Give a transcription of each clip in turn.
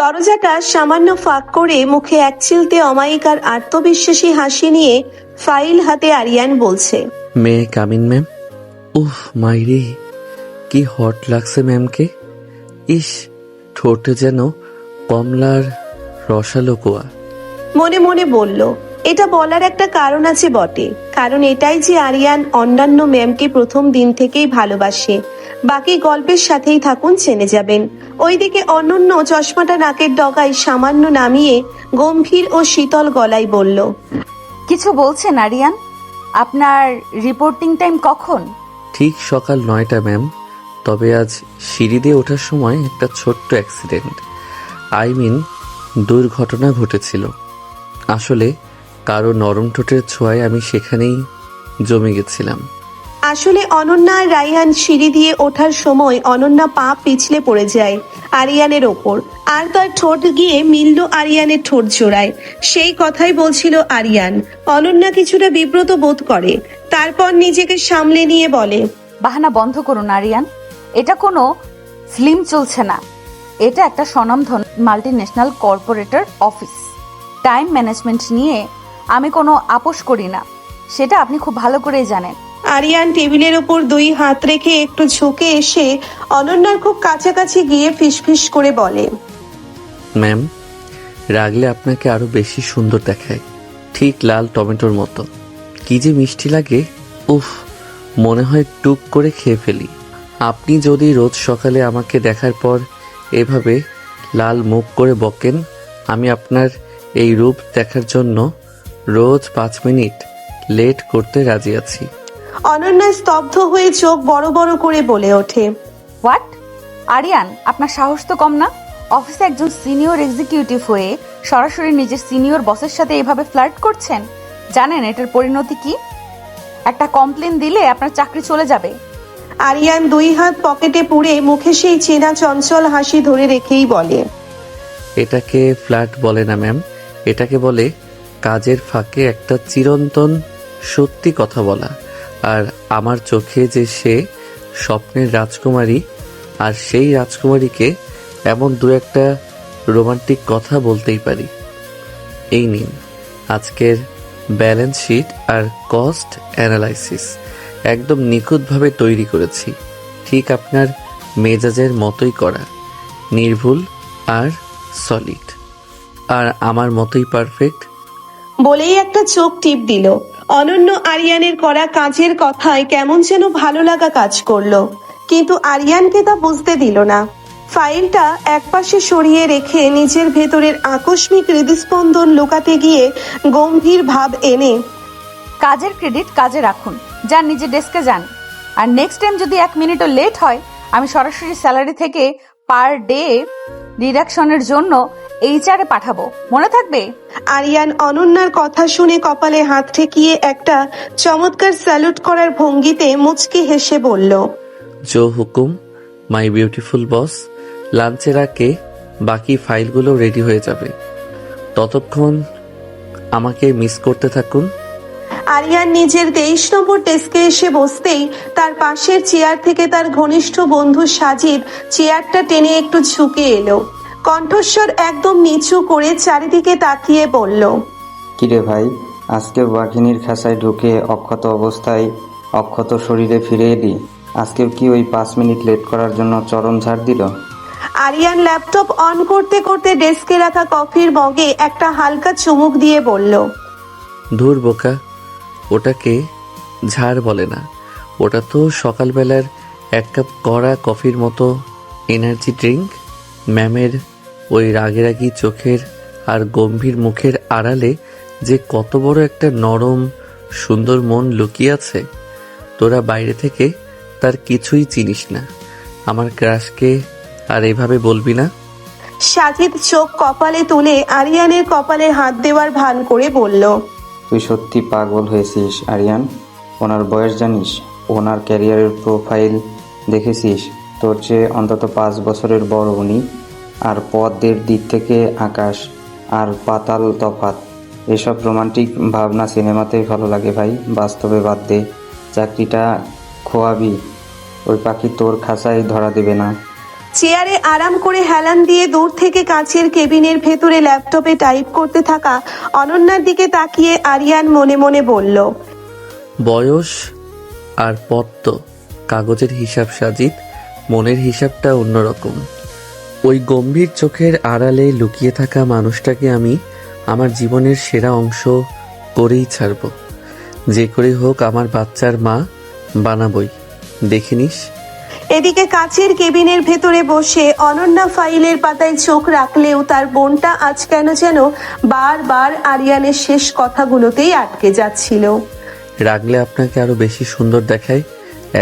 দরজাটা সামান্য ফাঁক করে মুখে এক চিলতে অমায়িক আর আত্মবিশ্বাসী হাসি নিয়ে ফাইল হাতে আরিয়ান বলছে, মে কামিন ম্যাম। উফ মাইরি, কি হট লাগছে ম্যামকে। ইস, ঠোঁটে যেন কমলার রসালো কোয়া। মনে মনে বলল, এটা বলার একটা কারণ আছে বটে। কারণ এটাই যে আরিয়ান অন্যান্য ম্যামকে প্রথম দিন থেকেই ভালোবাসে। বাকি গল্পের সাথেই থাকুন, জেনে যাবেন। ওইদিকে অনন্য চশমাটা নাকের ডগায় সামান্য নামিয়ে গম্ভীর ও শীতল গলায় বলল, কিছু বলছেন আরিয়ান? আপনার রিপোর্টিং টাইম কখন? ঠিক সকাল 9টা ম্যাম। তবে আজ সিঁড়ি দিয়ে ওঠার সময় একটা ছোট্ট অ্যাক্সিডেন্ট, দুর্ঘটনা ঘটেছিল। আসলে কারো নরম ঠোঁটের ছোঁয়ায় আমি সেখানেই জমে গেছিলাম। আসলে অনন্যা আর রাইহান সিঁড়ি দিয়ে ওঠার সময় অনন্যা পা পিছলে পড়ে যায় আরিয়ানের ওপর, আর তার ঠোঁট গিয়ে মিলল আরিয়ানের ঠোঁট জোড়ায়। সেই কথাই বলছিল আরিয়ান। অনন্যা কিছুটা বিব্রত বোধ করে, তারপর নিজেকে সামলে নিয়ে বলে, বাহানা বন্ধ করুন আরিয়ান, এটা কোনো ফিল্ম চলছে না। এটা একটা স্বনামধন্য multi national corporator office. Time management নিয়ে আমি কোনো আপোষ করি না, সেটা আপনি খুব ভালো করেই জানেন। আরিয়ান টেবিলের ওপর 2 হাত রেখে একটু ঝুঁকে এসে অনন্যার খুব কাছাকাছি গিয়ে ফিসফিস করে বলে, ম্যাম, রাগলে আপনাকে আরো বেশি সুন্দর দেখায়, ঠিক লাল টমেটোর মতো। কি যে মিষ্টি লাগে, উফ, মনে হয় টুক করে খেয়ে ফেলি। আপনি যদি রোজ সকালে আমাকে দেখার পর এভাবে লাল মুখ করে বকেন, আমি আপনার এই রূপ দেখার জন্য রোজ 5 মিনিট লেট করতে রাজি আছি। অনন্যা স্তব্ধ হয়ে চোখ বড় বড় করে বলে ওঠে, হোয়াট? আরিয়ান, আপনার সাহস তো কম না? অফিসে একজন সিনিয়র এক্সিকিউটিভ হয়ে সরাসরি নিজের সিনিয়র বসের সাথে এভাবে ফ্লার্ট করছেন? জানেন এটার পরিণতি কি? একটা কমপ্লেন দিলে আপনার চাকরি চলে যাবে। আরিয়ান 2 হাত পকেটে পুরে মুখে সেই চেনা চঞ্চল হাসি ধরে রেখেই বলে, এটাকে ফ্ল্যাট বলে না ম্যাম, এটাকে বলে কাজের ফাঁকে একটা চিরন্তন সত্যি কথা বলা। আর আমার চোখে যে সে স্বপ্নের রাজকুমারী, আর সেই রাজকুমারীকে এমন দু একটা রোমান্টিক কথা বলতেই পারি। এই নিন আজকের ব্যালেন্স শিট আর কস্ট অ্যানালাইসিস, একদম নিখুঁতভাবে তৈরি করেছি। ঠিক আপনার মেজাজের মতোই করা, নির্ভুল আর সলিড, আর আমার মতোই পারফেক্ট। বলেই একটা চোখ টিপ দিল। অনন্য আরিয়ানের করা কাজের কথায় কেমন যেন ভালো লাগা কাজ করলো, কিন্তু আরিয়ানকে তা বুঝতে দিল না। ফাইলটা একপাশে সরিয়ে রেখে নিজের ভেতরের আকস্মিক হৃদস্পন্দন লুকাতে গিয়ে গম্ভীর ভাব এনে, কাজের ক্রেডিট কাজে রাখুন, যান নিজের ডেস্কে যান। আর নেক্সট টাইম যদি 1 মিনিটও লেট হয়, আমি সরাসরি স্যালারি থেকে পার ডে ডিডাকশনের জন্য এইচআরে পাঠাবো, মনে থাকবে? আরিয়ান অনন্যার কথা শুনে কপালে হাত ঠেকিয়ে একটা চমৎকার স্যালুট করার ভঙ্গিতে মুচকি হেসে বলল, জো হুকুম মাই বিউটিফুল বস। লাঞ্চের আগে বাকি ফাইলগুলো রেডি হয়ে যাবে, ততক্ষণ আমাকে মিস করতে থাকুন। আরিয়ান নিজের 23 নম্বর ডেস্কে এসে বসতেই তার পাশের চেয়ার থেকে তার ঘনিষ্ঠ বন্ধু সাজিদ চেয়ারটা টেনে একটু ঝুঁকে এলো। কণ্ঠস্বর একদম নিচু করে চারিদিকে তাকিয়ে বলল, কিরে ভাই, আজকে বাঘিনীর খাঁচায় ঢুকে অক্ষত অবস্থায় অক্ষত শরীরে ফিরে এলি? আজকেও কি ওই 5 মিনিট লেট করার জন্য চরম ঝাড় দিল? আরিয়ান ল্যাপটপ অন করতে করতে ডেস্কে রাখা কফির মগে একটা হালকা চুমুক দিয়ে বলল, ধুর বোকা, ওটাকে ঝাড় বলে না, ওটা তো সকালবেলার 1 কাপ কড়া কফির মতো এনার্জি ড্রিঙ্ক। ম্যামের ওই রাগেরাগি চোখের আর গম্ভীর মুখের আড়ালে যে কত বড় একটা নরম সুন্দর মন লুকিয়ে আছে, তোরা বাইরে থেকে তার কিছুই চিনিস না। আমার ক্রাশকে আর এভাবে বলবি না। সাজিদ চোখ কপালে তুলে আরিয়ানের কপালে হাত দেওয়ার ভান করে বলল, তুই সত্যি পাগল হয়েছিস আরিয়ান। ওনার বয়স জানিস? ওনার ক্যারিয়ারের প্রোফাইল দেখেছিস? তোর চেয়ে অন্তত 5 বছরের বড় উনি, আর পদের দিক থেকে আকাশ আর পাতাল তফাত। এসব রোমান্টিক ভাবনা সিনেমাতেই ভালো লাগে ভাই, বাস্তবে বাদ দে। চাকরিটা খোয়াবি, ওই পাখি তোর খাঁচায় ধরা দেবে না। চেয়ারে আরাম করে হেলান দিয়ে দূর থেকে কাচের কেবিনের ভেতরে ল্যাপটপে টাইপ করতে থাকা অনন্যার দিকে তাকিয়ে আরিয়ান মনে মনে বলল, বয়স আর পদ তো কাগজের হিসাব সাজিত, মনের হিসাবটা অন্যরকম। ওই গম্ভীর চোখের আড়ালে লুকিয়ে থাকা মানুষটাকে আমি আমার জীবনের সেরা অংশ করেই ছাড়ব। যে করে হোক আমার বাচ্চার মা বানাবই, দেখে নিস। এদিকে কাচের কেবিনের ভেতরে বসে অনন্যা ফাইলের পাতায় চোখ রাখলেও তার বোনটা আজ কেন যেন বারবার আরিয়ানের শেষ কথাগুলোতেই আটকে যাচ্ছিল। রাখলে আপনাকে আরো বেশি সুন্দর দেখায়,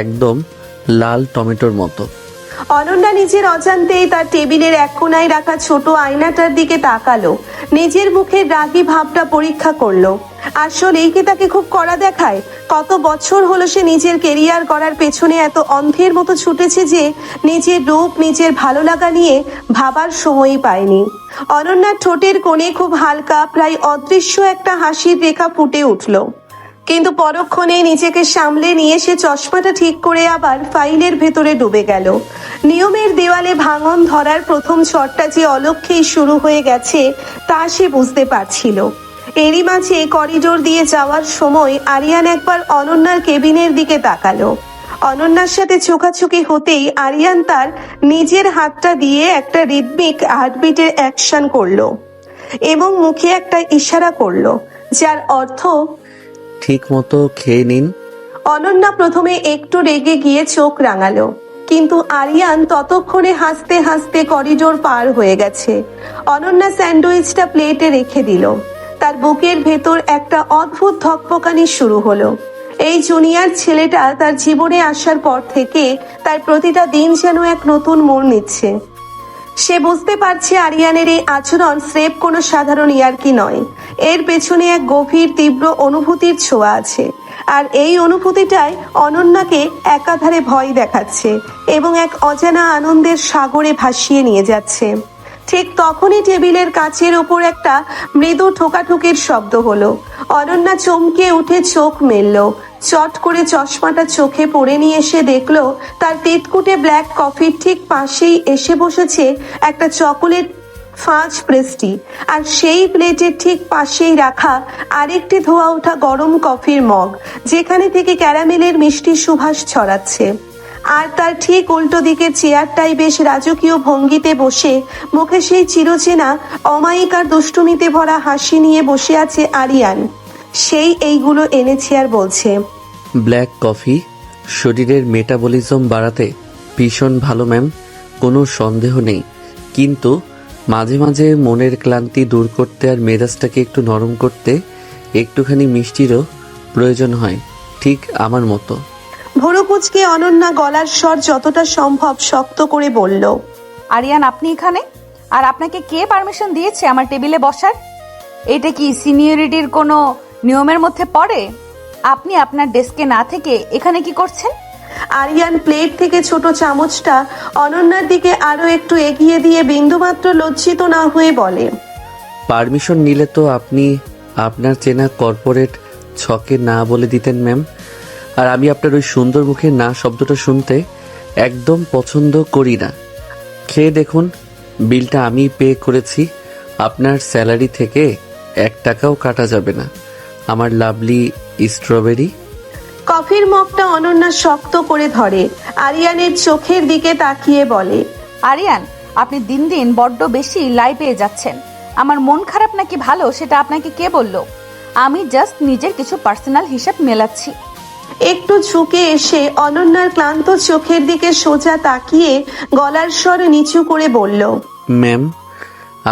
একদম লাল টমেটোর মতো। অনন্যা নিজের অজান্তেই তার টেবিলের এক কোণায় রাখা ছোট আয়নাটার দিকে তাকালো, নিজের মুখের রাগী ভাবটা পরীক্ষা করলো। আসলেই কি তাকে খুব কড়া দেখায়? কত বছর হলো সে নিজের কেরিয়ার করার পেছনে এত অন্ধের মতো ছুটেছে যে নিজের রূপ, নিজের ভালো লাগা নিয়ে ভাবার সময়ই পায়নি। অনন্যার ঠোঁটের কোণে খুব হালকা, প্রায় অদৃশ্য একটা হাসির রেখা ফুটে উঠল, কিন্তু পরক্ষণে নিজেকে সামলে নিয়ে সে চশমাটা ঠিক করে আবার ফাইলের ভেতরে ডুবে গেল। নিয়মের দেওয়ালে ভাঙন ধরার প্রথম ঝড়টা যে অলক্ষ্যেই শুরু হয়ে গেছে তা সে বুঝতে পারছিল। এরই মাঝে করিডোর দিয়ে যাওয়ার সময় আরিয়ান একবার অনন্যার কেবিনের দিকে তাকালো। অনন্যার সাথে চোখাচোখি হতেই আরিয়ান তার নিজের হাতটা দিয়ে একটা রিদমিক হার্টবিটের অ্যাকশন করলো এবং মুখে একটা ইশারা করলো, যার অর্থ ঠিক মতো খেয়ে নিন। অনন্যা প্রথমে একটু রেগে গিয়ে চোখ রাঙালো, কিন্তু আরিয়ান ততক্ষণে হাসতে হাসতে করিডোর পার হয়ে গেছে। অনন্যা স্যান্ডউইচটা প্লেটে রেখে দিল। তার বুকের ভেতর একটা অদ্ভুত ধকপকানি শুরু হলো। এই জুনিয়র ছেলেটা তার জীবনে আসার পর থেকে তার প্রতিটা দিন যেন এক নতুন মোড় নিচ্ছে। সে বুঝতে পারছে আরিয়ানের এই আচরণ স্রেফ কোনো সাধারণ ইয়ার্কি নয়, এর পেছনে এক গভীর তীব্র অনুভূতির ছোঁয়া আছে। আর এই অনুভূতিটাই অনন্যাকে একাধারে ভয় দেখাচ্ছে এবং এক অজানা আনন্দের সাগরে ভাসিয়ে নিয়ে যাচ্ছে। ঠিক তখনই টেবিলের কাচের ওপর একটা মৃদু ঠোকাঠুকির শব্দ হলো। অনন্যা চমকে উঠে চোখ মেলল। চট করে চশমাটা চোখে পড়ে নিয়ে এসে দেখলো তার তিতকুটে ব্ল্যাক কফির ঠিক পাশেই এসে বসেছে একটা চকোলেট ফাঁজ পেস্ট্রি, আর সেই প্লেটের ঠিক পাশেই রাখা আরেকটি ধোয়া ওঠা গরম কফির মগ, যেখানে থেকে ক্যারামেলের মিষ্টি সুবাস ছড়াচ্ছে। আর তার ঠিক উল্টো দিকে চেয়ারটাই বেশ রাজকীয় ভঙ্গিতে বসে মুখে সেই চিরচেনা অমায়িকার দুষ্টুমিতে ভরা হাসি নিয়ে বসে আছে আরিয়ান। সেই এইগুলো এনেছে আর বলছে, ব্ল্যাক কফি শরীরের মেটাবলিজম বাড়াতে ভীষণ ভালো ম্যাম, কোনো সন্দেহ নেই। কিন্তু মাঝে মাঝে মনের ক্লান্তি দূর করতে আর মেজাজটাকে একটু নরম করতে একটুখানি মিষ্টিরও প্রয়োজন হয়, ঠিক আমার মতো। ভুরু কুঁচকে অনন্যা গলার স্বর যতটা সম্ভব শক্ত করে বলল, আরিয়ান, আপনি এখানে? আর আপনাকে কে পারমিশন দিয়েছে আমার টেবিলে বসার? এটা কি সিনিয়রিটির কোনো নিয়মের মধ্যে পড়ে? আপনি আপনার ডেস্কে না থেকে এখানে কি করছেন? আরিয়ান প্লেট থেকে ছোট চামচটা অনন্যার দিকে আরো একটু এগিয়ে দিয়ে বিন্দুমাত্র লজ্জিত না হয়ে বলে, পারমিশন নিলে তো আপনি আপনার চেনা কর্পোরেট ছকে না বলে দিতেন ম্যাম। আর আমি আপনার ওই সুন্দর মুখে না শব্দটা শুনতে একদম পছন্দ করি না। খেয়ে দেখুন, বিলটা আমি পে করেছি, আপনার স্যালারি থেকে 1 টাকাও কাটা যাবে না। আমার লাভলি স্ট্রবেরি। কফির মগটা অনন্যা শক্ত করে ধরে, আরিয়ানের চোখের দিকে তাকিয়ে বলে, আরিয়ান, আপনি দিন দিন বড্ড বেশি লাই পেয়ে যাচ্ছেন। আমার মন খারাপ নাকি ভালো সেটা আপনাকে কে বলল? আমি জাস্ট নিজের কিছু পার্সোনাল হিসাব মেলাচ্ছি। একটু ঝুঁকে এসে অনন্যার ক্লান্ত চোখের দিকে সোজা তাকিয়ে গলার স্বর নিচু করে বলল, ম্যাম,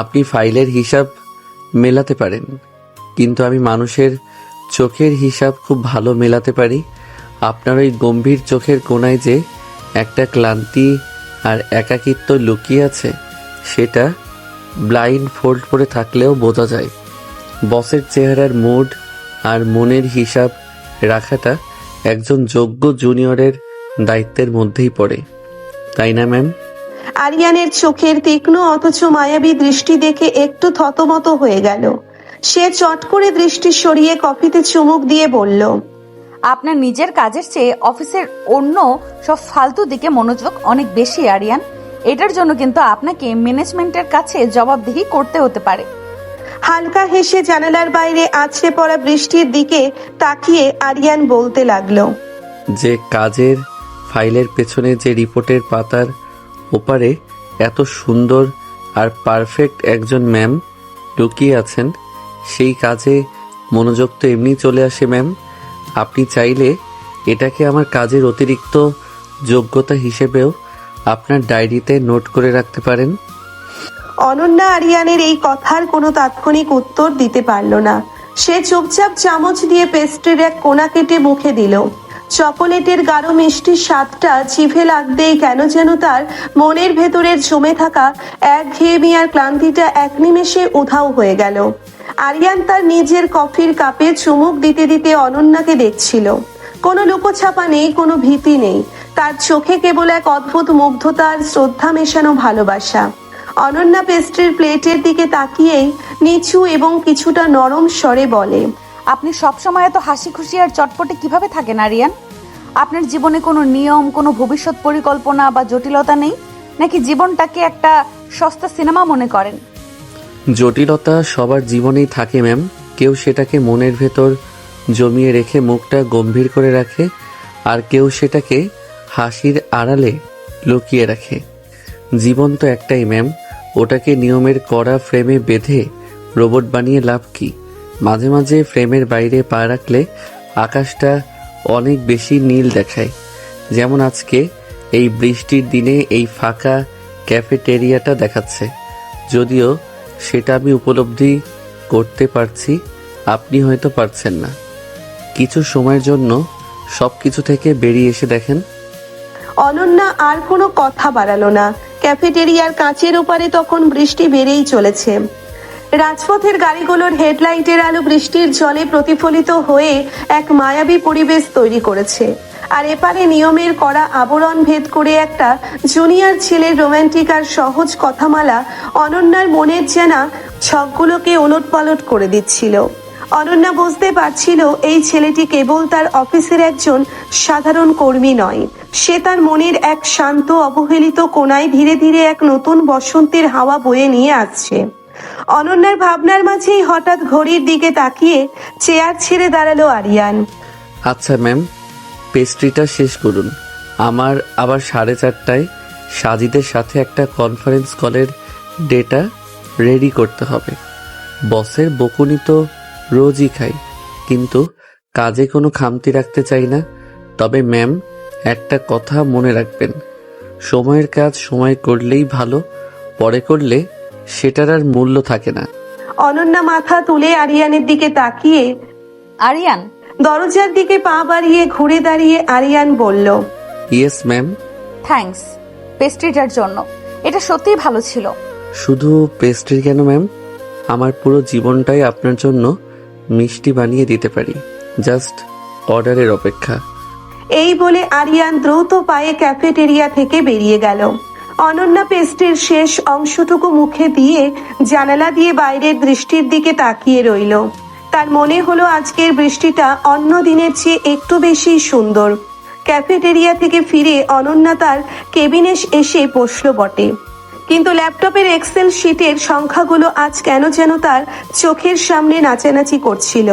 আপনি ফাইলের হিসাব মেলাতে পারেন, কিন্তু আমি মানুষের চোখের হিসাব খুব ভালো মেলাতে পারি। আপনার ওই গম্ভীর চোখের কোণায় যে একটা ক্লান্তি আর একাকিত্ব লুকিয়ে আছে, সেটা ব্লাইন্ড ফোল্ড করে থাকলেও বোঝা যায়। বসের চেহারার মুড আর মনের হিসাব রাখাটা একজন যোগ্য জুনিয়রের দায়িত্বের মধ্যেই পড়ে, তাই না ম্যাম? আরিয়ানের চোখের তীক্ষ্ণ অথচ মায়াবী দৃষ্টি দেখে একটু থতমত হয়ে গেল। সে চট করে দৃষ্টি সরিয়ে কফিতে চুমুক দিয়ে বলল, আপনার নিজের কাজের চেয়ে অফিসের অন্য সব ফালতু দিকে মনোযোগ অনেক বেশি আরিয়ান। এটার জন্য কিন্তু আপনাকে ম্যানেজমেন্টের কাছে জবাবদিহি করতে হতে পারে। হালকা হেসে জানালার বাইরে আছড়ে পড়া বৃষ্টির দিকে তাকিয়ে আরিয়ান বলতে লাগলো, যে কাজের ফাইলের পেছনে যে রিপোর্টের পাতার ওপারে এত সুন্দর আর পারফেক্ট একজন ম্যাম লুকিয়ে আছেন, সেই কাজে মনোযোগ তো এমনি চলে আসে ম্যাম। আপনি চাইলে এটাকে আমার কাজের অতিরিক্ত যোগ্যতা হিসেবেও আপনার ডায়েরিতে নোট করে রাখতে পারেন। অনন্যা আরিয়ানের এই কথার কোনো তাৎক্ষণিক উত্তর দিতে পারল না। সে চুপচাপ চামচ দিয়ে পেস্ট্রির এক কোণা কেটে মুখে দিল। চকোলেটের গাঢ় মিষ্টির স্বাদটা জিভে লাগতেই কেন যেন তার মনের ভেতরের জমে থাকা একঘেয়েমি আর ক্লান্তিটা এক নিমেষে উধাও হয়ে গেল। আরিয়ান তার নিজের কফির কাপে চুমুক দিতে দিতে অনন্যাকে দেখছিল। কোনো লুকোছাপা নেই, কোনো ভীতি নেই, তার চোখে কেবল এক অদ্ভুত মুগ্ধতা আর শ্রদ্ধা মেশানো ভালোবাসা। অনন্যা পেস্ট্রির প্লেটের দিকে তাকিয়েই নিচু এবং কিছুটা নরম স্বরে বলে, আপনি সবসময় এত হাসি খুশি আর চটপটে কিভাবে থাকেন আরিয়ান? আপনার জীবনে কোনো নিয়ম, কোনো ভবিষ্যৎ পরিকল্পনা বা জটিলতা নেই, নাকি জীবনটাকে একটা সস্তা সিনেমা মনে করেন? জটিলতা সবার জীবনেই থাকে ম্যাম। কেউ সেটাকে মনের ভেতর জমিয়ে রেখে মুখটা গম্ভীর করে রাখে, আর কেউ সেটাকে হাসির আড়ালে লুকিয়ে রাখে। জীবন তো একটাই ম্যাম, ওটাকে নিয়মের কড়া ফ্রেমে বেঁধে রোবট বানিয়ে লাভ কি? মাঝে মাঝে ফ্রেমের বাইরে পা রাখলে আকাশটা অনেক বেশি নীল দেখায়, যেমন আজকে এই বৃষ্টির দিনে এই ফাঁকা ক্যাফেটেরিয়াটা দেখাচ্ছে। যদিও সেটা আমি উপলব্ধি করতে পারছি, আপনি হয়তো পারছেন না। কিছু সময়ের জন্য সব কিছু থেকে বেরিয়ে এসে দেখেন। অনন্যা আর কোনো কথা বাড়ালো না। ক্যাফেটেরিয়ার কাঁচের ওপারে তখন বৃষ্টি বেড়েই চলেছে। রাজপথের গাড়িগুলোর হেডলাইটের আলো বৃষ্টির জলে প্রতিফলিত হয়ে এক মায়াবী পরিবেশ তৈরি করেছে। আর এপারে নিয়মের কড়া আবরণ ভেদ করে একটা জুনিয়র ছেলের রোমান্টিক আর সহজ কথামালা অনন্যার মনের জানা ছকগুলোকে ওলটপালট করে দিচ্ছিল। অনন্যা বুঝতে পারছিল এই ছেলেটি কেবল তার অফিসের একজন সাধারণ কর্মী নয়, সে তার মনের এক শান্ত অবহেলিত কোণায় ধীরে ধীরে এক নতুন বসন্তের হাওয়া বয়ে নিয়ে আসছে। অনন্যার ভাবনার মাঝেই হঠাৎ ঘড়ির দিকে তাকিয়ে চেয়ার ছেড়ে দাঁড়ালো আরিয়ান। আচ্ছা ম্যাম, পেস্ট্রিটা শেষ করুন। আমার আবার 4:30টায় সাজিদের সাথে একটা কনফারেন্স কলের ডেটা রেডি করতে হবে। বসের বকুনি তো রোজই খাই, কিন্তু কাজে কোনো খামতি রাখতে চাই না। তবে ম্যাম, একটা কথা মনে রাখবেন, সময়ের কাজ সময় করলেই ভালো, পরে করলে সেটার আর মূল্য থাকে না। অনন্যা মাথা তুলে আরিয়ানের দিকে তাকিয়ে আরিয়ান, দরজার দিকে পা বাড়িয়ে ঘুরে দাঁড়িয়ে আরিয়ান বলল, ইয়েস ম্যাম। থ্যাঙ্কস পেস্ট্রিটার জন্য, এটা সত্যিই ভালো ছিল। শুধু পেস্ট্রি কেন ম্যাম, আমার পুরো জীবনটাই আপনার জন্য মিষ্টি বানিয়ে দিতে পারি। জাস্ট অর্ডারের অপেক্ষা। এই বলে আরিয়ান দ্রুত পায়ে ক্যাফেটেরিয়া থেকে বেরিয়ে গেল। অনন্যা পেস্ট্রির শেষ অংশটুকু মুখে দিয়ে জানালা দিয়ে বাইরের দৃষ্টির দিকে তাকিয়ে রইল। তার মনে হলো আজকের বৃষ্টিটা অন্য দিনের চেয়ে একটু বেশি সুন্দর। ক্যাফেটেরিয়া থেকে ফিরে অনন্যা তার কেবিনে এসে বসল বটে, কিন্তু ল্যাপটপের এক্সেল শিটের সংখ্যাগুলো আজ কেন যেন তার চোখের সামনে নাচানাচি করছিল।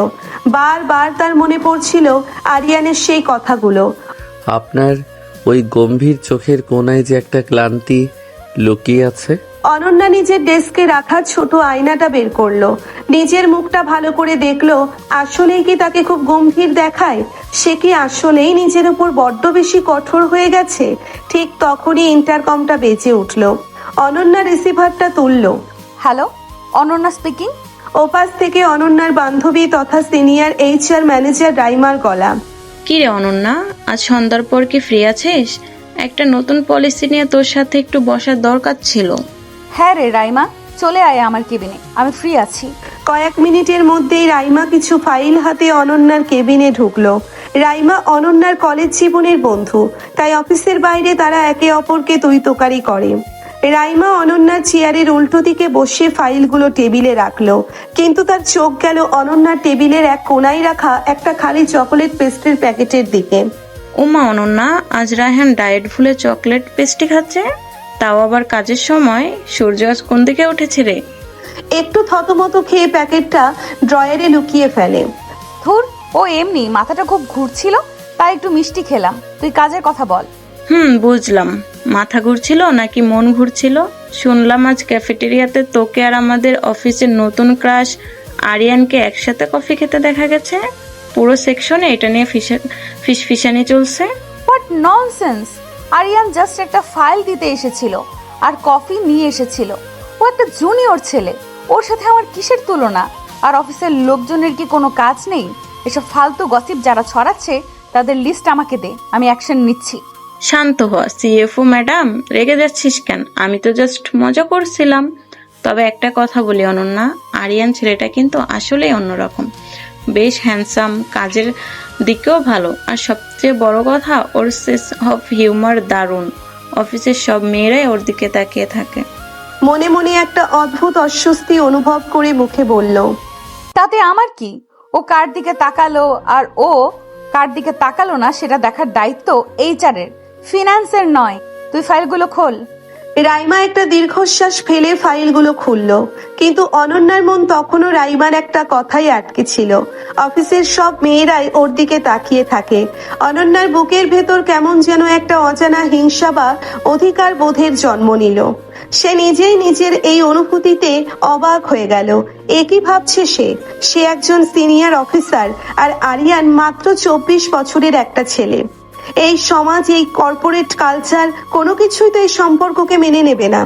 বারবার তার মনে পড়ছিল আরিয়ানের সেই কথাগুলো। আপনার ওই গম্ভীর চোখের কোণায় যে একটা ক্লান্তি লুকিয়ে আছে। অনন্যা নিজের ডেস্কে রাখা ছোট আয়নাটা বের করলো, নিজের মুখটা ভালো করে দেখলো। আসলেই কি তাকে খুব গম্ভীর দেখায়? সে কি আসলেই নিজের উপর বড্ড বেশি কঠোর হয়ে গেছে? ঠিক তখনই ইন্টারকমটা বেজে উঠলো। অনন্যা রিসিভারটা তুললো। Hello, Ananya speaking. ওপাশ থেকে অনন্যার বান্ধবী তথা সিনিয়র HR ম্যানেজার রাইমার গলা। কি রে অনন্যা, আজ সন্ধ্যার পর কি ফ্রি আছিস? একটা নতুন পলিসি নিয়ে তোর সাথে একটু বসার দরকার ছিল। হ্যাঁ রে রাইমা, চলে আয় আমার কেবিনে, আমি ফ্রি আছি। কয়েক মিনিটের মধ্যেই রাইমা কিছু ফাইল হাতে অনন্যার কেবিনে ঢুকলো। রাইমা অনন্যার কলেজ জীবনের বন্ধু, তাই অফিসের বাইরে তারা একে অপরকে তুই তোকারি করে। রাইমা অনন্যার চেয়ারের উল্টো দিকে বসে ফাইলগুলো টেবিলে রাখলো, কিন্তু তার চোখ গেল অনন্যার টেবিলের এক কোণায় রাখা একটা খালি চকোলেট পেস্ট্রির প্যাকেটের দিকে। ওমা অনন্যা, আজ রায়হান ডায়েট ভুলে চকলেট পেস্ট্রি খাচ্ছে। তাও আবার কাজের সময়। সূর্য আজ কোন দিকে উঠেছে রে? একটু থতমত খেয়ে প্যাকেটটা ড্রয়ারে লুকিয়ে ফেলে। ধুর, ও এমনি মাথাটা খুব ঘুরছিল, তাই একটু মিষ্টি খেলাম। তুই কাজের কথা বল। বুঝলাম। মাথা ঘুরছিল নাকি মন ঘুরছিল? শুনলাম আজ ক্যাফেটেরিয়াতে তোকে আর আমাদের অফিসের নতুন ক্রাশ আরিয়ানকে একসাথে কফি খেতে দেখা গেছে। পুরো সেকশনে এটা নিয়ে ফিসফিসানি চলছে। What nonsense! আরিয়ান জাস্ট একটা ফাইল দিতে এসেছিল আর কফি নিয়ে এসেছিল। ও একটা জুনিয়র ছেলে, ওর সাথে আমার কিসের তুলনা? আর অফিসের লোকজনের কি কোনো কাজ নেই? এসব ফালতু গসিপ যারা ছড়াচ্ছে তাদের লিস্ট আমাকে দে, আমি অ্যাকশন নিচ্ছি। শান্ত হ সিএফও ম্যাডাম, রেগে যাচ্ছিস কেন? আমি তো জাস্ট মজা করছিলাম। তবে একটা কথা বলি অনন্যা, আরিয়ান ছেলেটা কিন্তু আসলেই অন্যরকম। বেশ হ্যান্ডসাম, কাজের দিকেও ভালো, আর সবচেয়ে বড় কথা ওর সেন্স অফ হিউমার দারুণ। অফিসের সব মেয়েরাই ওর দিকে তাকিয়ে থাকে। মনে মনে একটা অদ্ভুত অস্বস্তি অনুভব করে মুখে বলল, তাতে আমার কি? ও কার দিকে তাকালো আর ও কার দিকে তাকালো না সেটা দেখার দায়িত্ব এইচআরের, ফিনান্সের নয়। তুই ফাইলগুলো খোল। রাইমা একটা দীর্ঘশ্বাস ফেলে ফাইলগুলো খুলল, কিন্তু অনন্যার মন তখনও রাইমার একটা কথাই আটকে ছিল। অফিসের সব মেয়েরাই ওর দিকে তাকিয়ে থাকে। অনন্যার বুকের ভেতর কেমন যেন একটা অজানা হিংসা বা অধিকার বোধের জন্ম নিল। সে নিজেই নিজের এই অনুভূতিতে অবাক হয়ে গেল। একই ভাবছে সে একজন সিনিয়র অফিসার, আর আরিয়ান মাত্র 24 বছরের একটা ছেলে। এই সমাজ, এই কর্পোরেট কালচার কোনো কিছুই তো এই সম্পর্ককে মেনে নেবে না।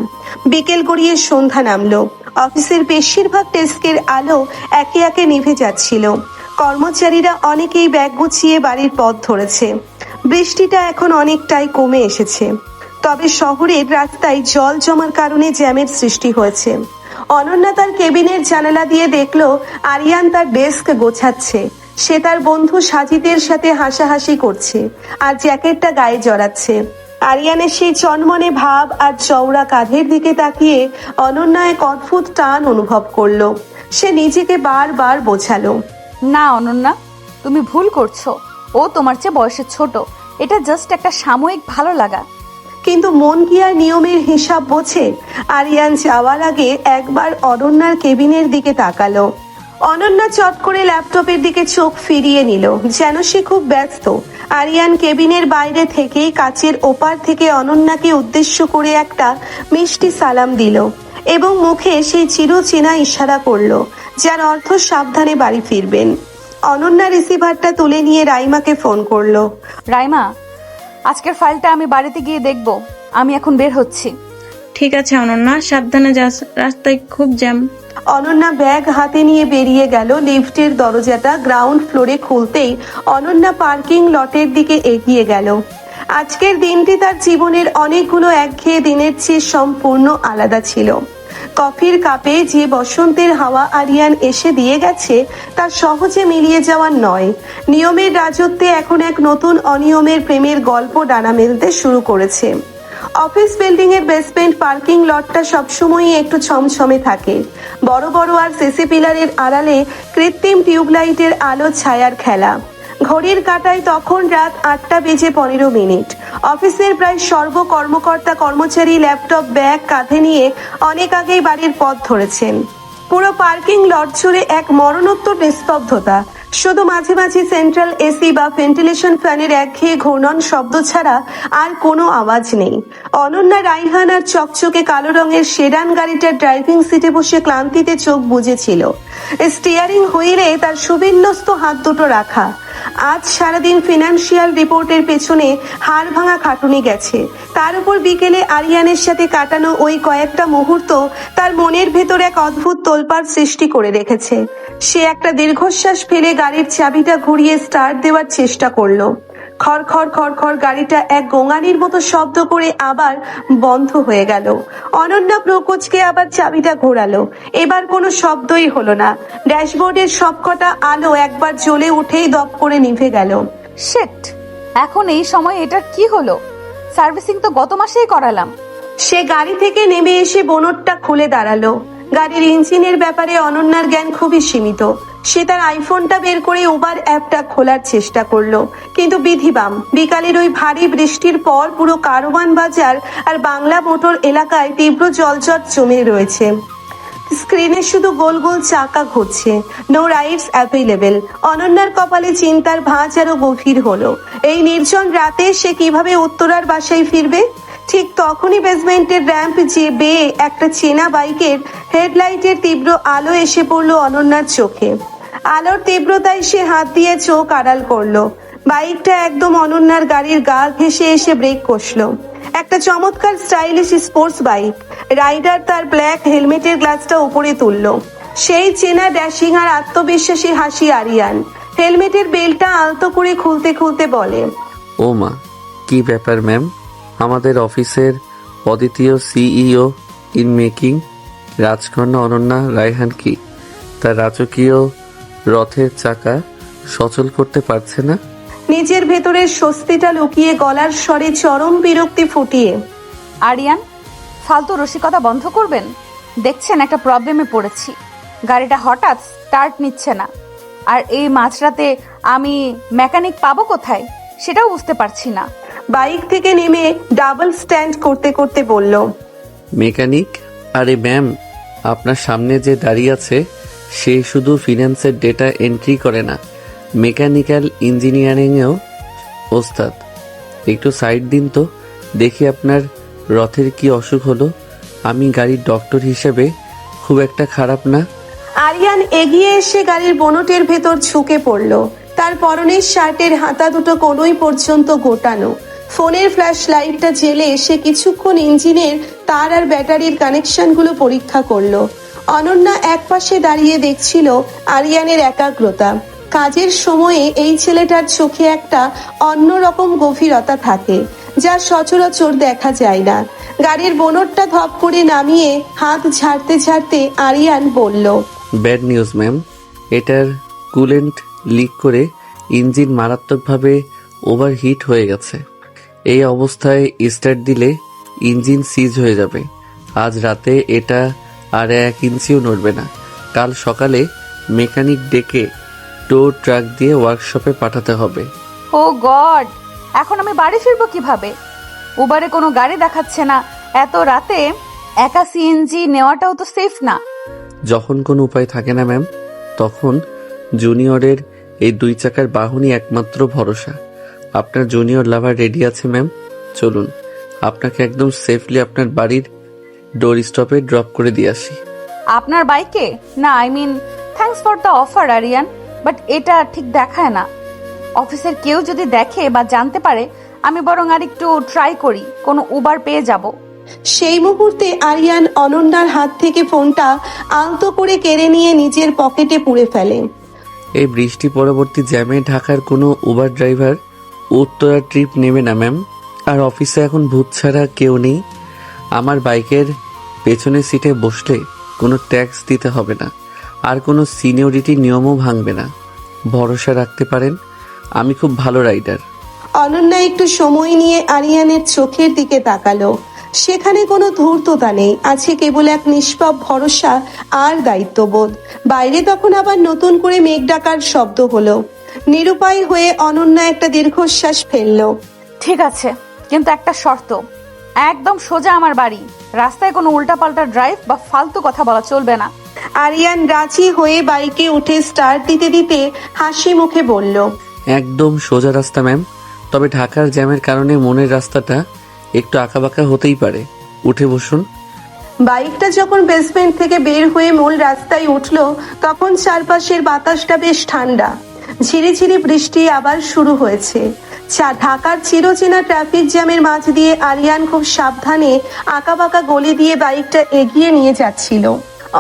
বিকেল গড়িয়ে সন্ধ্যা নামলো। অফিসের বেশিরভাগ ডেস্কের আলো একে একে নিভে যাচ্ছিল। কর্মচারীরা অনেকেই ব্যাগ গুছিয়ে বাড়ির পথ ধরেছে। বৃষ্টিটা এখন অনেকটাই কমে এসেছে, তবে শহরের রাস্তায় জল জমার কারণে জ্যামের সৃষ্টি হয়েছে। অনন্যা তার কেবিনের জানালা দিয়ে দেখলো আরিয়ান তার ডেস্ক গোছাচ্ছে। সে তার বন্ধু সাজিদের সাথে হাসাহাসি করছে আর জ্যাকেটটা গায়ে জড়াচ্ছে। আরিয়ানের সেই চনমনে ভাব আর চওড়া কাঁধের দিকে তাকিয়ে অনন্যা এক অদ্ভুত টান অনুভব করলো। সে নিজেকে বারবার বোঝালো, না অনন্যা, তুমি ভুল করছো। ও তোমার চেয়ে বয়সে ছোট, এটা জাস্ট একটা সাময়িক ভালো লাগা। কিন্তু মন কি আর নিয়মের হিসাব বোঝে? আরিয়ান যাওয়ার আগে একবার অনন্যার কেবিনের দিকে তাকালো। অনন্যা চট করে ল্যাপটপের দিকে চোখ ফিরিয়ে নিল, যেন সে খুব ব্যস্ত। আরিয়ান কেবিনের বাইরে থেকেই কাচের ওপার থেকে অনন্যাকে উদ্দেশ্য করে একটা মিষ্টি সালাম দিল এবং মুখে সেই চিরচেনা ইশারা করলো, যার অর্থ সাবধানে বাড়ি ফিরবেন। অনন্যা রিসিভারটা তুলে নিয়ে রাইমাকে ফোন করলো। রাইমা, আজকের ফাইলটা আমি বাড়িতে গিয়ে দেখব। আমি এখন বের হচ্ছি। ঠিক আছে অনন্যা, সাবধানে যাস, রাস্তায় খুব জ্যাম। অনন্যা ব্যাগ হাতে নিয়ে বেরিয়ে গেল। লিফটের দরজাটা গ্রাউন্ড ফ্লোরে খুলতেই অনন্যা পার্কিং লটের দিকে এগিয়ে গেল। আজকের দিনটি তার জীবনের অনেকগুলো একঘেয়ে দিনের চেয়ে সম্পূর্ণ আলাদা ছিল। কফির কাপে যে বসন্তের হাওয়া আরিয়ান এসে দিয়ে গেছে তা সহজে মিলিয়ে যাওয়ার নয়। নিয়মের রাজত্বে এখন এক নতুন অনিয়মের প্রেমের গল্প ডানা মেলতে শুরু করেছে। অফিস বিল্ডিং এর বেসমেন্ট পার্কিং লটটা সবসময়ই একটু ছমছমে থাকে। বড় বড় আর সিসি পিলারের আড়ালে কৃত্রিম টিউবলাইটের আলো ছায়ার খেলা। ঘড়ির কাঁটায় তখন রাত 8:15। অফিসের প্রায় সর্বকর্মকর্তা কর্মচারী ল্যাপটপ ব্যাগ কাঁধে নিয়ে অনেক আগেই বাড়ির পথ ধরেছেন। পুরো পার্কিং লট জুড়ে এক মরণোত্তর নিস্তব্ধতা। শুধু মাঝে মাঝে সেন্ট্রাল এসি বা ভেন্টিলেশন ফ্যানের একঘেয়ে ঘূর্ণন শব্দ ছাড়া আর কোনো আওয়াজ নেই। অনন্যা রাইহান আর চকচকে কালো রঙের সেডান গাড়িটার ড্রাইভিং সিটে বসে ক্লান্তিতে চোখ বুজেছিল। স্টিয়ারিং হুইলে তার সুবিন্যস্ত হাত দুটো রাখা। আজ সারাদিন ফিনান্সিয়াল রিপোর্টের পেছনে হাড় ভাঙা খাটুনি গেছে। তার উপর বিকেলে আরিয়ানের সাথে কাটানো ওই কয়েকটা মুহূর্ত তার মনের ভেতর এক অদ্ভুত তোলপাড় সৃষ্টি করে রেখেছে। সে একটা দীর্ঘশ্বাস ফেলে গাড়ির চাবিটা ঘুরিয়ে স্টার্ট দেওয়ার চেষ্টা করলো। খড়খড় খড়খড় গাড়িটা এক গোঙানির মতো শব্দ করে আবার বন্ধ হয়ে গেল। অনন্যা প্রকোচকে আবার চাবিটা ঘোরালো। এবার কোনো শব্দই হলো না। ড্যাশবোর্ডের সবকটা আলো একবার জ্বলে উঠেই দপ করে নিভে গেল। শিট, এখন এই সময় এটার কি হলো? সার্ভিসিং তো গত মাসেই করালাম। সে গাড়ি থেকে নেমে এসে বোনটটা খুলে দাঁড়ালো। গাড়ির ইঞ্জিনের ব্যাপারে অনন্যার জ্ঞান খুবই সীমিত। সে তার আইফোনটা বের করে উবার অ্যাপটা খোলার চেষ্টা করলো, কিন্তু বিধিবাম বিকালের ওই ভারী বৃষ্টির পর পুরো কারওয়ান বাজার আর বাংলা মোটর এলাকায় তীব্র জলজট জমে রয়েছে। স্ক্রিনে শুধু গোল গোল চাকা ঘুরছে, নো রাইডস অ্যাভেলেবেল। অনন্যার কপালে চিন্তার ভাঁজ আরো গভীর হলো। এই নির্জন রাতে সে কিভাবে উত্তরার বাসায় ফিরবে? ঠিক তখনই বেসমেন্টের র্যাম্প যে বেয়ে একটা চেনা বাইকের হেডলাইটের তীব্র আলো এসে পড়লো অনন্যার চোখে। আলোর তীব্রতায় সে হাত দিয়ে চোখ আড়াল করলো। বাইকটা একদম অনন্যার গাড়ির গা ঘেঁষে এসে ব্রেক কষলো। একটা চমৎকার স্টাইলিশ স্পোর্টস বাইক। রাইডার তার ব্ল্যাক হেলমেটের গ্লাসটা উপরে তুললো। সেই চেনা ড্যাশিং আর আত্মবিশ্বাসী হাসি আরিয়ান। হেলমেটের বেলটা আলতো করে খুলতে খুলতে বলে, ও মা, কি ব্যাপার ম্যাম? আমাদের অফিসের অদ্বিতীয় সিইও ইন মেকিং রাজকন্যা অনন্যা রায়হান কি তার রাজকীয় রথের চাকা সচল করতে পারছে না? নিজের ভেতরের স্বস্তিটা লুকিয়ে গলার স্বরে চরম বিরক্তি ফুটিয়ে, আরিয়ান, ফালতু রসিকতা বন্ধ করবেন? দেখছেন একটা প্রবলেমে পড়েছি, গাড়িটা হঠাৎ স্টার্ট নিচ্ছে না। আর এই মাঝরাতে আমি মেকানিক পাবো কোথায় সেটাও বুঝতে পারছি না। বাইক থেকে নেমে ডাবল স্ট্যান্ড করতে করতে বলল, মেকানিক? আরে ম্যাম, আপনার সামনে যে দাঁড়িয়ে আছে সে শুধু ফিন্যান্সের ডেটা এন্ট্রি করে না, মেকানিক্যাল ইঞ্জিনিয়ারিংয়েও ওস্তাদ। একটু সাইড দিন তো, দেখি আপনার রথের কি অসুখ হলো। আমি গাড়ির ডক্টর হিসেবে খুব একটা খারাপ না। আরিয়ান এগিয়ে এসে গাড়ির বোনটের ভেতর ঝুঁকে পড়ল। তার পরনের শার্টের হাতা দুটো কোনোই পর্যন্ত গোটানো। ফোনের ফ্ল্যাশ লাইটটা জেলে সে কিছুক্ষণ ইঞ্জিনের তার আর ব্যাটারির কানেকশনগুলো পরীক্ষা করলো। অনন্যা একপাশে দাঁড়িয়ে দেখছিল আরিয়ানের একাগ্রতা। কাজের সময়ে এই ছেলেটার চোখে একটা অন্যরকম গভীরতা থাকে, যা সচরাচর দেখা যায় না। গাড়ির বোনটটা ধপ করে নামিয়ে হাত ঝাড়তে ঝাড়তে আরিয়ান বলল, ব্যাড নিউজ ম্যাম, এটার কুলেন্ট লিক করে ইঞ্জিন মারাত্মকভাবে ওভারহিট হয়ে গেছে। এই অবস্থায় স্টার্ট দিলে ইঞ্জিন সিজ হয়ে যাবে। আজ রাতে এটা আর 1 ইঞ্চিও নড়বে না। কাল সকালে মেকানিক ডেকে টো ট্রাক দিয়ে ওয়ার্কশপে পাঠাতে হবে। ও গড, এখন আমি বাড়ি ফিরবো কিভাবে? উবারে কোনো গাড়ি দেখাচ্ছে না। এত রাতে একা সিএনজি নেওয়াটাও তো সেফ না। যখন কোনো উপায় থাকে না ম্যাম, তখন জুনিয়রের এই 2 চাকার বাহনই একমাত্র ভরসা। আপনার জুনিয়র লাভার রেডি আছে ম্যাম, চলুন আপনাকে একদম সেফলি আপনার বাড়ির ডোর স্টপে ড্রপ করে দিয়ে আসি। আপনার বাইকে? না, I mean thanks for the offer Aryan, but এটা ঠিক দেখায় না। অফিসের কেউ যদি দেখে বা জানতে পারে, আমি বরং আর একটু ট্রাই করি, কোনো উবার পেয়ে যাব। সেই মুহূর্তে আরিয়ান অনন্যার হাত থেকে ফোনটা আলতো করে কেড়ে নিয়ে নিজের পকেটে পুরে ফেলে। এই বৃষ্টি পরবর্তী জ্যামে ঢাকার কোনো উবার ড্রাইভার উত্তরা ট্রিপ নেবে না ম্যাম। আর অফিসে এখন ভূত ছাড়া কেউ নেই। আমার বাইকের পেছনের সিটে বসলে কোনো ট্যাক্স দিতে হবে না, আর কোনো সিনিয়রিটি নিয়মও ভাঙবে না। ভরসা রাখতে পারেন, আমি খুব ভালো রাইডার। অনন্যা একটু সময় নিয়ে আরিয়ানের চোখের দিকে তাকালো। সেখানে কোনো ধূর্ততা নেই, আছে কেবল এক নিষ্পাপ ভরসা আর দায়িত্ববোধ। বাইরে তখন আবার নতুন করে মেঘ ডাকার শব্দ হলো। নিরুপায় হয়ে অনন্যা একটা দীর্ঘশ্বাস ফেললো। ঠিক আছে, কিন্তু একটা শর্ত, একদম সোজা আমার বাড়ি। রাস্তায় কোনো উল্টাপাল্টা ড্রাইভ বা ফালতু কথা বলা চলবে না। আরিয়ান রাজি হয়ে বাইকে উঠে স্টার্ট দিতে দিতে হাসি মুখে বলল, একদম সোজা রাস্তা ম্যাম, তবে ঢাকার জ্যামের কারণে মনের রাস্তাটা একটু আঁকাবাঁকা হতেই পারে। উঠে বসুন। বাইকটা যখন বেসমেন্ট থেকে বের হয়ে মূল রাস্তায় উঠলো, তখন চারপাশের বাতাসটা বেশ ঠান্ডা। ঝিরিঝিরি বৃষ্টি আবার শুরু হয়েছে। ঢাকার চিরচেনা ট্রাফিক জ্যামের মাঝ দিয়ে আরিয়ান খুব সাবধানে আঁকাবাঁকা গলি দিয়ে বাইকটা এগিয়ে নিয়ে যাচ্ছিল।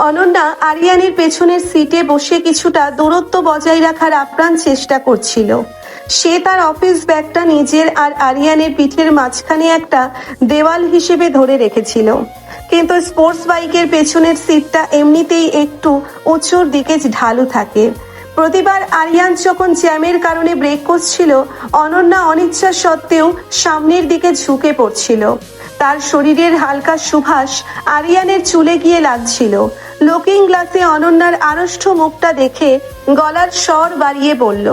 অনন্যা আরিয়ানের পেছনের সিটে বসে কিছুটা দূরত্ব বজায় রাখার আপ্রাণ চেষ্টা করছিল। সে তার অফিস ব্যাগটা নিজের আর আরিয়ানের পিঠের মাঝখানে একটা দেওয়াল হিসেবে ধরে রেখেছিল, কিন্তু স্পোর্টস বাইকের পেছনের সিটটা এমনিতেই একটু উঁচুর দিকে ঢালু থাকে। প্রতিবার আরিয়ান যখন জ্যামের কারণে ব্রেক করছিল, অনন্যা অনিচ্ছা সত্ত্বেও সামনের দিকে ঝুঁকে পড়ছিল। তার শরীরের হালকা সুবাস আরিয়ানের চুলে গিয়ে লাগছিল। লুকিং গ্লাসে অনন্যার আড়ষ্ট মুখটা দেখে গলার স্বর বাড়িয়ে বলল,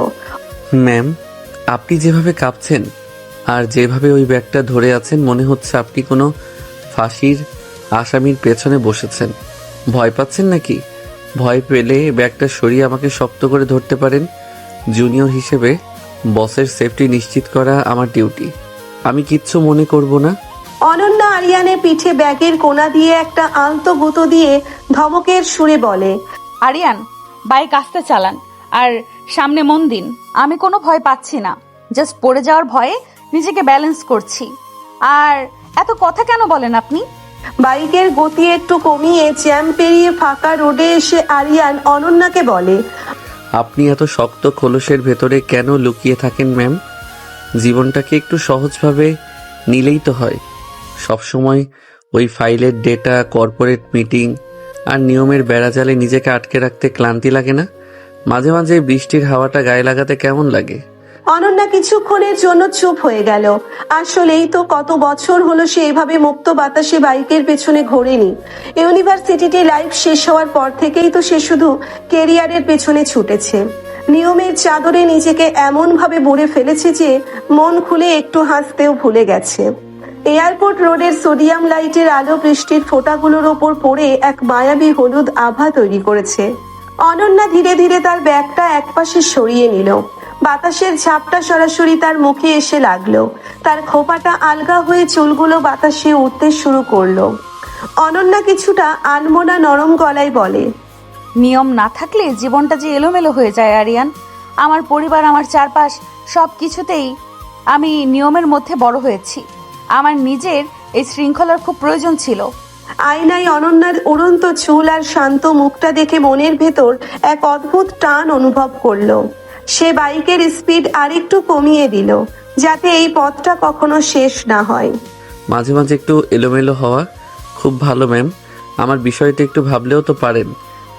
ম্যাম, আপনি যেভাবে কাঁপছেন আর যেভাবে ওই ব্যাগটা ধরে আছেন, মনে হচ্ছে আপনি কোনো ফাঁসির আসামির পেছনে বসেছেন। ভয় পাচ্ছেন নাকি? ভয় পেলে ব্যাগটা সরিয়ে আমাকে শক্ত করে ধরতে পারেন। জুনিয়র হিসেবে বসের সেফটি নিশ্চিত করা আমার ডিউটি। আমি কিচ্ছু মনে করব না। অনন্যা আরিয়ানের পিঠে ব্যাগের কোনা দিয়ে একটা আলতো গুঁতো দিয়ে ধমকের সুরে বলে, আরিয়ান, বাইক আস্তে চালান আর সামনে মন দিন। আমি কোনো ভয় পাচ্ছি না, জাস্ট পড়ে যাওয়ার ভয়ে নিজেকে ব্যালেন্স করছি। আর এত কথা কেন বলেন আপনি? বাইকের গতি একটু কমিয়ে জ্যাম পেরিয়ে ফাঁকা রোডে এসে আরিয়ান অনন্যাকে বলে, আপনি এত শক্ত খোলসের ভেতরে কেন লুকিয়ে থাকেন ম্যাম? জীবনটাকে একটু সহজভাবে নিলেই তো হয়। সবসময় ওই ফাইলের ডেটা, কর্পোরেট মিটিং আর নিয়মের বেড়াজালে নিজেকে আটকে রাখতে ক্লান্তি লাগে না? মাঝে মাঝে বৃষ্টির হাওয়াটা গায়ে লাগাতে কেমন লাগে? অনন্যা কিছুক্ষণের জন্য চুপ হয়ে গেল। আসলেই তো কত বছর হলো সে এভাবে মুক্ত বাতাসে বাইকের পেছনে ঘোরেনি। ইউনিভার্সিটিতে লাইফ শেষ হওয়ার পর থেকেই তো সে শুধু কেরিয়ারের পেছনে ছুটেছে। নিয়মের চাদরে নিজেকে এমন ভাবে ভরে ফেলেছে যে মন খুলে একটু হাসতেও ভুলে গেছে। এয়ারপোর্ট রোডের সোডিয়াম লাইটের আলো বৃষ্টির ফোঁটাগুলোর ওপর পড়ে এক মায়াবী হলুদ আভা তৈরি করেছে। অনন্যা ধীরে ধীরে তার ব্যাগটা একপাশে সরিয়ে নিল। বাতাসের ঝাপটা সরাসরি তার মুখে এসে লাগলো। তার খোপাটা আলগা হয়ে চুলগুলো বাতাসে উঠতে শুরু করলো। অনন্যা কিছুটা আনমনা নরম গলায় বলে, নিয়ম না থাকলে জীবনটা যে এলোমেলো হয়ে যায় আরিয়ান। আমার পরিবার, আমার চারপাশ, সব কিছুতেই আমি নিয়মের মধ্যে বড় হয়েছি। আমার নিজের এই শৃঙ্খলার খুব প্রয়োজন ছিল। আয়নায় অনন্যার উড়ন্ত চুল আর শান্ত মুখটা দেখে মনের ভেতর এক অদ্ভুত টান অনুভব করলো। সে বাইকের স্পিড আরেকটু কমিয়ে দিল, যাতে এই পথটা কখনো শেষ না হয়। মাঝে মাঝে একটু এলোমেলো হওয়া খুব ভালো ম্যাম। আমার বিষয়টা একটু ভাবলেও তো পারেন,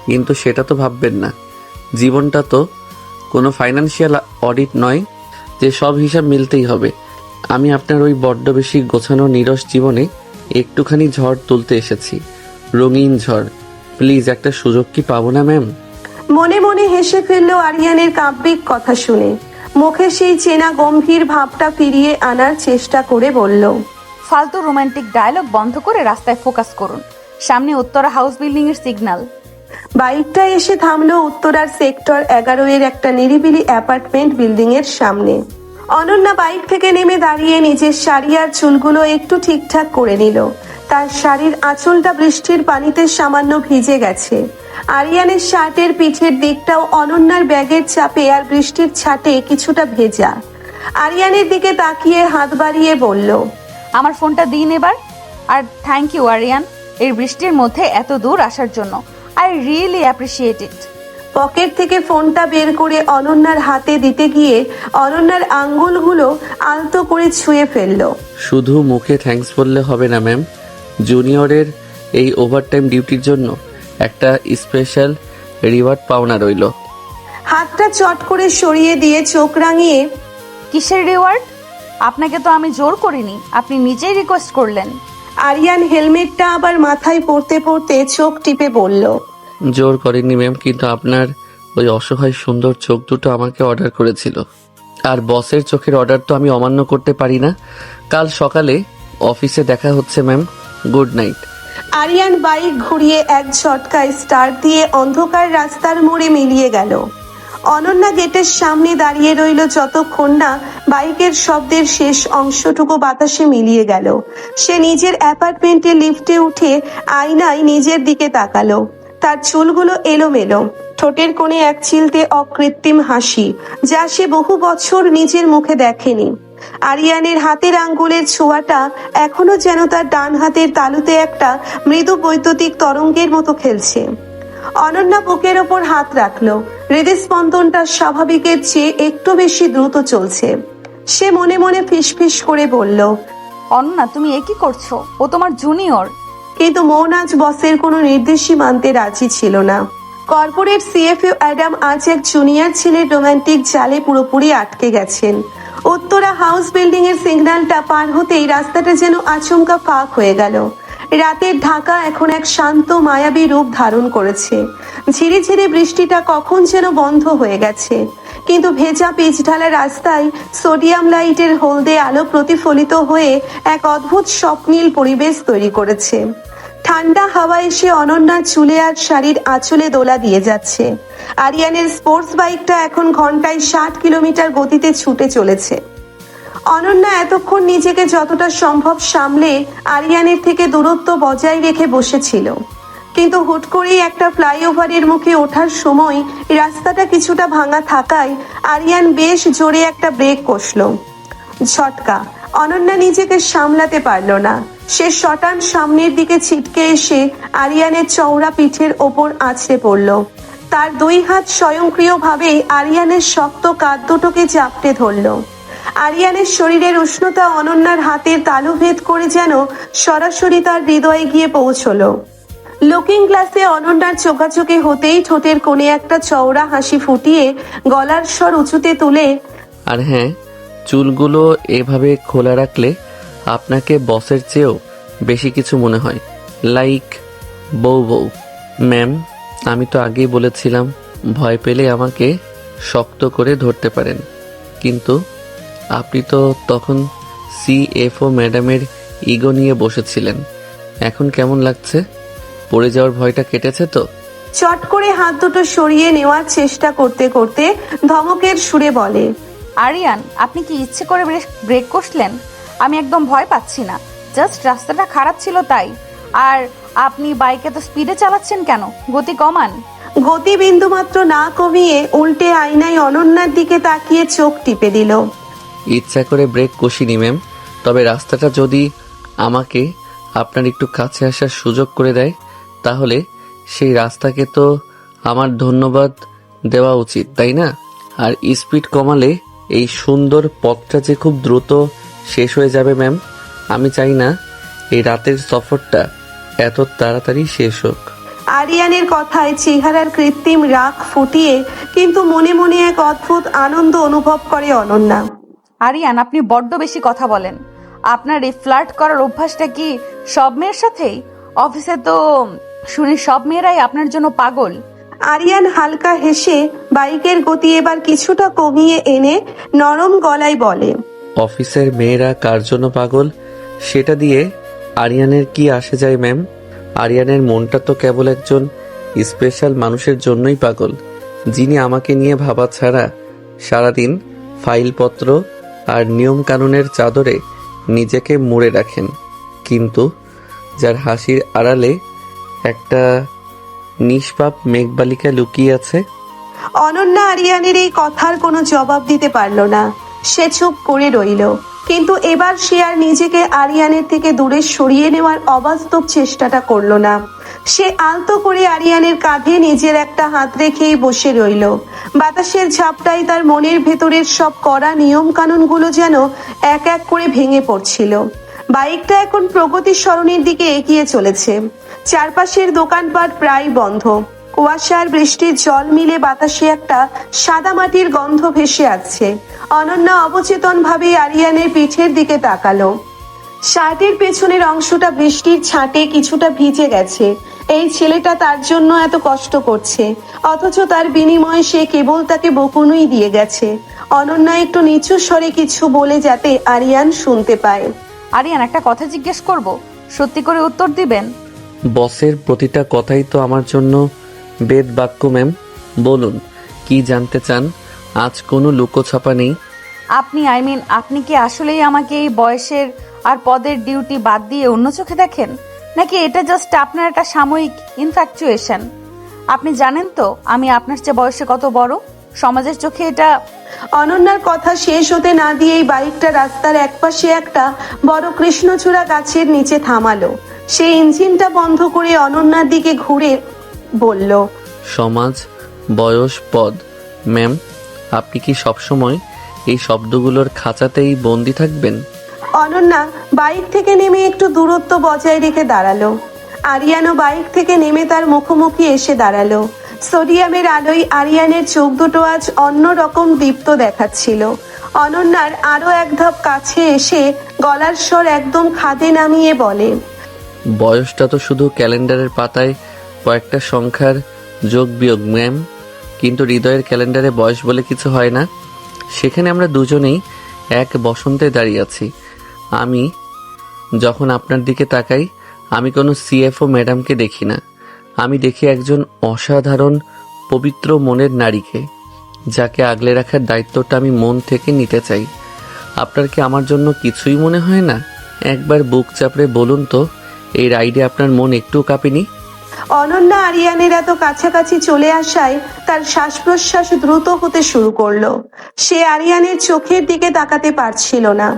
কিন্তু সেটা তো ভাববেন না। জীবনটা তো কোনো ফাইন্যান্সিয়াল অডিট নয় যে সব হিসাব মিলতেই হবে। আমি আপনার ওই বড্ড বেশি গোছানো নিরস জীবনে একটুখানি ঝড় তুলতে এসেছি, রঙিন ঝড়। প্লিজ একটা সুযোগ কি পাবো না ম্যাম? মনে মনে হেসে ফেললো আরিয়ানের কাব্যিক কথা শুনে। মুখে সেই চেনা গম্ভীর ভাবটা ফিরিয়ে আনার চেষ্টা করে বলল, ফালতু রোমান্টিক ডায়লগ বন্ধ করে রাস্তায় ফোকাস করুন। সামনে উত্তরা হাউস বিল্ডিং এর সিগন্যাল। বাইকটা এসে থামলো উত্তরার সেক্টর 11 এর একটা নিরিবিলি অ্যাপার্টমেন্ট বিল্ডিং এর সামনে। অনন্যা বাইক থেকে নেমে দাঁড়িয়ে নিজের শাড়ি আর চুলগুলো একটু ঠিকঠাক করে নিল। তার শাড়ির আঁচলটা বৃষ্টির পানিতে সামান্য ভিজে গেছে। আরিয়ানের শার্টের পিঠের দিকটাও অনন্যার ব্যাগের চাপে আর বৃষ্টির ছাটে কিছুটা ভেজা। আরিয়ানের দিকে তাকিয়ে হাত বাড়িয়ে বলল, আমার ফোনটা দিন এবার। আর থ্যাংক ইউ আরিয়ান, এই বৃষ্টির মধ্যে এত দূর আসার জন্য। I really appreciate it. Pocket থেকে ফোনটা বের করে অনন্যার হাতে দিতে গিয়ে অনন্যার আঙ্গুলগুলো আলতো করে ছুঁয়ে ফেললো। শুধু মুখে থ্যাঙ্কস বললে হবে না ম্যাম। জুনিয়রের এই ওভারটাইম ডিউটির জন্য একটা স্পেশাল রিওয়ার্ড পাওনা রইল। হাতটা চট করে সরিয়ে দিয়ে চোখ রাঙিয়ে, কিসের রিওয়ার্ড? আপনাকে তো আমি জোর করিনি, আপনি নিজেই রিকোয়েস্ট করলেন। আরিয়ান হেলমেটটা আবার মাথায় পড়তে পড়তে চোখ টিপে বলল, জোর করেনি ম্যাম, কিন্তু আপনার ওই অসহায় সুন্দর চোখ দুটো আমাকে অর্ডার করেছিল। আর বসের চোখের অর্ডার তো আমি অমান্য করতে পারি না। কাল সকালে অফিসে দেখা হচ্ছে ma'am. Good night. Aryan bike ঘুরিয়ে এক ঝটকায় স্টার্ট দিয়ে অন্ধকার রাস্তার মোড়ে মিলিয়ে গেল। অনন্যা গেটের সামনে দাঁড়িয়ে রইল যতক্ষণ না বাইকের শব্দের শেষ অংশটুকু বাতাসে মিলিয়ে গেল। সে নিজের অ্যাপার্টমেন্টে লিফটে উঠে আয়নায় নিজের দিকে তাকালো। তার চুলগুলো এলোমেলো, ঠোঁটের কোণে এক চিলতে অকৃত্রিম হাসি, যা সে বহু বছর নিজের মুখে দেখেনি। আরিয়ানের হাতের আঙ্গুলের ছোঁয়াটা এখনো যেন তার ডান হাতের তালুতে একটা মৃদু বৈদ্যুতিক তরঙ্গের মতো খেলছে। অনন্যা বুকের ওপর হাত রাখলো। হৃদস্পন্দনটা স্বাভাবিকের চেয়ে একটু বেশি দ্রুত চলছে। সে মনে মনে ফিসফিস করে বলল, অনন্যা, তুমি এ কি করছো? ও তোমার জুনিয়র। কিন্তু মন আজ বসের কোনো নির্দেশই মানতে রাজি ছিল না। কর্পোরেট সিএফও অ্যাডাম আজ এক জুনিয়র ছেলের রোমান্টিক জালে পুরোপুরি আটকে গেছেন। উত্তরা হাউস বিল্ডিং এর সিগন্যালটা পার হতেই রাস্তাটা যেন আচমকা ফাঁক হয়ে গেল। রাতের ঢাকা এখন এক শান্ত মায়াবী রূপ ধারণ করেছে। ঝিরি ঝিরি বৃষ্টিটা কখন যেন বন্ধ হয়ে গেছে, কিন্তু ভেজা পিচ ঢালা রাস্তায় সোডিয়াম লাইটের হলদে আলো প্রতিফলিত হয়ে এক অদ্ভুত স্বপ্নীল পরিবেশ তৈরি করেছে। ঠান্ডা হাওয়া এসে অনন্যার চুলে আর শাড়ির আঁচলে দোলা দিয়ে যাচ্ছে। আরিয়ানের স্পোর্টস বাইকটা এখন ঘন্টায় 60 কিলোমিটার গতিতে ছুটে চলেছে। অনন্যা এতক্ষণ নিজেকে যতটা সম্ভব সামলে আরিয়ানের থেকে দূরত্ব বজায় রেখে বসেছিল, কিন্তু হুট করেই একটা ফ্লাইওভারের মুখে ওঠার সময় রাস্তাটা কিছুটা ভাঙা থাকায় আরিয়ান বেশ জোরে একটা ব্রেক কষল। ঝটকা! অনন্যা নিজেকে সামলাতে পারল না। সে শটান সামনের দিকে ছিটকে এসে আরিয়ানের চওড়া পিঠের ওপর আছড়ে পড়ল। তার দুই হাত স্বয়ংক্রিয়ভাবেই আরিয়ানের শক্ত কাঁধ দুটোকে চাপটে ধরল। আরিয়ানের শরীরের উষ্ণতা অনন্যার হাতের তালু ভেদ করে যেন সরাসরি তার হৃদয়ে গিয়ে পৌঁছলো। লুকিং গ্লাসে অনন্যার চোখাচোখি হতেই ঠোঁটের কোণে একটা চওড়া হাসি ফুটিয়ে গলার স্বর উঁচুতে তুলে, আর হ্যাঁ, চুলগুলো এভাবে খোলা রাখলে আপনাকে বসের চেয়েও বেশি কিছু মনে হয়, লাইক বউ। ম্যাম, আমি তো আগেই বলেছিলাম ভয় পেলে আমাকে শক্ত করে ধরতে পারেন, কিন্তু আপনি তো তখন সিএফও ম্যাডামের ইগো নিয়ে বসেছিলেন। এখন কেমন লাগছে? পড়ে যাওয়ার ভয়টা কেটেছে তো? চট করে হাত দুটো সরিয়ে নেওয়ার চেষ্টা করতে করতে ধমকের সুরে বলে, আরিয়ান, আপনি কি ইচ্ছে করে ব্রেক কষলেন? আমি একদম ভয় পাচ্ছি না, জাস্ট রাস্তাটা খারাপ ছিল তাই। আর আপনি বাইকে তো স্পিডে চালাচ্ছেন কেন? গতি কমান। গতি বিন্দুমাত্র না কমিয়ে উল্টে আয়নায় অনন্যার দিকে তাকিয়ে চোখ টিপে দিল। ইচ্ছা করে ব্রেক কষিনি ম্যাম, তবে রাস্তাটা যদি আমাকে আপনার একটু কাছে আসার সুযোগ করে দেয়, তাহলে সেই রাস্তাকে তো আমার ধন্যবাদ দেওয়া উচিত, তাই না? আর স্পিড কমালে এই সুন্দর পথটা যে খুব দ্রুত শেষ হয়ে যাবে ম্যাম। আমি চাই না এই রাতের সফরটা এত তাড়াতাড়ি শেষ হোক। আরিয়ানের কথায় চেহারার কৃত্রিম রাগ ফুটিয়ে কিন্তু মনে মনে এক অদ্ভুত আনন্দ অনুভব করে অনন্যা। আরিয়ান, আপনি বড্ড বেশি কথা বলেন। আপনার এই ফ্লার্ট করার অভ্যাসটা কি সব মেয়ের সাথেই? অফিসে তো শুনি সব মেয়েরাই আপনার জন্য পাগল। আরিয়ান হালকা হেসে বাইকের গতি এবার কিছুটা কমিয়ে এনে নরম গলায় বলে, অফিসের মেয়েরা কার জন্য পাগল সেটা দিয়ে আরিয়ানের কি আসে যায় ম্যাম? আরিয়ানের মনটা তো কেবল একজন স্পেশাল মানুষের জন্যই পাগল, যিনি আমাকে নিয়ে ভাবা ছাড়া সারাদিন ফাইলপত্র আর নিয়ম কানুনের চাদরে নিজেকে মুড়ে রাখেন, কিন্তু যার হাসির আড়ালে একটা নিষ্পাপ মেঘবালিকা লুকিয়ে আছে। অনন্যা আরিয়ানের এই কথার কোনো জবাব দিতে পারল না। সে চুপ করে রইল, কিন্তু এবার সে আর নিজেকে আরিয়ানের থেকে দূরে সরিয়ে নেওয়ার অবাস্তব চেষ্টাটা করলো না। সে আলতো করে আরিয়ানের কাঁধে নিজের একটা হাত রেখেই বসে রইল। বাতাসের ঝাপটায় তার মনের ভেতরের সব কড়া নিয়ম কানুনগুলো যেন এক এক করে ভেঙে পড়ছিল। বাইকটা এখন প্রগতি সরণির দিকে এগিয়ে চলেছে। চারপাশের দোকানপাট প্রায় বন্ধ। কুয়াশার বৃষ্টির জল মিলে বাতাসে একটা সাদা মাটির গন্ধ ভেসে আসছে। অনন্যা অবচেতন ভাবে আরিয়ানের পিঠের দিকে তাকালো। শার্টের পেছনের অংশটা বৃষ্টির ছাঁটে কিছুটা ভিজে গেছে। এই ছেলেটা তার জন্য এত কষ্ট করছে, অথচ তার বিনিময়ে সে কেবল তাকে বকুনই দিয়ে গেছে। অনন্যা একটু নিচু স্বরে কিছু বলে যাতে আরিয়ান শুনতে পায়। আরিয়ান, একটা কথা জিজ্ঞেস করব, সত্যি করে উত্তর দিবেন? বসের প্রতিটা কথাই তো আমার জন্য বেদ বাক্য ম্যাম। বলুন, কি জানতে চান? আজ কোনো লুকোছাপা নেই। আপনি আপনি কি আসলেই আমাকে এই বয়সের আর পদের ডিউটি বাদ দিয়ে অন্য চোখে দেখেন, নাকি এটা জাস্ট আপনার একটা সাময়িক ইনফ্যাকচুয়েশন? আপনি জানেন তো আমি আপনার চেয়ে বয়সে কত বড়? সমাজের চোখে এটা। অনন্যার কথা শেষ হতে না দিয়েই বাইকটা রাস্তার একপাশে একটা বড় কৃষ্ণচূড়া গাছের নিচে থামালো। সে ইঞ্জিনটা বন্ধ করে অনন্যার দিকে ঘুরে বলল, সমাজ, বয়স, পদ। ম্যাম, আপনি কি সবসময় এই শব্দগুলোর খাঁচাতেই বন্দি থাকবেন? অনন্যা বাইক থেকে নেমে একটু দূরত্ব বজায় রেখে দাঁড়ালো। আরিয়ানও বাইক থেকে নেমে তার মুখোমুখি এসে দাঁড়ালো। সোডিয়ামের আলোয় আরিয়ানের চোখ দুটো আজ অন্যরকম দীপ্ত দেখাচ্ছিল। অনন্যার আরো এক ধাপ কাছে এসে গলার স্বর একদম খাদে নামিয়ে বলে, বয়সটা তো শুধু ক্যালেন্ডারের পাতায় কয়েকটা সংখ্যার যোগ বিয়োগ ম্যাম, কিন্তু হৃদয়ের ক্যালেন্ডারে বয়স বলে কিছু হয় না। সেখানে আমরা দুজনেই এক বসন্তে দাঁড়িয়ে আছি। আমি যখন আপনার দিকে তাকাই, আমি কোনো সিএফও ম্যাডামকে দেখি না, আমি দেখি একজন অসাধারণ পবিত্র মনের নারীকে, যাকে আগলে রাখার দায়িত্বটা আমি মন থেকে নিতে চাই। আপনার কি আমার জন্য কিছুই মনে হয় না? একবার বুক চাপড়ে বলুন তো, এই রাইডে আপনার মন একটু কাঁপেনি? অনন্যা আরিয়ানের এত কাছাকাছি চলে আসায় তার শ্বাস প্রশ্বাস দ্রুত হতে শুরু করলো। সে আরিয়ানের চোখের দিকে তাকাতে পারছিল না।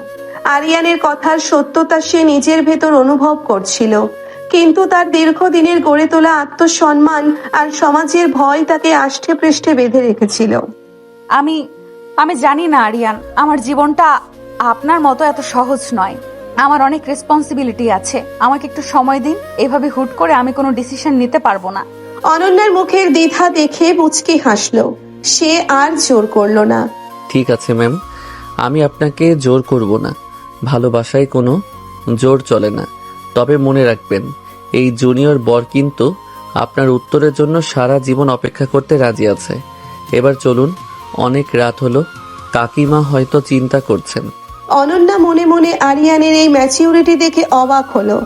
আরিয়ানের কথার সত্যতা সে নিজের ভেতর অনুভব করছিল, কিন্তু তার দীর্ঘদিনের গড়ে তোলা আত্মসম্মান আর সমাজের ভয় তাকে আষ্টে পৃষ্ঠে বেঁধে রেখেছিল। আমি আমি জানি না আরিয়ান, আমার জীবনটা আপনার মতো এত সহজ নয়। আমার অনেক রেসপন্সিবিলিটি আছে, আমাকে একটু সময় দিন। এভাবে হুট করে আমি কোনো ডিসিশন নিতে পারবো না। অনন্যার মুখের দ্বিধা দেখে মুচকি হাসলো। সে আর জোর করলো না। ঠিক আছে ম্যাম, আমি আপনাকে জোর করব না। ভালোবাসায় কোনো জোর চলে না। তবে মনে রাখবেন, এই জুনিয়র বর কিন্তু আপনার উত্তরের জন্য সারা জীবন অপেক্ষা করতে রাজি আছে। এবার চলুন, অনেক রাত হলো, কাকিমা হয়তো চিন্তা করছেন। অনন্যা মনে মনে আরিয়ানের এই ম্যাচিউরিটি দেখে অবাক হলো।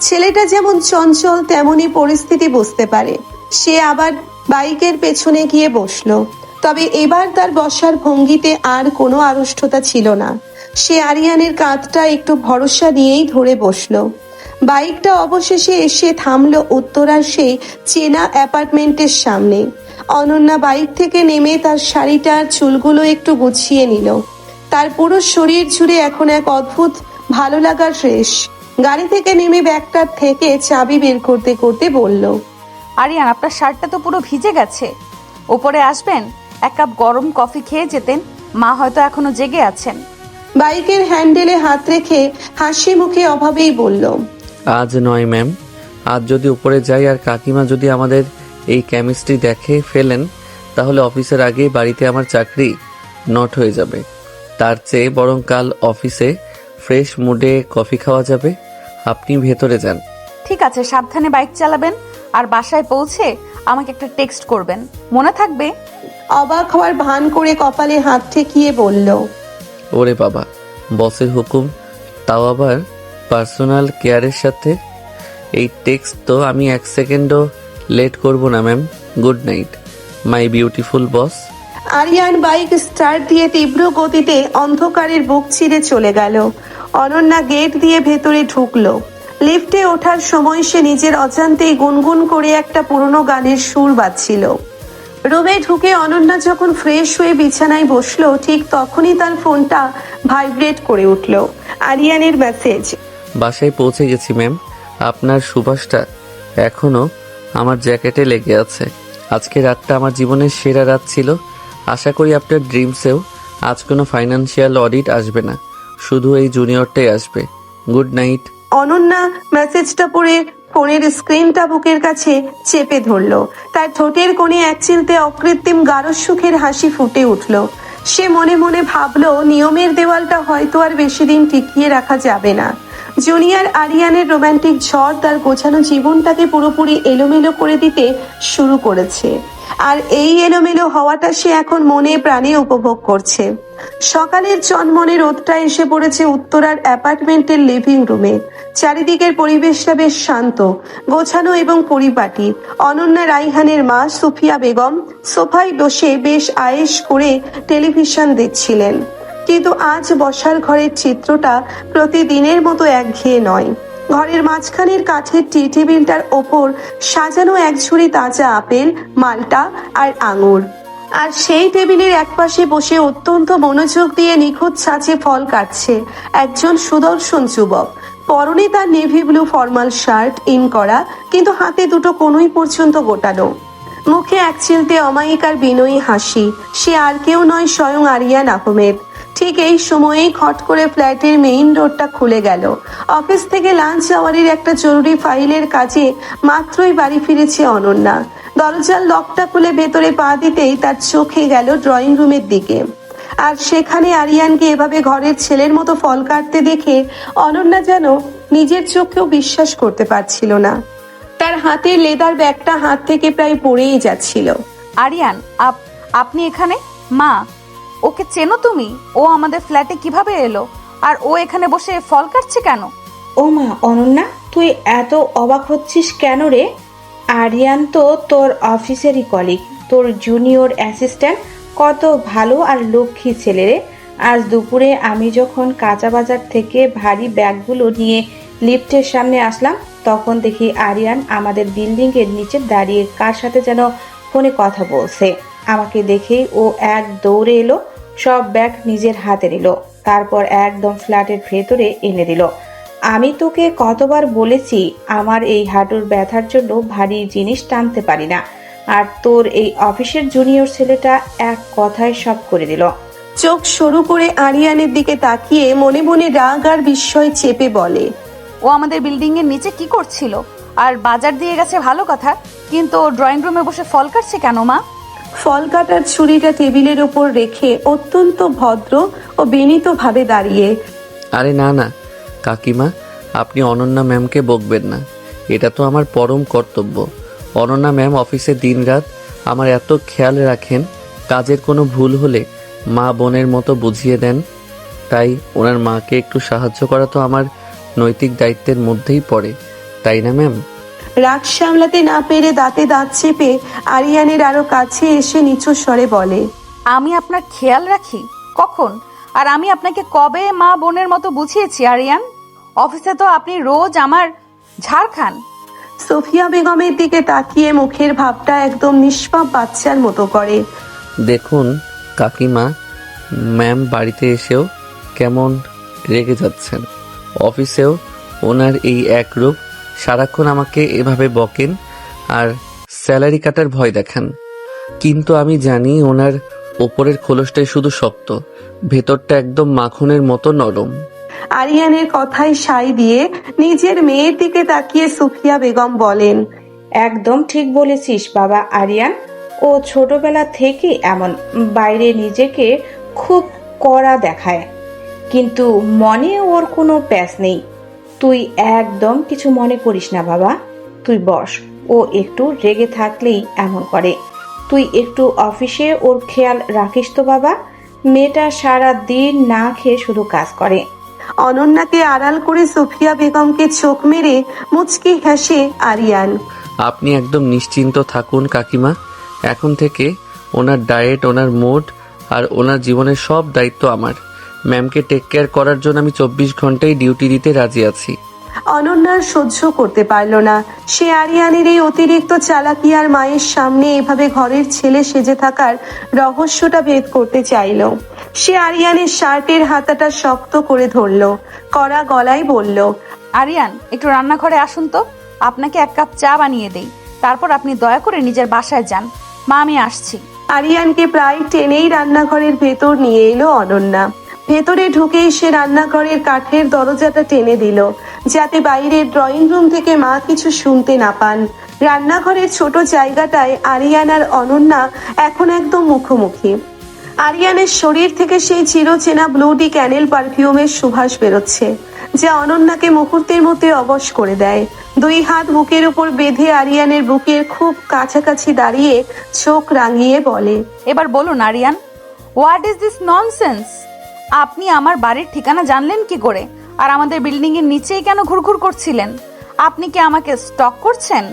ছেলেটা যেমন চঞ্চল তেমনি পরিস্থিতি বুঝতে পারে। সে আবার বাইকের পেছনে গিয়ে বসলো, তবে এবার তার বসার ভঙ্গিতে আর কোনো আড়ষ্টতা ছিল না। সে আরিয়ানের কাঁধটা একটু ভরসা নিয়েই ধরে বসলো। বাইকটা অবশেষে এসে থামলো উত্তরার সেই চেনা অ্যাপার্টমেন্টের সামনে। অনন্যা বাইক থেকে নেমে তার শাড়িটা আর চুলগুলো একটু গুছিয়ে নিল। তার পুরো শরীর জুড়ে এখন এক অদ্ভুত ভালো লাগার রেশ। গাড়ি থেকে নেমে ব্যাগটার থেকে চাবি বের করতে করতে বলল, আরিয়ান, আপনার শার্টটা তো পুরো ভিজে গেছে। ওপরে আসবেন, এক কাপ গরম কফি খেয়ে যেতেন। মা হয়তো এখনো জেগে আছেন। বাইকের হ্যান্ডেলে হাত রেখে হাসি মুখে অভাবেই বলল, আজ নয় ম্যাম, আজ যদি উপরে যাই আর কাকিমা যদি আমাদের এই কেমিস্ট্রি দেখে ফেলেন, তাহলে অফিসের আগেই বাড়িতে আমার চাকরি নট হয়ে যাবে। তার চেয়ে বরং কাল অফিসে ফ্রেশ মুডে কফি খাওয়া যাবে। আপনি ভেতরে যান। ঠিক আছে, সাবধানে বাইক চালাবেন আর বাসায় পৌঁছে আমাকে একটা টেক্সট করবেন, মনে থাকবে? অবাক হওয়ার ভান করে কপালে হাত ঠেকিয়ে বলল, ওরে বাবা, বসের হুকুম, তাও আবার পার্সোনাল কেয়ারের সাথে। এই টেক্সট তো আমি এক সেকেন্ডও লেট করব না ma'am. Good night my beautiful boss. Aryan bike start দিয়ে তীব্র গতিতে অন্ধকারের বুক চিরে চলে গেল। অনন্যা গেট দিয়ে ভেতরে ঢুকলো। লিফটে ওঠার সময় সে নিজের অজান্তেই গুনগুন করে একটা পুরনো গানের সুর বাজছিল। রুমে ঢুকে অনন্যা যখন ফ্রেশ হয়ে বিছানায় বসলো, ঠিক তখনই তার ফোনটা ভাইব্রেট করে উঠল। আরিয়ানের মেসেজ, বাসায় পৌঁছে গেছি ম্যাম। আপনার সুবাসটা এখনো আমার জ্যাকেটে লেগে আছে। আজকে রাতটা আমার জীবনের সেরা রাত ছিল। আশা করি আপনার ড্রিমসেও আজ কোনো ফাইন্যান্সিয়াল অডিট আসবে না, শুধু এই জুনিয়রটাই আসবে। Good night. অনন্যা মেসেজটা পড়ে ফোনের স্ক্রিনটা বুকের কাছে চেপে ধরলো। তার ঠোঁটের কোণে এক চিলতে অকৃত্রিম গাঢ় সুখের হাসি ফুটে উঠল। সে মনে মনে ভাবলো, নিয়মের দেওয়ালটা হয়তো আর বেশি দিন টিকিয়ে রাখা যাবে না। জুনিয়র আরিয়ানের রোমান্টিক ঝড় তার গোছানো জীবনটাকে পুরোপুরি এলোমেলো করে দিতে শুরু করেছে। আর এই এলোমেলো হওয়াটা সে এখন মনে প্রাণে উপভোগ করছে। সকালের চনমনে রোদটা এসে পড়েছে উত্তরার অ্যাপার্টমেন্টের লিভিং রুমে। চারিদিকের পরিবেশটা বেশ শান্ত, গোছানো এবং পরিপাটি। অনন্যা রাইহানের মা সুফিয়া বেগম সোফায় বসে বেশ আয়েশ করে টেলিভিশন দেখছিলেন, কিন্তু আজ বসার ঘরের চিত্রটা প্রতিদিনের মতো একঘেয়ে নয়। ঘরের মাঝখানের কাঠের টি টেবিলটার ওপর সাজানো এক ঝুড়ি তাজা আপেল, মাল্টা আর আঙুর। আর সেই টেবিলের একপাশে বসে অত্যন্ত মনোযোগ দিয়ে নিখুঁত ছাঁচে ফল কাটছে একজন সুদর্শন যুবক। পরনে তার navy blue formal shirt in করা, কিন্তু হাতে দুটো কনুই পর্যন্ত গোটানো। মুখে এক চিলতে অমায়িক আর বিনয়ী হাসি। সে আর কেউ নয়, স্বয়ং আরিয়ান আহমেদ। ঠিক এই সময়েই খট করে ফ্ল্যাটের মেইন ডোরটা খুলে গেল। অফিস থেকে লাঞ্চ আওয়ারের একটা জরুরি ফাইলের কাজে মাত্রই বাড়ি ফিরেছে অনন্যা। দরজার লকটা খুলে ভেতরে পা দিতেই তার চোখে গেল ড্রয়িং রুমের দিকে। আর সেখানে আরিয়ানকে এভাবে ঘরের ছেলের মতো ফল কাটতে দেখে অনন্যা যেন নিজের চোখেও বিশ্বাস করতে পারছিল না। তার হাতের লেদার ব্যাগটা হাত থেকে প্রায় পড়েই যাচ্ছিল। আরিয়ান, আপনি এখানে? মা, ওকে চেনো তুমি? ও আমাদের ফ্ল্যাটে কিভাবে এলো? আর ও এখানে বসে ফল কাটছে কেন? ও মা, অনন্যা, তুই এত অবাক হচ্ছিস কেন রে? আরিয়ান তো তোর অফিসেরই কলিগ, তোর জুনিয়র অ্যাসিস্ট্যান্ট। কত ভালো আর লক্ষ্মী ছেলে রে। আজ দুপুরে আমি যখন কাঁচা বাজার থেকে ভারী ব্যাগগুলো নিয়ে লিফটের সামনে আসলাম, তখন দেখি আরিয়ান আমাদের বিল্ডিংয়ের নিচে দাঁড়িয়ে কার সাথে যেন ফোনে কথা বলছে। আমাকে দেখেই ও এক দৌড়ে এলো, সব ব্যাগ নিজের হাতে নিল, তারপর একদম ফ্ল্যাটের ভেতরে এনে দিল। আমি তোকে কতবার বলেছি আমার এই হাঁটুর ব্যথার জন্য ভারী জিনিস টানতে পারি না, আর তোর এই অফিসের জুনিয়র ছেলেটা এক কথায় সব করে দিল। চোখ সরু করে আরিয়ানের দিকে তাকিয়ে মনে মনে রাগ আর বিস্ময় চেপে বলে, ও আমাদের বিল্ডিং এর নিচে কি করছিল? আর বাজার দিয়ে গেছে ভালো কথা, কিন্তু ও ড্রয়িং রুমে বসে ফল কাটছে কেন মা? ফল কাটার ছুরিটা টেবিলের ওপর রেখে অত্যন্ত ভদ্র ও বিনীতভাবে দাঁড়িয়ে, আরে না না কাকিমা, আপনি অনন্যা ম্যামকে বকবেন না, এটা তো আমার পরম কর্তব্য। অনন্যা ম্যাম অফিসে দিনরাত আমার এত খেয়াল রাখেন, কাজের কোনো ভুল হলে মা বোনের মতো বুঝিয়ে দেন, তাই ওনার মাকে একটু সাহায্য করা তো আমার নৈতিক দায়িত্বের মধ্যেই পড়ে, তাই না ম্যাম? রাগ সামলাতে না পেরে দাঁতে দাঁত চেপে আরিয়ানের আরো কাছে এসে নিচু স্বরে বলে, আমি আপনার খেয়াল রাখি কখন? আর আমি আপনাকে কবে মা বোনের মতো বুঝিয়েছি আরিয়ান? অফিসে তো আপনি রোজ আমার ঝাড় খান। সোফিয়া বেগমের দিকে তাকিয়ে মুখের ভাবটা একদম নিষ্পাপ বাচ্চার মতো করে। দেখুন কাকিমা, ম্যাম বাড়িতে এসেও কেমন রেগে যাচ্ছেন, অফিসেও ওনার এই এক রূপ, সারাক্ষণ আমাকে এভাবে বকেন আর স্যালারি কাটার ভয় দেখান। কিন্তু আমি জানি ওনার ওপরের খোলসটাই শুধু শক্ত, ভেতরটা একদম মাখনের মতো নরম। আরিয়ানের কথায় সাই দিয়ে নিজের মেয়ের দিকে তাকিয়ে সুফিয়া বেগম বলেন, একদম ঠিক বলেছিস বাবা আরিয়ান। ও ছোটবেলা থেকে এমন, বাইরে নিজেকে খুব কড়া দেখায়, কিন্তু মনে ওর কোনো প্যাঁচ নেই। তুই একদম কিছু মনে করিস না বাবা, তুই বস। ও একটু রেগে থাকলেই এমন করে। তুই একটু অফিসে ওর খেয়াল রাখিস তো বাবা। মেয়েটা সারা দিন না খেয়ে শুধু কাজ করে। অনন্যাকে আড়াল করে সুফিয়া বেগমকে চোখ মেরে মুচকি হাসে আরিয়ান। আপনি একদম নিশ্চিন্ত থাকুন কাকিমা, এখন থেকে ওনার ডায়েট, ওনার মুড আর ওনার জীবনের সব দায়িত্ব আমার। ম্যামকে টেক কেয়ার করার জন্য আমি 24 ঘন্টাই ডিউটি দিতে রাজি আছি। অনন্যার সহ্য করতে পারল না, সে আরিয়ানের এই অতিরিক্ত চালাকি আর মায়ের সামনে এভাবে ঘরের ছেলে সেজে থাকার রহস্যটা ভেদ করতে চাইল। সে আরিয়ানের শার্টের হাতাটা শক্ত করে ধরল, কড়া গলায় বলল, আরিয়ান, একটু রান্নাঘরে আসুন তো, আপনাকে এক কাপ চা বানিয়ে দেই, তারপর আপনি দয়া করে নিজের বাসায় যান। মা, আমি আসছি। আরিয়ানকে প্রায় টেনেই রান্নাঘরের ভেতর নিয়ে এলো অনন্যা। ভেতরে ঢুকেই সে রান্নাঘরের কাঠের দরজাটা টেনে দিল, যাতে বাইরের ড্রয়িং রুম থেকে মা কিছু শুনতে না পান। রান্নাঘরের ছোট জায়গাটায় আরিয়ান আর অনন্যা এখন একদম মুখোমুখি। আরিয়ানের শরীর থেকে সেই চিরচেনা ব্লুডি ক্যানেল পারফিউমের সুবাস বেরোচ্ছে, যা অনন্যাকে মুহূর্তের মধ্যে অবশ করে দেয়। দুই হাত বুকের উপর বেঁধে আরিয়ানের বুকের খুব কাছাকাছি দাঁড়িয়ে চোখ রাঙিয়ে বলে, এবার বলুন Aryan, what is this nonsense? আপনি আমার বাড়ির ঠিকানা জানলেন কি করে? আর আমাদের বিল্ডিং এর নিচেই কেন ঘুরঘুর করছিলেন? আপনি কি আমাকে স্টক করছেন?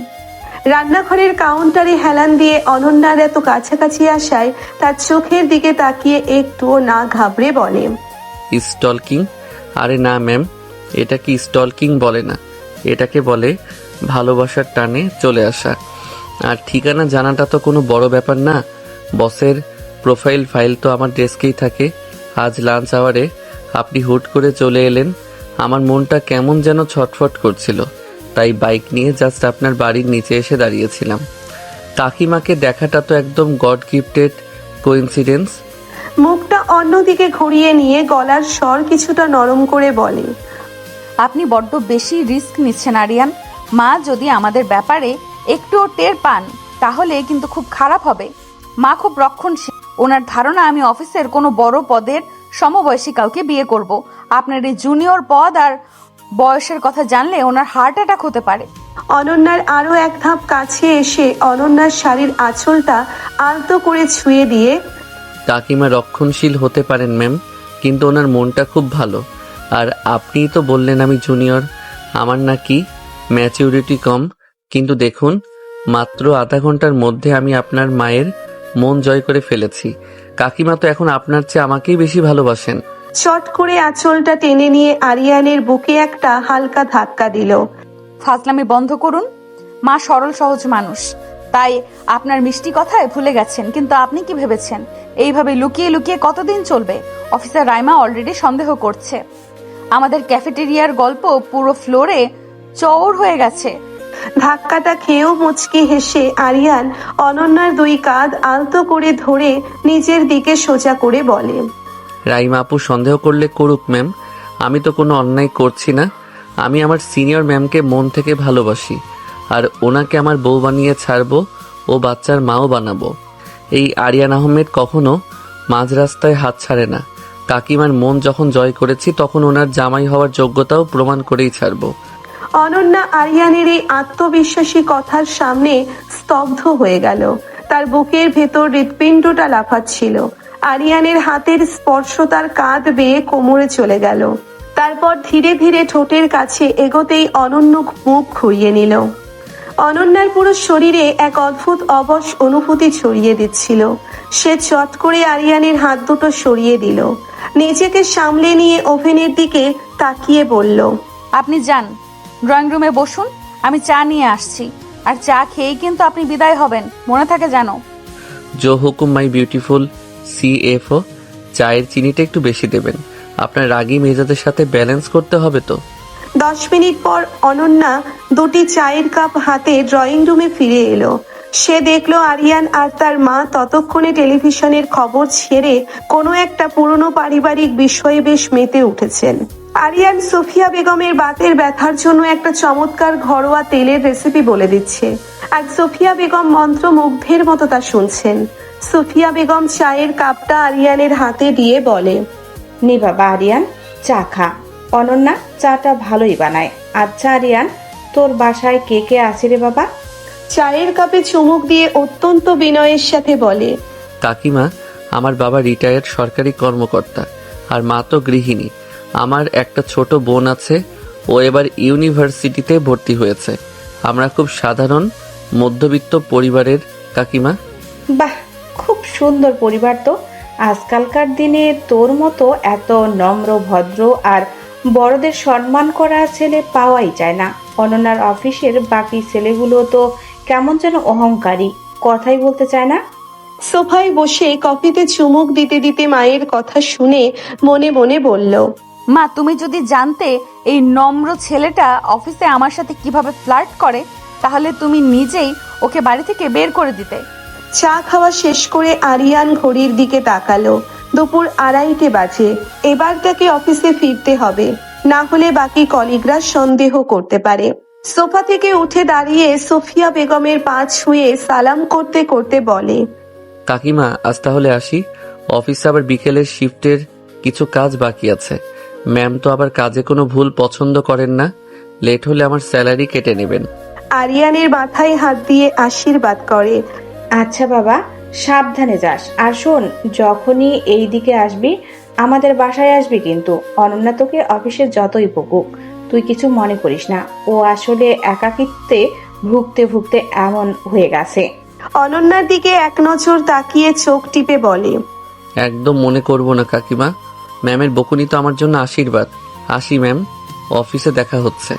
রান্নাঘরের কাউন্টারে হেলান দিয়ে অনন্যার এত কাছাকাছি আসায় তার চোখের দিকে তাকিয়ে একটুও না ঘাবড়ে বলে, স্টলকিং? আরে না ম্যাম, এটাকে স্টলকিং বলে না, এটাকে বলে ভালোবাসার টানে চলে আসা। আর ঠিকানা জানাটা তো কোনো বড় ব্যাপার না, বসের প্রোফাইল ফাইল তো আমার ডেস্কেই থাকে। আজ লাঞ্চ আওয়ারে আপনি হুট করে চলে এলেন, আমার মনটা কেমন যেন ছটফট করছিল, তাই বাইক নিয়ে জাস্ট আপনার বাড়ির নিচে এসে দাঁড়িয়েছিলাম। কাকিমাকে দেখাটা তো একদম গড গিফটেড কোইন্সিডেন্স। মুখটা অন্যদিকে ঘুরিয়ে নিয়ে গলার স্বর কিছুটা নরম করে বলে, আপনি বড্ড বেশি রিস্ক নিচ্ছেন আরিয়ান। মা যদি আমাদের ব্যাপারে একটুও টের পান, তাহলে কিন্তু খুব খারাপ হবে। মা খুব রক্ষণশীল। ওনার ধারণা আমি অফিসের কোনো বড় পদের সমবয়সী কাউকে বিয়ে করব। আপনার এই জুনিয়র পদ আর বয়সের কথা জানলে ওনার হার্ট অ্যাটাক হতে পারে। অনন্যার আরো এক ধাপ কাছে এসে অনন্যার শাড়ির আঁচলটা আলতো করে ছুঁয়ে দিয়ে কাকিমা রক্ষণশীল হতে পারেন ম্যাম, কিন্তু ওনার মনটা খুব ভালো। আর আপনিই তো বললেন আমি জুনিয়র, আমার নাকি ম্যাচিউরিটি কম। কিন্তু দেখুন, মাত্র আধা ঘন্টার মধ্যে আমি আপনার মায়ের মন জয় করে ফেলেছি। কাকিমা তো এখন আপনার চেয়ে আমাকেই বেশি ভালোবাসেন। চট করে আঁচলটা টেনে নিয়ে আরিয়ানের বুকে একটা হালকা ধাক্কা দিল। ফাজলামি বন্ধ করুন। মা সরল সহজ মানুষ, তাই আপনার মিষ্টি কথায় ভুলে গেছেন। কিন্তু আপনি কি ভেবেছেন এইভাবে লুকিয়ে লুকিয়ে কতদিন চলবে? অফিসার রাইমা অলরেডি সন্দেহ করছে। আমাদের ক্যাফেটেরিয়ার গল্প পুরো ফ্লোরে চওর হয়ে গেছে। ধাক্কাটা খেয়েও মুচকি হেসে আরিয়ান অনন্যার দুই কাঁধ আলতো করে ধরে নিজের দিকে সোজা করে বলে, রাইমা আপু সন্দেহ করলে করুক ম্যাম, আমি তো কোনো অন্যায় করছি না। আমি আমার সিনিয়র ম্যামকে মন থেকে ভালোবাসি, আর ওনাকে আমার বউ বানিয়ে ছাড়বো, ও বাচ্চার মাও বানাবো। এই আরিয়ান আহমেদ কখনো মাঝ রাস্তায় হাত ছাড়ে না। কাকিমার মন যখন জয় করেছি তখন ওনার জামাই হওয়ার যোগ্যতাও প্রমাণ করেই ছাড়বো। অনন্যা আরিয়ানের এই আত্মবিশ্বাসী কথার সামনে স্তব্ধ হয়ে গেল। তার বুকের ভেতর হৃৎপিণ্ডটা লাফাচ্ছিল। আরিয়ানের হাতের স্পর্শ তার কাঁধ বেয়ে কোমরে চলে গেল। তারপর ধীরে ধীরে ঠোঁটের কাছে এগোতেই অনন্য মুখ ঘুরিয়ে নিল। অনন্যার পুরো শরীরে এক অদ্ভুত অবশ অনুভূতি ছড়িয়ে দিচ্ছিল। সে চট করে আরিয়ানের হাত দুটো সরিয়ে দিল। নিজেকে সামলে নিয়ে ওভেনের দিকে তাকিয়ে বলল, আপনি যান, ড্রয়িং রুমে বসুন, আমি চা নিয়ে আসছি। আর চা খেয়েই কিন্তু আপনি বিদায় হবেন, মনে থাকে জানো। জো হুকুম মাই বিউটিফুল CFO, চায়ের চিনিটা একটু বেশি দেবেন। আপনার রাগী মেজাজের সাথে ব্যালেন্স করতে হবে তো। 10 মিনিট পর অনন্যা দুটি চায়ের কাপ হাতে ড্রয়িং রুমে ফিরে এলো। সে দেখলো আরিয়ান আর তার মা ততক্ষণে টেলিভিশনের খবর ছেড়ে কোনো একটা পুরনো পারিবারিক বিষয়ে বেশ মেতে উঠেছেন। আরিয়ান সোফিয়া বেগমের বাতের ব্যথার জন্য একটা চমৎকার ঘরোয়া তেলের রেসিপি বলে দিচ্ছে, আর সোফিয়া বেগম মন্ত্রমুগ্ধের মতো তা শুনছেন। সোফিয়া বেগম চায়ের কাপটা আরিয়ানের হাতে দিয়ে বলে, নে বাবা আরিয়ান, চা খা। অনন্যা চাটা ভালোই বানায়। আচ্ছা আরিয়ান, তোর বাসায় কে কে আছে রে বাবা? চায়ের কাপে চুমুক দিয়ে অত্যন্ত বিনয়ের সাথে বলে, কাকিমা, আমার বাবা রিটায়ার্ড সরকারি কর্মকর্তা, আর মা তো গৃহিণী। আমার একটা ছোট বোন আছে, ও এবার ইউনিভার্সিটিতে ভর্তি হয়েছে। আমরা খুব সাধারণ মধ্যবিত্ত পরিবারের কাকিমা। বাহ, খুব সুন্দর পরিবার তো। আজকালকার দিনে তোর মতো এত নম্র ভদ্র আর বড়দের সম্মান করা ছেলে পাওয়াই যায় না। অনন্যার অফিসের বাকি ছেলেগুলো তো কেমন যেন অহংকারী, কথাই বলতে চায় না। সোফায় বসে কফিতে চুমুক দিতে দিতে মায়ের কথা শুনে মনে মনে বলল, মা, তুমি যদি জানতে এই নম্র ছেলেটা অফিসে আমার সাথে কিভাবে ফ্লার্ট করে, তাহলে তুমি নিজেই ওকে বাড়ি থেকে বের করে দিতে। চা খাওয়া শেষ করে আরিয়ান ঘড়ির দিকে তাকালো। দুপুর 2:30 বাজে। এবার তাকে অফিসে ফিরতে হবে, না হলে বাকি কলিগরা সন্দেহ করতে পারে। সোফা থেকে উঠে দাঁড়িয়ে সোফিয়া বেগমের পা ছুঁয়ে সালাম করতে করতে বলে, কাকিমা, আজ তাহলে আসি। অফিসে আবার বিকেলের শিফটের কিছু কাজ বাকি আছে। ম্যাম তো আবার কাজে কোনো ভুল পছন্দ করেন না। লেট হলে আমার স্যালারি কেটে নেবেন। আরিয়ানের মাথায় হাত দিয়ে আশীর্বাদ করে। আচ্ছা বাবা, সাবধানে যাস। আর শোন, যখনই এই দিকে আসবি আমাদের বাসায় আসবি কিন্তু। অনন্যা তোকে অফিসে যতই বকুক তুই কিছু মনে করিস না। ও আসলে একাকিত্বে ভুগতে ভুগতে এমন হয়ে গেছে। অনন্যার দিকে এক নজর তাকিয়ে চোখ টিপে বলে, একদম মনে করব না কাকিমা। ম্যামের বকুনি তো আমার জন্য আশীর্বাদ। আসি ম্যাম, অফিসে দেখা হচ্ছে।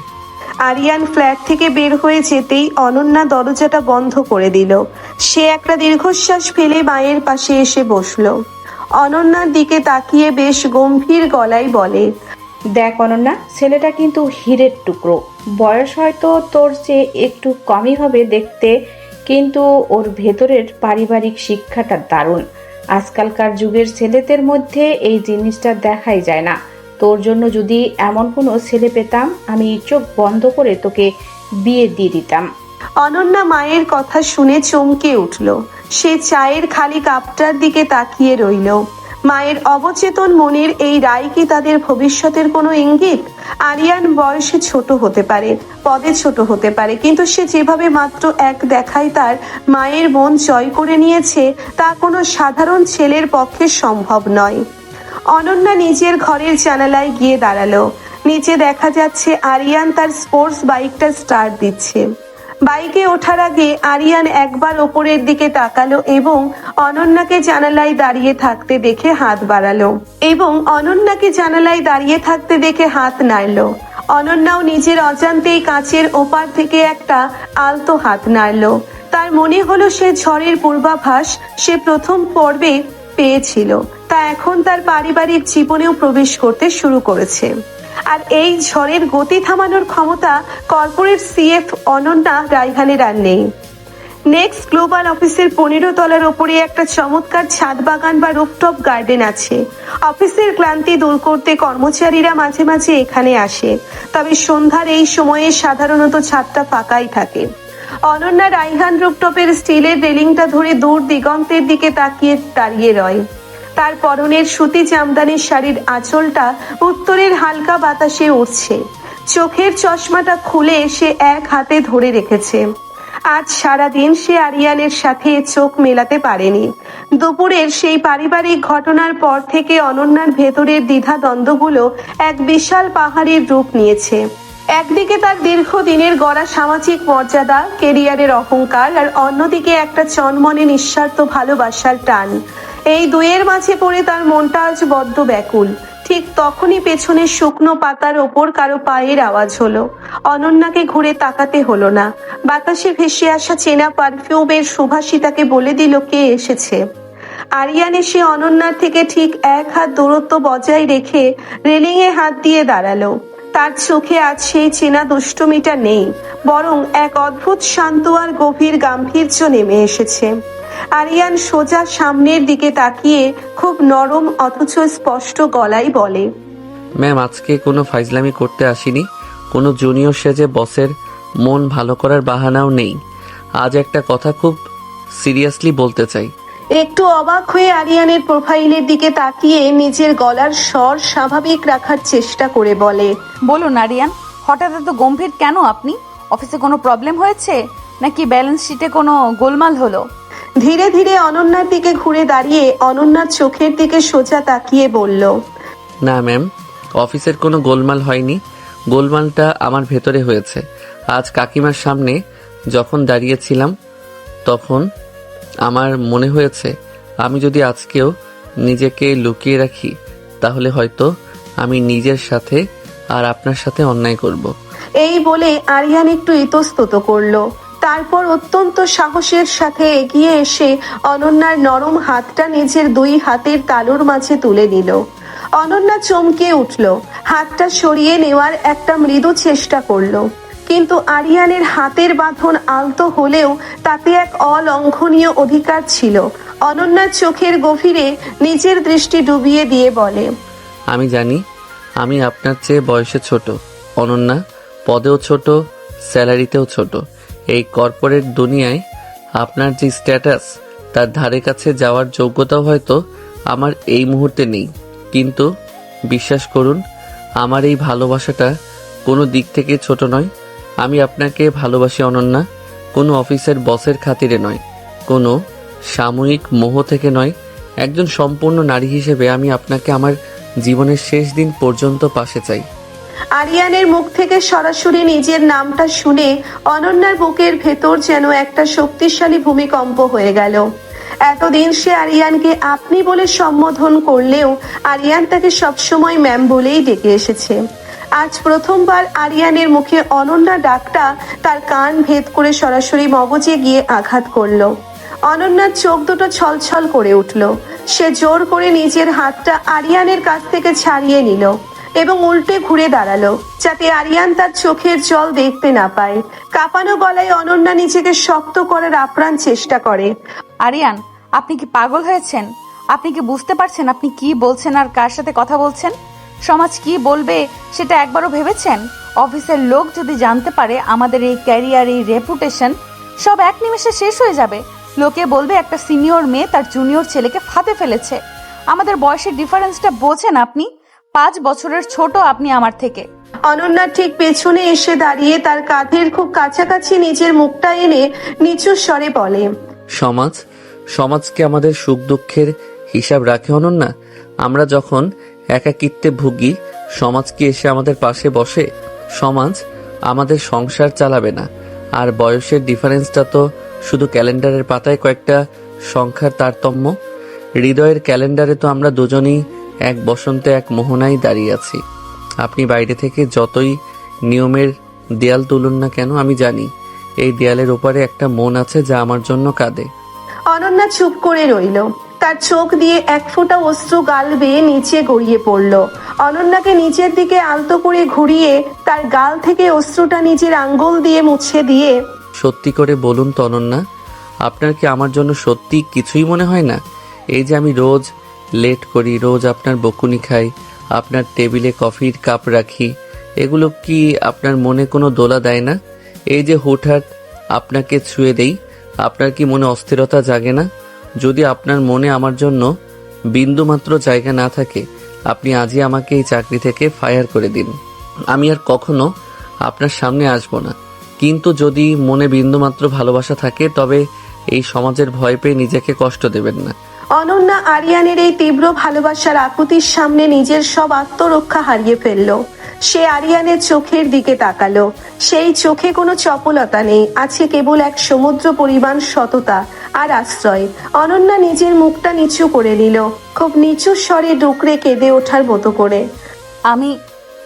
আরিয়ান ফ্ল্যাট থেকে বের হয়ে যেতেই অনন্যা দরজাটা বন্ধ করে দিল। সে একটা দীর্ঘশ্বাস ফেলে মায়ের পাশে এসে বসলো। অনন্যার দিকে তাকিয়ে বেশ গম্ভীর গলায় বলে, দেখ অনন্যা, ছেলেটা কিন্তু হীরের টুকরো। বয়স হয়তো তোর চেয়ে একটু কমই হবে দেখতে, কিন্তু ওর ভেতরের পারিবারিক শিক্ষাটা দারুণ। আজকালকার যুগের ছেলেদের মধ্যে এই জিনিসটা দেখাই যায় না। তোর জন্য যদি এমন কোনো ছেলে পেতাম, আমি চোখ বন্ধ করে তোকে বিয়ে দিয়ে দিতাম। অনন্যা মায়ের কথা শুনে চমকে উঠল। সে চায়ের খালি কাপটার দিকে তাকিয়ে রইল। মায়ের অবচেতন মনের এই রায় কি তাদের ভবিষ্যতের কোনো ইঙ্গিত? আরিয়ান বয়সে ছোট হতে পারে, পদে ছোট হতে পারে, কিন্তু সে যেভাবে মাত্র এক দেখায় তার মায়ের মন জয় করে নিয়েছে তা কোনো সাধারণ ছেলের পক্ষে সম্ভব নয়। অনন্যা নিজের ঘরের জানালায় গিয়ে দাঁড়ালো। নিচে দেখা যাচ্ছে আরিয়ান তার স্পোর্টস বাইকটা স্টার্ট দিচ্ছে। বাইকে ওঠার আগে আরিয়ান একবার ওপরের দিকে তাকালো এবং অনন্যাকে জানালায় দাঁড়িয়ে থাকতে দেখে হাত নাড়লো। অনন্যাও নিজের অজান্তেই কাঁচের ওপার থেকে একটা আলতো হাত নাড়লো। তার মনে হলো সে ঝড়ের পূর্বাভাস সে প্রথম পর্বে পেয়েছিল তা এখন তার পারিবারিক জীবনেও প্রবেশ করতে শুরু করেছে। আর এই ঝড়ের গতি থামানোর ক্ষমতা কর্পোরেট সিএফ অনন্যা রায়হানের আর নেই। নেক্সট গ্লোবাল অফিসের 15 তলার ওপরে একটা চমৎকার ছাদ বাগান বা রুফটপ গার্ডেন আছে। অফিসের ক্লান্তি দূর করতে কর্মচারীরা মাঝে মাঝে এখানে আসে, তবে সন্ধ্যার এই সময়ে সাধারণত ছাদটা ফাঁকাই থাকে। অনন্যা রায়হান রুফটপের স্টিলের রেলিংটা ধরে দূর দিগন্তের দিকে তাকিয়ে দাঁড়িয়ে রয়। তার পরনের সুতি জামদানির শাড়ির আঁচলটা উত্তরের হালকা বাতাসে উঠছে। চোখের চশমাটা খুলে সে এক হাতে ধরে রেখেছে। আজ সারাদিন সে আরিয়ানের সাথে চোখ মেলাতে পারেনি। দুপুরের সেই পারিবারিক ঘটনার পর থেকে অনন্যার ভেতরের দ্বিধা দ্বন্দ্বগুলো এক বিশাল পাহাড়ের রূপ নিয়েছে। একদিকে তার দীর্ঘদিনের গড়া সামাজিক মর্যাদা, কেরিয়ারের অহংকার, আর অন্যদিকে একটা চনমনে নিঃস্বার্থ ভালোবাসার টান। এই দুয়ের মাঝে পড়ে তার মনটা আজ বড্ড ব্যাকুল। ঠিক তখনই পেছনে শুকনো পাতার ওপর কারো পায়ের আওয়াজ হলো। অনন্যাকে ঘুরে তাকাতে হলো না। বাতাসে ভেসে আসা চেনা পারফিউমের সুবাসই তাকে বলে দিল কে এসেছে। আরিয়ান এসে অনন্যার থেকে ঠিক এক হাত দূরত্ব বজায় রেখে রেলিংয়ে হাত দিয়ে দাঁড়ালো। তার চোখে আজ সেই চেনা দুষ্টুমিটা নেই, বরং এক অদ্ভুত শান্ত আর গভীর গাম্ভীর্য নেমে এসেছে। আরিয়ান সোজা সামনের দিকে তাকিয়ে খুব নরম অথচ স্পষ্ট গলায় বলে, ম্যাম, আজকে কোনো ফাইজলামি করতে আসিনি। কোনো জুনিয়র সেজে বসের মন ভালো করার বাহানাও নেই। আজ একটা কথা খুব সিরিয়াসলি বলতে চাই। একটু অবাক হয়ে আরিয়ানের প্রোফাইলের দিকে তাকিয়ে নিজের গলার স্বর স্বাভাবিক রাখার চেষ্টা করে বলে, বলুন আরিয়ান, হঠাৎ এত গম্ভীর কেন আপনি? অফিসে কোনো প্রবলেম হয়েছে নাকি ব্যালেন্স শিটে কোনো গোলমাল হলো? ধীরে ধীরে অনন্যার দিকে ঘুরে দাঁড়িয়ে অনন্যার চোখের দিকে সোজা তাকিয়ে বলল, না ম্যাম, অফিসের কোনো গোলমাল হয়নি। গোলমালটা আমার ভেতরে হয়েছে। আজ কাকিমার সামনে যখন দাঁড়িয়েছিলাম তখন আমার মনে হয়েছে আমি যদি আজকেও নিজেকে লুকিয়ে রাখি তাহলে হয়তো আমি নিজের সাথে আর আপনার সাথে অন্যায় করব। এই বলে আরিয়ান একটু ইতস্তত করলো। তারপর অত্যন্ত সাহসের সাথে এগিয়ে এসে অনন্যার নরম হাতটা নিজের দুই হাতের তালুর মাঝে তুলে নিল। অনন্যা চমকে উঠল। হাতটা সরিয়ে নেওয়ার একটা মৃদু চেষ্টা করলো, কিন্তু আরিয়ানের হাতের বাঁধন আলতো হলেও তাতে এক অলঙ্ঘনীয় অধিকার ছিল। অনন্যার চোখের গভীরে নিজের দৃষ্টি ডুবিয়ে দিয়ে বলে, আমি জানি আমি আপনার চেয়ে বয়সে ছোট অনন্যা, পদেও ছোট, স্যালারিতেও ছোট। এই কর্পোরেট দুনিয়ায় আপনার যে স্ট্যাটাস তার ধারে কাছে যাওয়ার যোগ্যতাও হয়তো আমার এই মুহূর্তে নেই। কিন্তু বিশ্বাস করুন, আমার এই ভালোবাসাটা কোনো দিক থেকে ছোট নয়। আমি আপনাকে ভালোবাসি অনন্যা, কোনো অফিসের বসের খাতিরে নয়, কোনো সাময়িক মোহ থেকে নয়। একজন সম্পূর্ণ নারী হিসেবে আমি আপনাকে আমার জীবনের শেষ দিন পর্যন্ত পাশে চাই। আরিয়ানের মুখ থেকে সরাসরি নিজের নামটা শুনে অনন্যার বুকের ভেতর যেন একটা শক্তিশালী ভূমিকম্প হয়ে গেল। এতদিন সে আরিয়ানকে আপনি বলে সম্বোধন করলেও আরিয়ান তাকে সবসময় ম্যাম বলেই ডেকে এসেছে। আজ প্রথমবার আরিয়ানের মুখে অনন্যা ডাকটা তার কান ভেদ করে সরাসরি মগজে গিয়ে আঘাত করলো। অনন্যার চোখ দুটো ছলছল করে উঠল। সে জোর করে নিজের হাতটা আরিয়ানের কাছ থেকে ছাড়িয়ে নিল এবং উল্টে ঘুরে দাঁড়ালো যাতে আরিয়ান তার চোখের জল দেখতে না পায়। কাঁপানো গলায় অনন্যা নিজেকে শক্ত করার আপ্রাণ চেষ্টা করে। আরিয়ান, আপনি কি পাগল হয়েছেন? আপনি কি বুঝতে পারছেন আপনি কি বলছেন আর কার সাথে কথা বলছেন? সমাজ কি বলবে সেটা একবারও ভেবেছেন? অফিসের লোক যদি জানতে পারে আমাদের এই ক্যারিয়ার, এই রেপুটেশন সব এক নিমেষে শেষ হয়ে যাবে। লোকে বলবে একটা সিনিয়র মেয়ে তার জুনিয়র ছেলেকে ফাঁদে ফেলেছে। আমাদের বয়সের ডিফারেন্সটা বোঝেন আপনি? 5 বছরের ছোট আপনি আমার থেকে। অনন্যা ঠিক পেছনে এসে দাঁড়িয়ে তার কাঁধের খুব কাছাকাছি নিজের মুখটা এনে নিচু স্বরে বলে, সমাজকে আমাদের সুখ দুঃখের হিসাব রাখে অনন্যা। আমরা যখন একাকিত্বে ভুগি, সমাজ কি এসে আমাদের পাশে বসে? সমাজ আমাদের সংসার চালাবে না। আর বয়সের ডিফারেন্সটা তো শুধু ক্যালেন্ডারের পাতায় কয়েকটা সংখ্যার তারতম্য। হৃদয়ের ক্যালেন্ডারে তো আমরা দুজনেই এক বসন্তে এক মোহনায় দাঁড়িয়ে আছি। আপনি বাইরে থেকে যতই নিয়মের দেয়াল তুলুন না কেন, আমি জানি এই দেয়ালের ওপারে একটা মন আছে যা আমার জন্য কাঁদে। অনন্যা চুপ করে রইল। তার চোখ দিয়ে এক ফোঁটা অশ্রু গাল বেয়ে নিচে গড়িয়ে পড়ল। অনন্যাকে নিচের দিকে আলতো করে ঘুরিয়ে তার গাল থেকে অশ্রুটা নিজের আঙ্গুল দিয়ে মুছে দিয়ে, সত্যি করে বলুন তো অনন্যা, আপনার কি আমার জন্য সত্যি কিছুই মনে হয় না? এই যে আমি রোজ লেট করি, রোজ আপনার বকুনি খাই, আপনার টেবিলে কফির কাপ রাখি, এগুলো কি আপনার মনে কোনো দোলা দেয় না? এই যে হুটহাট আপনাকে ছুঁয়ে দেই, আপনার কি মনে অস্থিরতা জাগে না? যদি আপনার মনে আমার জন্য বিন্দুমাত্র জায়গা না থাকে, আপনি আজই আমাকে এই চাকরি থেকে ফায়ার করে দিন। আমি আর কখনো আপনার সামনে আসব না। কিন্তু যদি মনে বিন্দুমাত্র ভালোবাসা থাকে, তবে এই সমাজের ভয় পেয়ে নিজেকে কষ্ট দেবেন না। অনন্যা আরিয়ানের এই তীব্র ভালোবাসার আকুতির সামনে নিজের সব আত্মরক্ষা হারিয়ে ফেলল। সে আরিয়ানের চোখের দিকে তাকালো। সেই চোখে কোনো চপলতা নেই, আছে কেবল এক সমুদ্র পরিমাণ সততা আর আশ্রয়। অনন্যা নিজের মুখটা নিচু করে নিল, খুব নিচু স্বরে ডুকরে কেঁদে ওঠার মতো করে।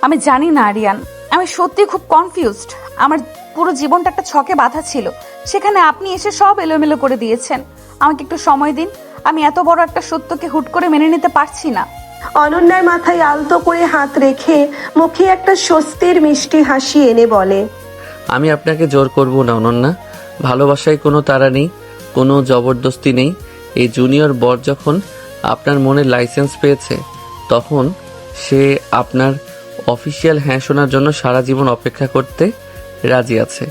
আমি জানি না আরিয়ান, আমি সত্যি খুব কনফিউজড। আমার পুরো জীবনটা একটা ছকে বাঁধা ছিল, সেখানে আপনি এসে সব এলোমেলো করে দিয়েছেন। আমাকে একটু সময় দিন, আমি এত বড় একটা সত্যকে হুট করে মেনে নিতে পারছি না। অনন্যার মাথায় আলতো করে হাত রেখে মুখে একটা স্বস্তির মিষ্টি হাসি এনে বলে, আমি আপনাকে জোর করব না অনন্যা। ভালোবাসায় কোনো তাড়া নেই, কোনো জবরদস্তি নেই। এই জুনিয়র বর যখন আপনার মনে লাইসেন্স পেয়েছে, তখন সে আপনার অফিসিয়াল হ্যাঁ শোনার জন্য সারা জীবন অপেক্ষা করতে রাজি আছে।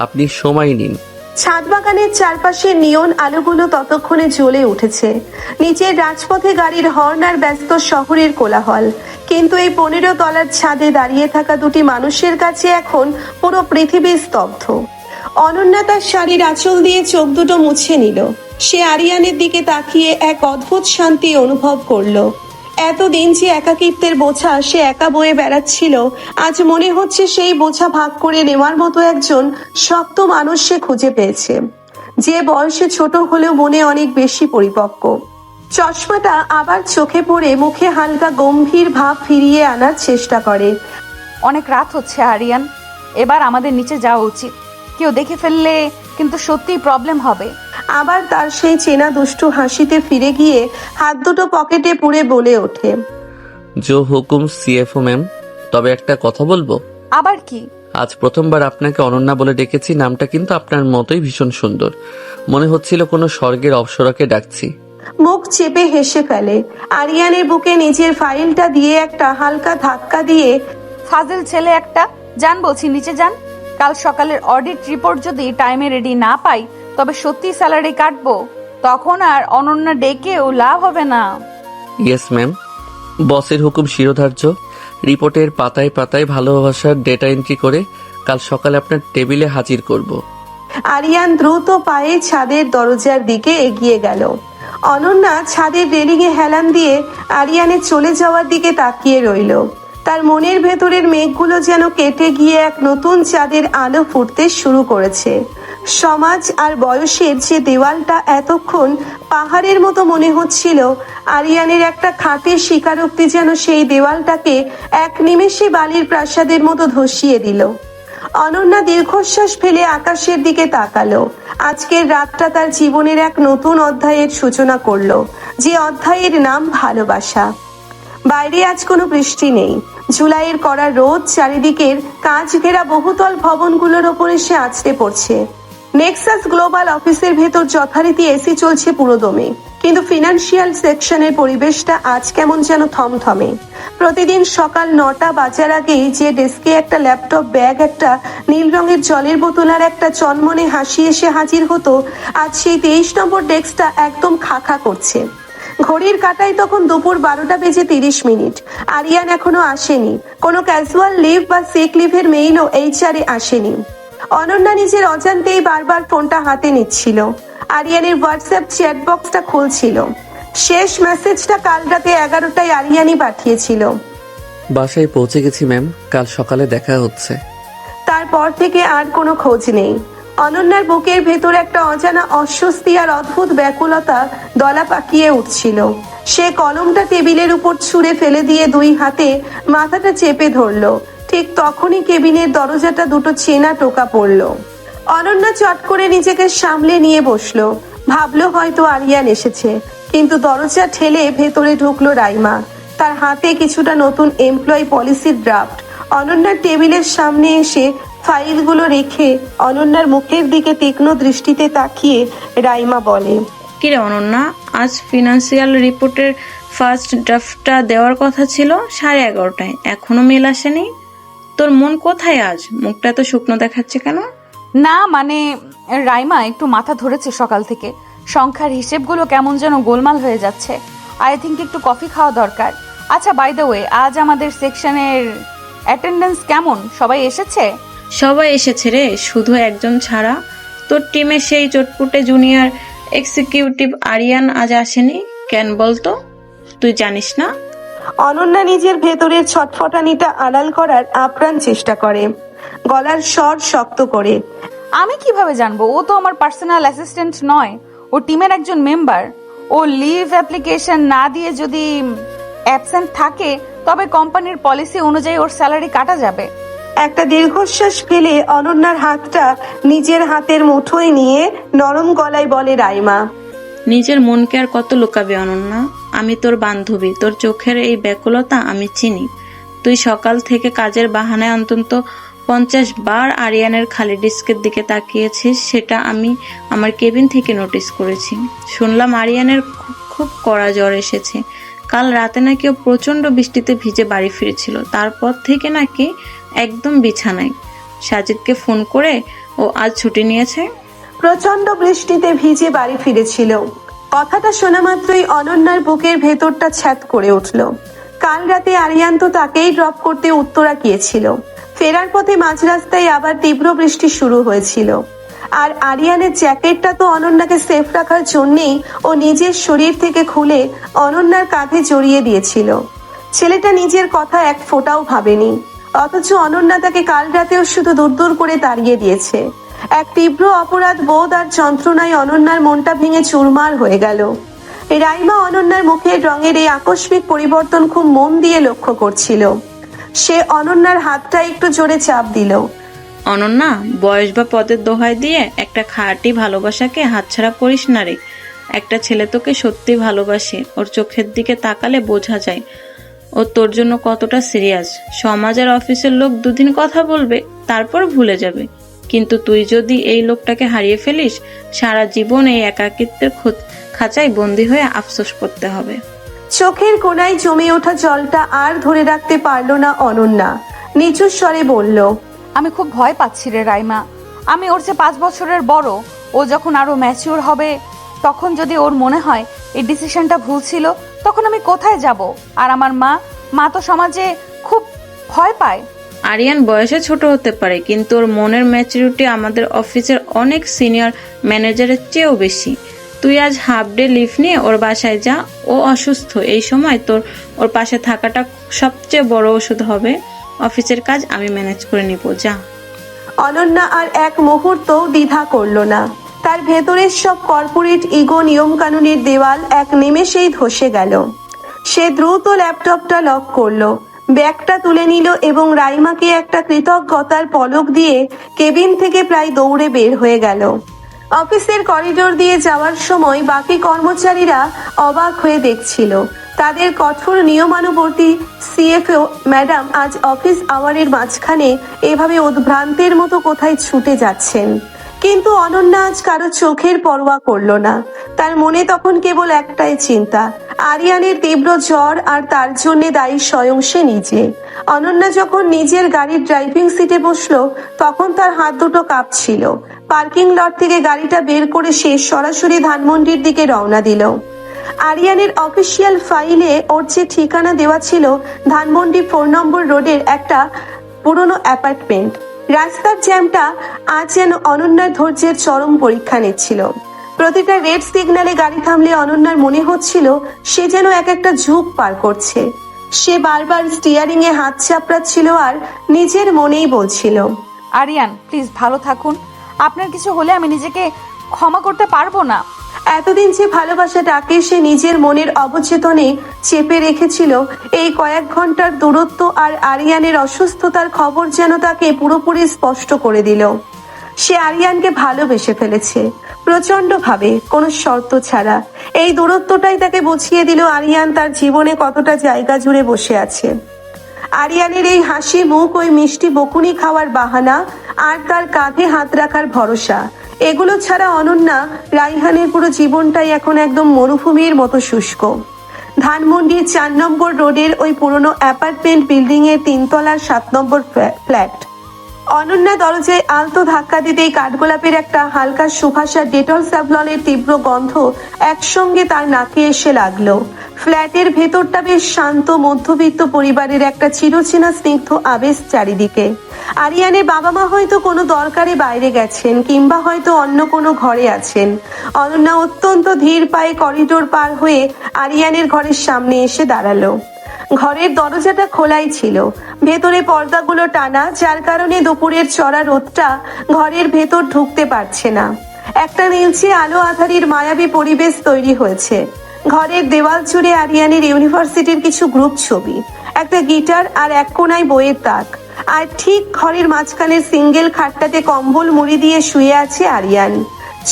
আপনি সময় নিন। ছাদ বাগানের চারপাশে নিয়ন আলোগুলো ততক্ষণে জ্বলে উঠেছে। নিচের রাজপথে গাড়ির হর্ন আর ব্যস্ত শহরের কোলাহল। কিন্তু এই 15 তলার ছাদে দাঁড়িয়ে থাকা দুটি মানুষের কাছে এখন পুরো পৃথিবী স্তব্ধ। অনন্যা তার শাড়ির আঁচল দিয়ে চোখ দুটো মুছে নিল। সে আরিয়ানের দিকে তাকিয়ে এক অদ্ভুত শান্তি অনুভব করলো। এতদিন যে একাকিত্বের বোঝা সে একা বয়ে বেড়াচ্ছিল, আজ মনে হচ্ছে সেই বোঝা ভাগ করে নেওয়ার মতো একজন শক্ত মানুষ সে খুঁজে পেয়েছে, যে বয়সে ছোট হলেও মনে অনেক বেশি পরিপক্ক। চশমাটা আবার চোখে পড়ে মুখে হালকা গম্ভীর ভাব ফিরিয়ে আনার চেষ্টা করে। অনেক রাত হচ্ছে আরিয়ান, এবার আমাদের নিচে যাওয়া উচিত। কেউ দেখে ফেললে কিন্তু সত্যিই প্রবলেম হবে। আবার তার সেই চেনা দুষ্টু হাসিতে ফিরে গিয়ে হাত দুটো পকেটে পুরে বলে ওঠে, জো হুকুম সিএফও ম্যাম। তবে একটা কথা বলবো। আবার কি? আজ প্রথমবার আপনাকে অনন্যা বলে ডেকেছি। নামটা কিন্তু আপনার মতোই ভীষণ সুন্দর। মনে হচ্ছিল কোনো স্বর্গের অপ্সরাকে ডাকছি। মুখ চেপে হেসে ফেলে। আরিয়ানের বুকে নিজের ফাইলটা দিয়ে একটা হালকা ধাক্কা দিয়ে, ফাজিল ছেলে একটা, যান বলছি নিচে যান। কাল সকালের অডিট রিপোর্ট যদি টাইমে রেডি না পাই, তবে সত্যি স্যালারি কাটবো। তখন আর অনন্যা ডেকেও লাভ হবে না। Yes ma'am. বসের হুকুম শিরোধার্য। রিপোর্টের পাতায় পাতায় ভালোবাসার ডেটা এন্ট্রি করে কাল সকালে আপনার টেবিলে হাজির করব। আরিয়ান দ্রুত পায়ে ছাদের দরজার দিকে এগিয়ে গেল। অনন্যা ছাদের রেলিংয়ে হেলান দিয়ে আরিয়ানের চলে যাওয়ার দিকে তাকিয়ে রইল। তার মনের ভেতরের মেঘগুলো যেন কেটে গিয়ে এক নতুন চাঁদের আলো ফুটতে শুরু করেছে। সমাজ আর বয়সের যে দেওয়ালটা এতক্ষণ পাহাড়ের মতো মনে হচ্ছিল, আরিয়ানের একটা খাঁটের স্বীকারোক্তি যেন সেই দেওয়ালটাকে এক নিমেষে বালির প্রাসাদের মতো ধসিয়ে দিল। অনন্যা দীর্ঘশ্বাস ফেলে আকাশের দিকে তাকালো। আজকের রাতটা তার জীবনের এক নতুন অধ্যায়ের সূচনা করলো, যে অধ্যায়ের নাম ভালোবাসা। বাইরে আজ কোনো বৃষ্টি নেই। জুলাইয়ের কড়া রোদ চারিদিকের কাঁচ ঘেরা বহুতল ভবনগুলোর ওপর এসে আছড়ে পড়ছে। নেক্সাস গ্লোবাল অফিসের ভেতর যথারীতি এসি চলছে পুরোদমে, কিন্তু ফিনান্সিয়াল সেকশনের পরিবেশটা আজ কেমন যেন থমথমে। প্রতিদিন সকাল 9টা বাজার আগেই যে ডেস্কে একটা ল্যাপটপ, ব্যাগ, একটা নীল রঙের জলের বোতল আর একটা চনমনে হাসি এসে হাজির হতো, আজ সেই 23 নম্বর ডেস্কটা একদম খাখা করছে। ঘড়ির কাঁটায় তখন দুপুর 12টা বেজে 30 মিনিট। আরিয়ান এখনো আসেনি। কোনো ক্যাজুয়াল লিভ বা সিক লিভের মেইলও HR-এ আসেনি। অনন্যা নিজের অজান্তেই বারবার ফোনটা হাতে নিচ্ছিল। আরিয়ানের হোয়াটসঅ্যাপ চ্যাট বক্সটা খুলছিল। শেষ মেসেজটা কাল রাতে 11টায় আরিয়ানই পাঠিয়েছিল। বাসায় পৌঁছে গেছি ম্যাম, কাল সকালে দেখা হচ্ছে। তারপর থেকে আর কোনো খোঁজ নেই। অনন্যার বুকের ভেতর একটা অজানা অস্বস্তি আর অদ্ভুত ব্যাকুলতা দলা পাকিয়ে উঠছিল। সে কলমটা টেবিলের উপর ছুঁড়ে ফেলে দিয়ে 2 হাতে মাথাটা চেপে ধরলো। ঠিক তখনই কেবিনের দরজাটা দুটো চেনা টোকা পড়লো। অনন্যা চট করে নিজেকে সামলে নিয়ে বসলো। ভাবলো হয়তো আরিয়ান এসেছে, কিন্তু দরজা ঠেলে ভেতরে ঢুকলো রাইমা। তার হাতে কিছুটা নতুন এমপ্লয়ি পলিসির ড্রাফট। অনন্যার টেবিলের সামনে এসে ফাইলগুলো রেখে অনন্যার মুখের দিকে তীক্ষ্ণ দৃষ্টিতে তাকিয়ে রাইমা বলে, কিরে অনন্যা, আজ ফিনান্সিয়াল রিপোর্টের ফার্স্ট ড্রাফটটা দেওয়ার কথা ছিল 11:30টায়, এখনো মেল আসেনি। তোর মন কোথায় আজ? মুখটা তো শুকনো দেখাচ্ছে কেন? না মানে রাইমা একটু মাথা ধরেছে সকাল থেকে। সংখ্যার হিসেবগুলো কেমন যেন গোলমাল হয়ে যাচ্ছে। আই থিঙ্ক একটু কফি খাওয়া দরকার। আচ্ছা, বাই দ্য ওয়ে, আজ আমাদের সেকশনের অ্যাটেন্ডেন্স কেমন? সবাই এসেছে? সবাই এসেছে রে, শুধু একজন ছাড়া। তোর টিমে সেই চটপুটে জুনিয়র এক্সিকিউটিভ আরিয়ান আজ আসেনি কেন বলতো? তুই জানিস না? অনন্যা নিজের ভেতরের ছটফটানিটা আড়াল করার আপ্রাণ চেষ্টা করে, গলার স্বর শক্ত করে। আমি কিভাবে জানবো? ও তো আমার পার্সোনাল অ্যাসিস্ট্যান্ট নয়, ও টিমের একজন মেম্বার। ও লিভ অ্যাপ্লিকেশন না দিয়ে যদি অ্যাবসেন্ট থাকে তবে কোম্পানির পলিসি অনুযায়ী ওর স্যালারি কাটা যাবে। একটা দীর্ঘশ্বাস ফেলে অনন্যার হাতটা নিজের হাতের মুঠোয় নিয়ে নরম গলায় বলে রাইমা, নিজের মনকে আর কত লুকাবে অনন্যা? আমি তোর বান্ধবী, তোর চোখের এই ব্যাকুলতা আমি চিনি। তুই সকাল থেকে কাজের বাহানায় অন্তত 50 বার আরিয়ানের খালি ডিস্কের দিকে তাকিয়েছিস, সেটা আমি আমার কেবিন থেকে নোটিস করেছি। শুনলাম আরিয়ানের খুব কড়া জ্বর এসেছে। কাল রাতে নাকি ও প্রচন্ড বৃষ্টিতে ভিজে বাড়ি ফিরেছিল। তারপর থেকে নাকি একদম বিছানায়। সাজিদকে ফোন করে ও আজ ছুটি নিয়েছে। প্রচন্ড বৃষ্টিতে ভিজে বাড়ি ফিরেছিল। কথাটা শোনা মাত্রই অনন্যার বুকের ভেতরটা ছ্যাদ করে উঠল। কাল রাতে আরিয়ান তো তাকেই ড্রপ করতে উত্তরা গিয়েছিল। ফেরার পথে মাঝ রাস্তায় আবার তীব্র বৃষ্টি শুরু হয়েছিল। আর আরিয়ানের জ্যাকেটটা তো অনন্যাকে সেফ রাখার জন্যেই ও নিজের শরীর থেকে খুলে অনন্যার কাঁধে জড়িয়ে দিয়েছিল। ছেলেটা নিজের কথা এক ফোঁটাও ভাবেনি, অথচ অনন্যা তাকে কাল রাতেও শুধু দূর দূর করে তাড়িয়ে দিয়েছে। এক তীব্র অপরাধ বোধ আর যন্ত্রণায় অনন্যার মনটা ভেঙে চুরমার হয়ে গেল। রাইমা অনন্যার মুখের রঙের এই আকস্মিক পরিবর্তন খুব মন দিয়ে লক্ষ্য করছিল। সে অনন্যার হাতটা একটু জোরে চাপ দিল। অনন্যা, বয়স বা পদের দোহাই দিয়ে একটা খাঁটি ভালোবাসাকে হাতছাড়া করিস না রে। একটা ছেলে তোকে সত্যি ভালোবাসে, ওর চোখের দিকে তাকালে বোঝা যায় ও তোর জন্য কতটা সিরিয়াস। সমাজ আর অফিসের লোক দুদিন কথা বলবে, তারপর ভুলে যাবে। কিন্তু তুই যদি এই লোকটাকে হারিয়ে ফেলিস, সারা জীবন এই একাকিত্বের খাঁচায় বন্দি হয়ে আফসোস করতে হবে। চোখের কোণায় জমে ওঠা জলটা আর ধরে রাখতে পারল না অনন্যা। নিচু স্বরে বলল, আমি খুব ভয় পাচ্ছি রে রাইমা। আমি ওর চেয়ে 5 বছরের বড়। ও যখন আরো ম্যাচিওর হবে, তখন যদি ওর মনে হয় এই ডিসিশনটা ভুল ছিল, তখন আমি কোথায় যাব? আর আমার মা তো সমাজে খুব ভয় পায়। আরিয়ান বয়সে ছোট হতে পারে, কিন্তু ওর মনের ম্যাচুরিটি আমাদের অফিসের অনেক সিনিয়র ম্যানেজারের চেয়েও বেশি। তুই আজ হাফ ডে লিভ নিয়ে ওর বাসায় যা। ও অসুস্থ, এই সময় ওর পাশে থাকাটা সবচেয়ে বড় ওষুধ হবে। অফিসের কাজ আমি ম্যানেজ করে নিব, যা। অনন্যা আর এক মুহূর্ত দ্বিধা করলো না। তার ভেতরের সব কর্পোরেট ইগো, নিয়ম কানুনের দেওয়াল এক নিমেষেই ধসে গেল। সে দ্রুত ল্যাপটপটা লক করলো, ব্যাগটা তুলে নিল এবং রাইমাকে একটা কৃতজ্ঞতার পলক দিয়ে কেবিন থেকে প্রায় দৌড়ে বের হয়ে গেল। অফিসের করিডোর দিয়ে যাওয়ার সময় বাকি কর্মচারীরা অবাক হয়ে দেখছিল। তাদের কঠোর নিয়মানুবর্তী CFO ম্যাডাম আজ অফিস আওয়ারের মাঝখানে এভাবে উদ্ভ্রান্তের মতো কোথায় ছুটে যাচ্ছেন। কিন্তু অনন্যা আজ কারো চোখের পরোয়া করলো না। তার মনে তখন কেবল একটাই চিন্তা, আরিয়ানের তীব্র জ্বর, আর তার জন্য দায়ী স্বয়ং সে নিজে। অনন্যা যখন নিজের গাড়ির ড্রাইভিং সিটে বসলো তখন তার হাত দুটো কাঁপছিল। পার্কিং লট থেকে গাড়িটা বের করে সে সরাসরি ধানমন্ডির দিকে রওনা দিল। আরিয়ানের অফিসিয়াল ফাইলে ওর যে ঠিকানা দেওয়া ছিল ধানমন্ডি 4 নম্বর রোডের একটা পুরনো অ্যাপার্টমেন্ট। রাস্তার জ্যামটা আজ যেন অনন্যার ধৈর্যের চরম পরীক্ষা নিচ্ছিল। প্রতিটা রেড সিগন্যালে গাড়ি থামলে অনন্যার মনে হচ্ছিল সে যেন এক একটা যুগ পার করছে। সে বারবার স্টিয়ারিং এ হাত চাপড়াচ্ছিল আর নিজের মনেই বলছিল, আরিয়ান প্লিজ ভালো থাকুন, আপনার কিছু হলে আমি নিজেকে ক্ষমা করতে পারবো না। এতদিন যে ভালোবাসাটাকে সে নিজের মনের অবচেতনে চেপে রেখেছিল, এই কয়েক ঘন্টার দূরত্ব আর আরিয়ানের অসুস্থতার খবর যেন তাকে পুরোপুরি স্পষ্ট করে দিল। সে আরিয়ানকে ভালোবেসে ফেলেছে প্রচন্ড ভাবে, কোনো শর্ত ছাড়া। এই দূরত্বটাই তাকে বুঝিয়ে দিল আরিয়ান তার জীবনে কতটা জায়গা জুড়ে বসে আছে। আরিয়ানের এই হাসি মুখ, ওই মিষ্টি বকুনি খাওয়ার বাহানা, আর তার কাঁধে হাত রাখার ভরসা, এগুলো ছাড়া অনন্যা রাইহানের পুরো জীবনটাই এখন একদম মরুভূমির মতো শুষ্ক। ধানমন্ডির 4 নম্বর রোডের ওই পুরনো অ্যাপার্টমেন্ট বিল্ডিং এর 3 তলার 7 নম্বর ফ্ল্যাট। অনন্যা দরজায় আলতো ধাক্কা দিতেই কাঠগোলাপের একটা হালকা সুবাস আর ডেটল স্যাভলনের তীব্র গন্ধ একসঙ্গে তার নাকে এসে লাগলো। ফ্ল্যাটের ভেতরটা বেশ শান্ত, মধ্যবিত্ত পরিবারের একটা চিরচেনা স্নিগ্ধ আবেশ চারিদিকে। আরিয়ানের বাবা মা হয়তো কোনো দরকারে বাইরে গেছেন, কিংবা হয়তো অন্য কোনো ঘরে আছেন। অনন্যা অত্যন্ত ধীর পায়ে করিডোর পার হয়ে আরিয়ানের ঘরের সামনে এসে দাঁড়ালো। ঘরের দরজাটা খোলাই ছিল, ভেতরে পর্দাগুলো টানা, যার কারণে দুপুরের চড়া রোদটা ঘরের ভেতর ঢুকতে পারছে না। একটা নীলচে আলো আঁধারির মায়াবী পরিবেশ তৈরি হয়েছে। ঘরের দেওয়াল জুড়ে আরিয়ানের ইউনিভার্সিটির কিছু গ্রুপ ছবি, একটা গিটার আর এক কোনায় বইয়ের তাক। আর ঠিক ঘরের মাঝখানের সিঙ্গেল খাটটাতে কম্বল মুড়ি দিয়ে শুয়ে আছে আরিয়ান।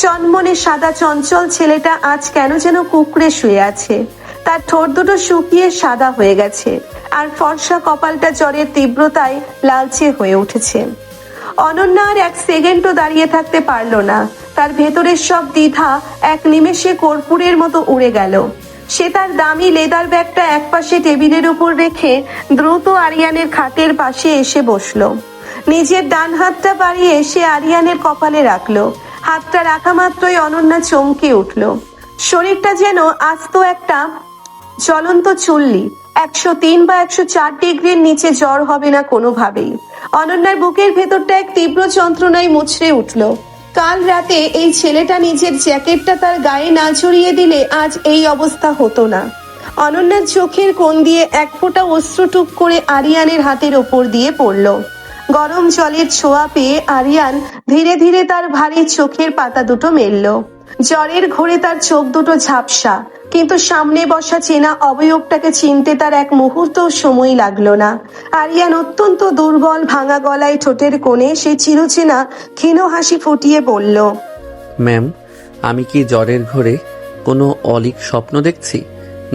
চনমনে সাদা চঞ্চল ছেলেটা আজ কেন যেন কুঁকড়ে শুয়ে আছে। তার ঠোঁট দুটো শুকিয়ে সাদা হয়ে গেছে, আর ফর্সা কপালটা জ্বরের তীব্রতায় লালচে হয়ে উঠেছে। অনন্যা আর এক সেকেন্ডও দাঁড়িয়ে থাকতে পারলো না। তার ভেতরের সব দ্বিধা এক নিমেষে কর্পূরের মতো উড়ে গেল। সে তার দামি লেদার ব্যাগটা একপাশে টেবিলের উপর রেখে দ্রুত আরিয়ানের খাটের পাশে এসে বসলো। নিজের ডান হাতটা বাড়িয়ে সে আরিয়ানের কপালে রাখলো। হাতটা রাখা মাত্রই অনন্যা চমকে উঠলো। শরীরটা যেন আস্ত একটা জ্বলন্ত চুল্লি। 103 বা 104 ডিগ্রির নিচে জ্বর হবে না কোনোভাবেই। অনন্যার বুকের ভেতরটা এক তীব্র যন্ত্রণায় মুচড়ে উঠল। কাল রাতে এই ছেলেটা নিজের জ্যাকেটটা তার গায়ে না জড়িয়ে দিলে আজ এই অবস্থা হতো না। অনন্যার চোখের কোণ দিয়ে এক ফোঁটা অশ্রুটুক করে আরিয়ানের হাতের ওপর দিয়ে পড়ল। গরম জলের ছোঁয়া পেয়ে আরিয়ান ধীরে ধীরে তার ভারী চোখের পাতা দুটো মেলল। জ্বরের ঘোরে তার চোখ দুটো ঝাপসা, কিন্তু সামনে বসা চেনা অবয়বটাকে চিনতে তার এক মুহূর্ত সময় লাগলো না। আরিয়ান অত্যন্ত দুর্বল ভাঙা গলায় ঠোঁটের কোণে সেই চিরচেনা ক্ষীণ হাসি ফুটিয়ে বলল, ম্যাম, আমি কি জ্বরের ঘোরে কোনো অলীক স্বপ্ন দেখছি,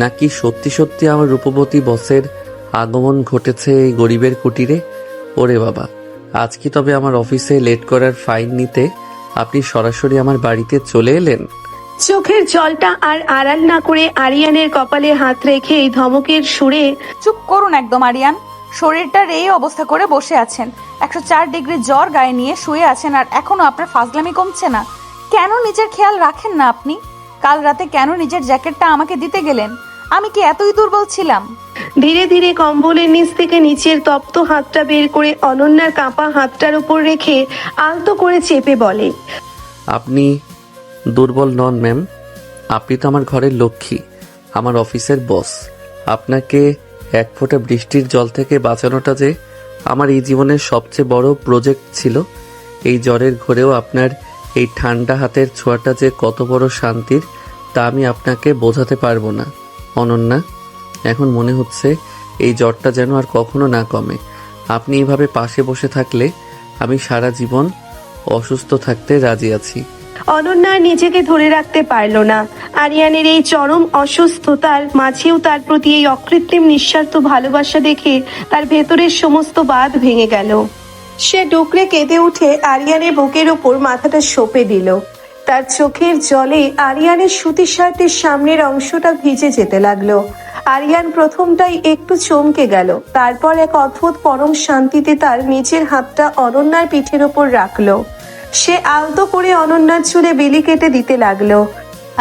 নাকি সত্যি সত্যি আমার রূপবতী বসের আগমন ঘটেছে এই গরিবের কুটিরে? ওরে বাবা, আজ কি তবে আমার অফিসে লেট করার ফাইন নিতে আপনি সরাসরি আমার বাড়িতে চলে এলেন? চোখের জলটা আর আড়াল না করে আরিয়ানের কপালে হাত রেখে এই ধমকের সুরে, চুপ করুন একদম আরিয়ান। শরীরটার এই অবস্থা করে বসে আছেন, 104 ডিগ্রি জ্বর গায়ে নিয়ে শুয়ে আছেন, আর এখনো আপনার ফাজলামি কমছে না। কেন নিজের খেয়াল রাখেন না আপনি? কাল রাতে কেন নিজের জ্যাকেটটা আমাকে দিতে গেলেন? আমি কি এতই দুর্বল ছিলাম? ধীরে ধীরে কম্বলের নিচ থেকে নিচের তপ্ত হাতটা বের করে অনন্যার কাঁপা হাতটার উপর রেখে আলতো করে চেপে বলে, আপনি দুর্বল নন ম্যাম, আপনি তো আমার ঘরের লক্ষ্মী, আমার অফিসের বস। আপনাকে এক ফোঁটা বৃষ্টির জল থেকে বাঁচানোটা যে আমার এই জীবনের সবচেয়ে বড় প্রজেক্ট ছিল। এই জ্বরের ঘোরেও আপনার এই ঠান্ডা হাতের ছোঁয়াটা যে কত বড় শান্তির তা আমি আপনাকে বোঝাতে পারবো না। অনন্যা, এখন মনে হচ্ছে এই জ্বরটা যেন আর কখনো না কমে। আপনি এইভাবে পাশে বসে থাকলে আমি সারা জীবন অসুস্থ থাকতে রাজি আছি। অনন্যা নিজেকে ধরে রাখতে পারল না। আরিয়ানের এই চরম অসুস্থতার মাঝেও তার প্রতি এই অকৃত্রিম নিঃস্বার্থ ভালোবাসা দেখে তার ভেতরের সমস্ত বাঁধ ভেঙে গেল। সে ডুকরে কেঁদে উঠে আরিয়ানের বুকের উপর মাথাটা সঁপে দিল। তার চোখের জলে আরিয়ানের সুতি শার্টের সামনের অংশটা ভিজে যেতে লাগলো। আরিয়ান প্রথমটাই একটু চমকে গেল, তারপর এক অদ্ভুত পরম শান্তিতে তার নিচের হাতটা অনন্যার পিঠের ওপর রাখলো। সে আলতো করে অনন্যার চুলে বিলি কেটে দিতে লাগলো।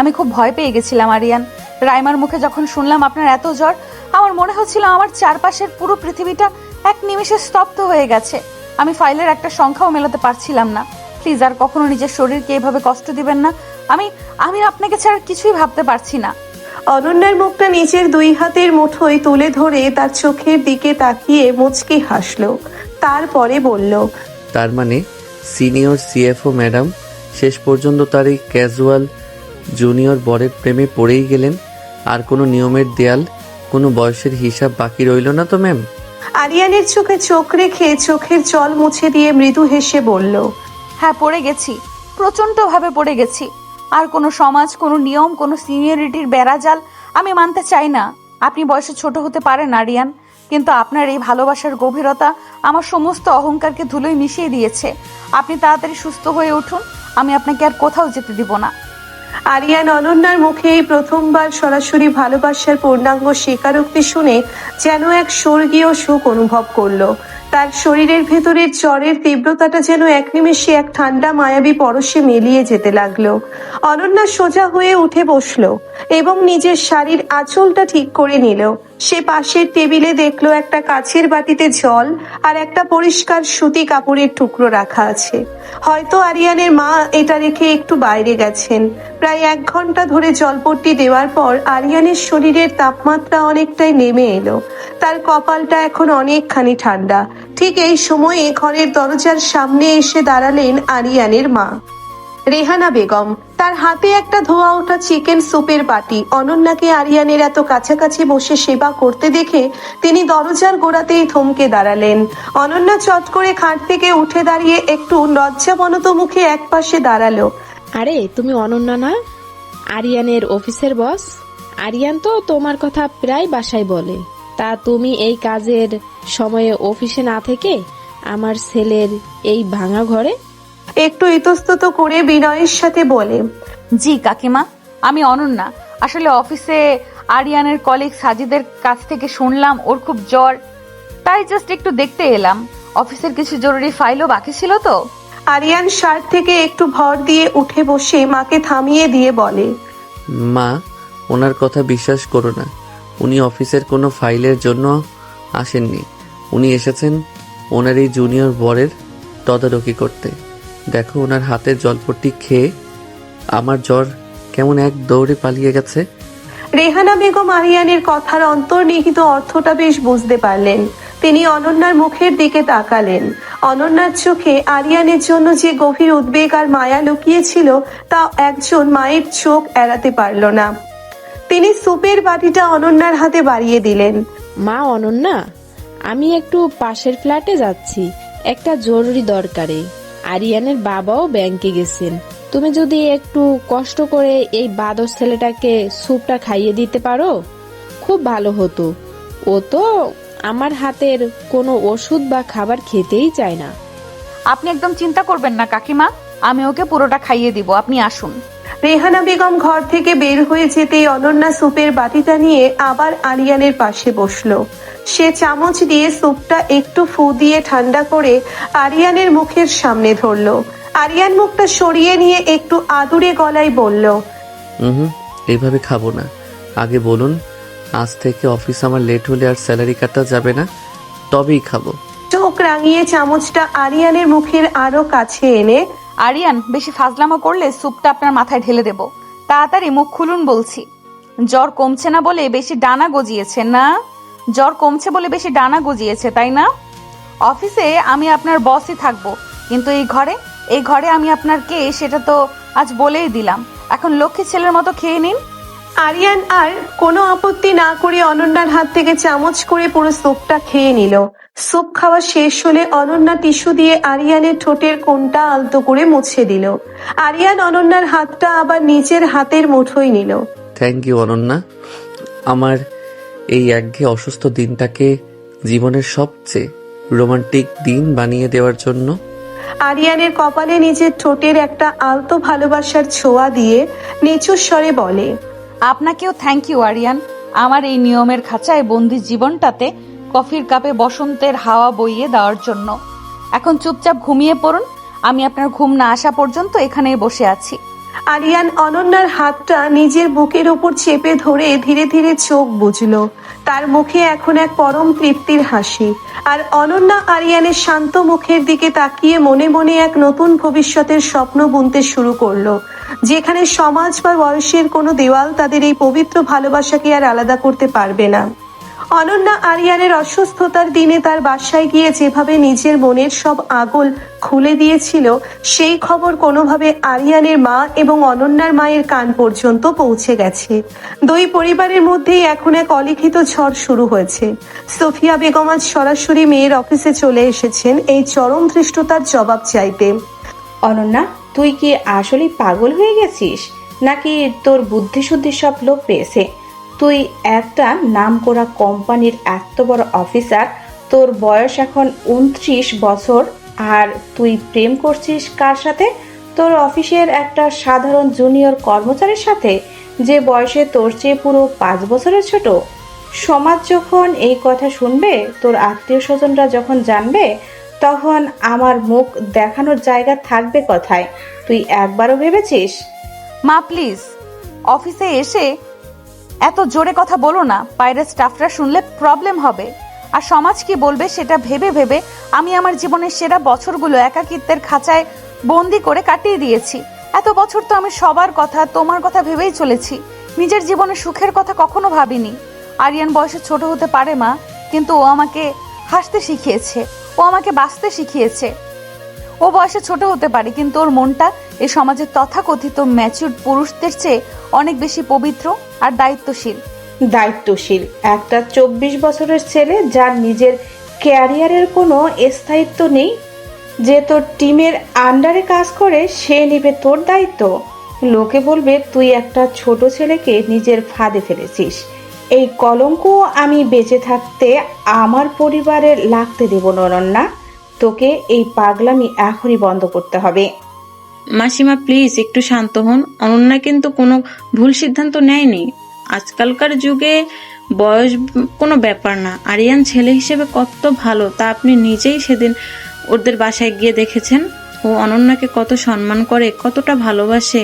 আমি খুব ভয় পেয়ে গেছিলাম আরিয়ান। রাইমার মুখে যখন শুনলাম আপনার এত জ্বর, আমার মনে হচ্ছিল আমার চারপাশের পুরো পৃথিবীটা এক নিমেষে স্তব্ধ হয়ে গেছে। আমি ফাইলের একটা সংখ্যাও মেলাতে পারছিলাম না। প্লিজ আর কখনো নিজের শরীরকে এভাবে কষ্ট দিবেন না। আমি আমি আপনাকে ছাড়া কিছুই ভাবতে পারছি না। অনন্যার মুখটা নিচের দুই হাতের মুঠোয় তুলে ধরে তার চোখের দিকে তাকিয়ে মুচকি হাসলো। তারপরে বলল, তার মানে সিনিয়র সিএফও ম্যাডাম শেষ পর্যন্ত তার এই ক্যাজুয়াল জুনিয়র বরের প্রেমে পড়েই গেলেন। আর কোনো নিয়মের দেয়াল, কোনো বয়সের হিসাব বাকি রইল না তো ম্যাম? আরিয়ানের চোখে চোখ রেখে চোখের জল মুছে দিয়ে মৃদু হেসে বলল, হ্যাঁ, পড়ে গেছি, প্রচণ্ডভাবে পড়ে গেছি। আর কোনো সমাজ, কোনো নিয়ম, কোনো সিনিয়রিটির বেড়াজাল আমি মানতে চাই না। আপনি বয়সে ছোট হতে পারেন আরিয়ান, কিন্তু আপনার এই ভালোবাসার গভীরতা আমার সমস্ত অহংকারকে ধুলোয় মিশিয়ে দিয়েছে। আপনি তাড়াতাড়ি সুস্থ হয়ে উঠুন, আমি আপনাকে আর কোথাও যেতে দিব না। আরিয়ান অনন্যার মুখে এই প্রথমবার সরাসরি ভালোবাসার পূর্ণাঙ্গ স্বীকারোক্তি শুনে যেন এক স্বর্গীয় সুখ অনুভব করলো। তার শরীরের ভেতরের জ্বরের তীব্রতাটা যেন এক নিমেষে এক ঠান্ডা মায়াবী পরশে মিলিয়ে যেতে লাগলো। অনন্যা সোজা হয়ে উঠে বসলো এবং নিজের শাড়ির আঁচলটা ঠিক করে নিল। সে পাশের টেবিলে দেখলো একটা কাচের বাটিতে জল আর একটা পরিষ্কার সুতি কাপড়ের টুকরো রাখা আছে। হয়তো আরিয়ানের মা এটা রেখে একটু বাইরে গেছেন। প্রায় 1 ঘন্টা ধরে জলপট্টি দেওয়ার পর আরিয়ানের শরীরের তাপমাত্রা অনেকটাই নেমে এলো। তার কপালটা এখন অনেকখানি ঠান্ডা। ঠিক এই সময়ে ঘরের দরজার সামনে এসে দাঁড়ালেন আরিয়ানের মা, রেহানা বেগম। তার হাতে একটা ধোয়া ওঠা চিকেন স্যুপের বাটি। অনন্যাকে আরিয়ানের এত কাছাকাছি বসে সেবা করতে দেখে তিনি দরজার গোড়াতেই থমকে দাঁড়ালেন। অনন্যা চট করে খাট থেকে উঠে দাঁড়িয়ে একটু লজ্জাবনত মুখে একপাশে দাঁড়ালো। আরে তুমি অনন্যা না, আরিয়ানের অফিসের বস? আরিয়ান তো তোমার কথা প্রায় বাসায় বলে। তা তুমি এই কাজের সময়ে অফিসে না থেকে আমার ছেলের এই ভাঙা ঘরে? একটু ইতস্তত করে বিনয়ের সাথে বলে, জি কাকিমা, আমি অনন্যা। আসলে অফিসে আরিয়ানের কলিগ সাজিদের কাছ থেকে শুনলাম ওর খুব জ্বর, তাই জাস্ট একটু দেখতে এলাম। অফিসের কিছু জরুরি ফাইলও বাকি ছিল তো। আরিয়ান শার্ট থেকে একটু ভর দিয়ে উঠে বসে মাকে থামিয়ে দিয়ে বলে, মা, ওনার কথা বিশ্বাস করো না। উনি অফিসের কোনো ফাইলের জন্য আসেননি। উনি এসেছেন ওনার এই জুনিয়র বরের তদারকি করতে। দেখো, ওনার হাতের জলপট্টি খেয়ে আমার জ্বর কেমন এক দৌড়ে পালিয়ে গেছে। রেহানা বেগম আরিয়ানের কথার অন্তর্নিহিত অর্থটা বেশ বুঝতে পারলেন। তিনি অনন্যার মুখের দিকে তাকালেন। অনন্যার চোখে আরিয়ানের জন্য যে গভীর উদ্বেগ আর মায়া লুকিয়েছিল তা একজন মায়ের চোখ এড়াতে পারল না। তিনি স্যুপের বাটিটা অনন্যার হাতে বাড়িয়ে দিলেন। মা অনন্যা, আমি একটু পাশের ফ্ল্যাটে যাচ্ছি, একটা জরুরি দরকারে। আরিয়ানের বাবাও ব্যাংকে গেছেন। তুমি যদি একটু কষ্ট করে এই বাদর ছেলেটাকে স্যুপটা খাইয়ে দিতে পারো খুব ভালো হতো। ও তো আমার হাতের কোনো ওষুধ বা খাবার খেতেই চায় না। আপনি একদম চিন্তা করবেন না কাকিমা, আমি ওকে পুরোটা খাইয়ে দিব, আপনি আসুন। রেহানা বেগম ঘর থেকে বের হয়ে যেতেই অনন্যা স্যুপের বাটিটা নিয়ে আবার আরিয়ানের পাশে বসলো। সে চামচ দিয়ে স্যুপটা একটু ফু দিয়ে ঠান্ডা করে আরিয়ানের মুখের সামনে ধরলো। আরিয়ান মুখটা সরিয়ে নিয়ে একটু আদুরে গলায় বলল, এইভাবে খাবো না। আগে বলুন, আজ থেকে অফিস আমার লেট হলে আর স্যালারি কাটা যাবে না, তবেই খাবো। চোখ রাঙিয়ে চামচটা আরিয়ানের মুখের আরো কাছে এনে, আরিয়ান, বেশি ফাজলামো করলে স্যুপটা আপনার মাথায় ঢেলে দেব। তাড়াতাড়ি মুখ খুলুন বলছি। জ্বর কমছে না বলে বেশি ডানা গজিয়েছে না? জ্বর কমছে বলে বেশি ডানা গজিয়েছে, তাই না? অফিসে আমি আপনার বসই থাকবো, কিন্তু এই ঘরে আমি আপনার কে সেটা তো আজ বলেই দিলাম। এখন লক্ষ্মী ছেলের মতো খেয়ে নিন। আরিয়ান আর কোনো আপত্তি না করে অনন্যার হাত থেকে চামচ করে পুরো স্যুপটা খেয়ে নিল। স্যুপ খাওয়া শেষ হলে অনন্যা টিস্যু দিয়ে আরিয়ানের ঠোঁটের কোণটা আলতো করে মুছে দিল। আরিয়ান অনন্যার হাতটা আবার নিজের হাতের মুঠোয় নিল। থ্যাংক ইউ অনন্যা, আমার এই একঘেয়ে অসুস্থ দিনটাকে জীবনের সবচেয়ে রোমান্টিক দিন বানিয়ে দেওয়ার জন্য। আরিয়ানের কপালে নিজের ঠোঁটের একটা আলতো ভালোবাসার ছোঁয়া দিয়ে নিচু স্বরে বলে, আপনাকেও থ্যাংক ইউ আরিয়ান, আমার এই নিয়মের খাঁচায় বন্দি জীবনটাতে কফির কাপে বসন্তের হাওয়া বইয়ে দেওয়ার জন্য। এখন চুপচাপ ঘুমিয়ে পড়ুন, আমি আপনার ঘুম না আসা পর্যন্ত এখানেই বসে আছি। আরিয়ান অনন্যার হাতটা নিজের বুকের ওপর চেপে ধরে ধীরে ধীরে চোখ বুঝলো। তার মুখে এখন এক পরম তৃপ্তির হাসি। আর অনন্যা আরিয়ানের শান্ত মুখের দিকে তাকিয়ে মনে মনে এক নতুন ভবিষ্যতের স্বপ্ন বুনতে শুরু করলো, যেখানে সমাজ বা বয়সের কোনো দেওয়াল তাদের এই পবিত্র ভালোবাসাকে আর আলাদা করতে পারবে না। অনন্যা আরিয়ানের অসুস্থতার দিনে তার বাসায় গিয়ে যেভাবে নিজের মনের সব আগল খুলে দিয়েছিল, সেই খবর কোনোভাবে আরিয়ানের মা এবং অনন্যার মায়ের কান পর্যন্ত পৌঁছে গেছে। দুই পরিবারের মধ্যেই এখন এক অলিখিত ঝড় শুরু হয়েছে। সোফিয়া বেগম আজ সরাসরি মেয়ের অফিসে চলে এসেছেন এই চরম ধৃষ্টতার জবাব চাইতে। অনন্যা, তুই কি আসলেই পাগল হয়ে গেছিস, নাকি তোর বুদ্ধিশুদ্ধি সব লোপ পেয়েছে? তুই একটা নামকরা কোম্পানির এত বড় অফিসার, তোর বয়স এখন 29 বছর, আর তুই প্রেম করছিস কার সাথে? তোর অফিসের একটা সাধারণ জুনিয়র কর্মচারীর সাথে, যে বয়সে তোর চেয়ে পুরো 5 বছরের ছোট। সমাজ যখন এই কথা শুনবে, তোর আত্মীয় স্বজনরা যখন জানবে, তখন আমার মুখ দেখানোর জায়গা থাকবে কোথায়? তুই একবারও ভেবেছিস? মা প্লিজ, অফিসে এসে এত জোরে কথা বলো না, বাইরের স্টাফরা শুনলে প্রবলেম হবে। আর সমাজ কি বলবে সেটা ভেবে ভেবে আমি আমার জীবনের সেরা বছরগুলো একাকিত্বের খাঁচায় বন্দি করে কাটিয়ে দিয়েছি। এত বছর তো আমি সবার কথা, তোমার কথা ভেবেই চলেছি, নিজের জীবনের সুখের কথা কখনো ভাবিনি। আরিয়ান বয়সে ছোট হতে পারে মা, কিন্তু ও আমাকে হাসতে শিখিয়েছে, ও আমাকে বাঁচতে শিখিয়েছে। ও বয়সে ছোট হতে পারে, কিন্তু ওর মনটা এ সমাজের তথাকথিত ম্যাচিউরড পুরুষদের চেয়ে অনেক বেশি পবিত্র আর দায়িত্বশীল। দায়িত্বশীল একটা 24 বছরের ছেলে, যার নিজের ক্যারিয়ারের কোনো স্থায়িত্ব নেই, যে তোর টিমের আন্ডারে কাজ করে, সে নেবে তোর দায়িত্ব? লোকে বলবে তুই একটা ছোট ছেলেকে নিজের ফাঁদে ফেলেছিস। এই কলঙ্ক আমি বেঁচে থাকতে আমার পরিবারের লাগতে দেব না অনন্যা। তোকে এই পাগলামি এখনই বন্ধ করতে হবে। মাসিমা প্লিজ একটু শান্ত হন। অনন্যা কিন্তু কোনো ভুল সিদ্ধান্ত নেয়নি। আজকালকার যুগে বয়স কোনো ব্যাপার না। আরিয়ান ছেলে হিসেবে কত ভালো তা আপনি নিজেই সেদিন ওদের বাসায় গিয়ে দেখেছেন। ও অনন্যাকে কত সম্মান করে, কতটা ভালোবাসে,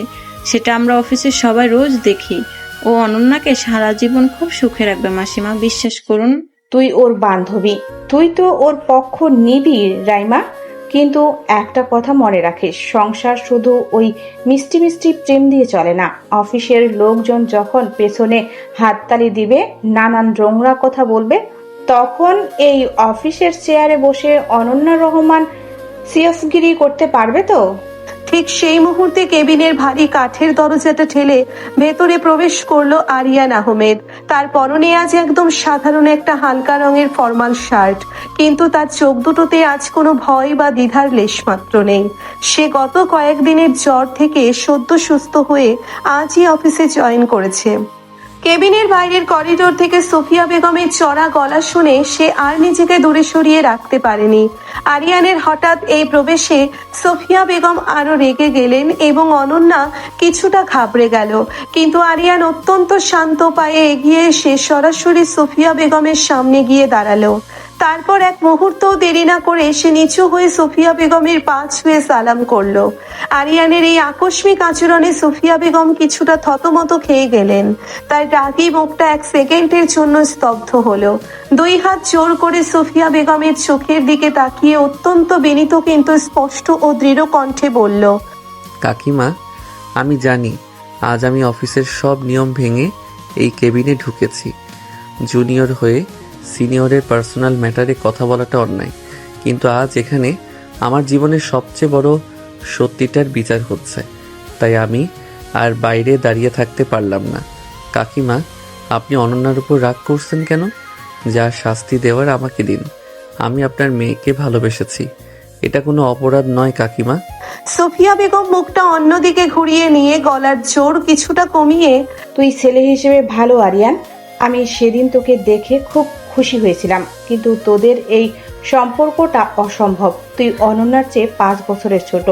সেটা আমরা অফিসের সবাই রোজ দেখি। ও অনন্যাকে সারা জীবন খুব সুখে রাখবে মাসিমা, বিশ্বাস করুন। তুই ওর বান্ধবী, তুই তো ওর পক্ষ নিবি রাইমা, কিন্তু একটা কথা মনে রাখিস, সংসার শুধু ওই মিষ্টি মিষ্টি প্রেম দিয়ে চলে না। অফিসের লোকজন যখন পেছনে হাততালি দিবে, নানান নোংরা কথা বলবে, তখন এই অফিসের চেয়ারে বসে অনন্যা রহমান সিএফগিরি করতে পারবে তো? ঠিক সেই মুহূর্তে কেবিনের ভারী কাঠের দরজাটা ঠেলে ভেতরে প্রবেশ করলো আরিয়ান আহমেদ। তার পরনে আজ একদম সাধারণ একটা হালকা রঙের ফর্মাল শার্ট, কিন্তু তার চোখ দুটোতে আজ কোনো ভয় বা দ্বিধার লেশমাত্র নেই। সে গত কয়েকদিনের জ্বর থেকে সদ্য সুস্থ হয়ে আজই অফিসে জয়েন করেছে। কেবিনের বাইরের করিডোর থেকে সোফিয়া বেগমের চড়া গলা শুনে সে আর নিজেকে দূরে সরিয়ে রাখতে পারেনি। আরিয়ানের হঠাৎ এই প্রবেশে সোফিয়া বেগম আরো রেগে গেলেন এবং অনন্যা কিছুটা ঘাবড়ে গেল, কিন্তু আরিয়ান অত্যন্ত শান্ত পায়ে এগিয়ে এসে সরাসরি সোফিয়া বেগমের সামনে গিয়ে দাঁড়ালো। তারপর এক মুহূর্তও দেরি না করে সে নিচু হয়ে সোফিয়া বেগমের পা ছুঁয়ে সালাম করলো। আরিয়ানের এই আকস্মিক আচরণে সোফিয়া বেগম কিছুটা থতমত খেয়ে গেলেন। তার রাগী মুখটা এক সেকেন্ডের জন্য স্তব্ধ হলো। দুই হাত জোর করে সোফিয়া বেগমের চোখের দিকে তাকিয়ে অত্যন্ত বিনীত কিন্তু স্পষ্ট ও দৃঢ় কণ্ঠে বলল, কাকিমা, আমি জানি আজ আমি অফিসের সব নিয়ম ভেঙে এই কেবিনে ঢুকেছি। জুনিয়র হয়ে সিনিয়রের পার্সোনাল ম্যাটারে কথা বলাটা অন্যায়, কিন্তু আজ এখানে আমার জীবনের সবচেয়ে বড় সত্যিটার বিচার হচ্ছে, তাই আমি আর বাইরে দাঁড়িয়ে থাকতে পারলাম না। কাকিমা, আপনি অনন্যার উপর রাগ করছেন কেন? যা শাস্তি দেওয়ার আমাকে দিন। আমি আপনার মেয়েকে ভালোবেসেছি, এটা কোনো অপরাধ নয় কাকিমা। সোফিয়া বেগম মুখটা অন্যদিকে ঘুরিয়ে নিয়ে গলার জোর কিছুটা কমিয়ে, তুই ছেলে হিসেবে ভালো আরিয়ান, আমি সেদিন তোকে দেখে খুব খুশি হয়েছিলাম, কিন্তু তোদের এই সম্পর্কটা অসম্ভব। তুই অনন্যার চেয়ে 5 বছরের ছোট।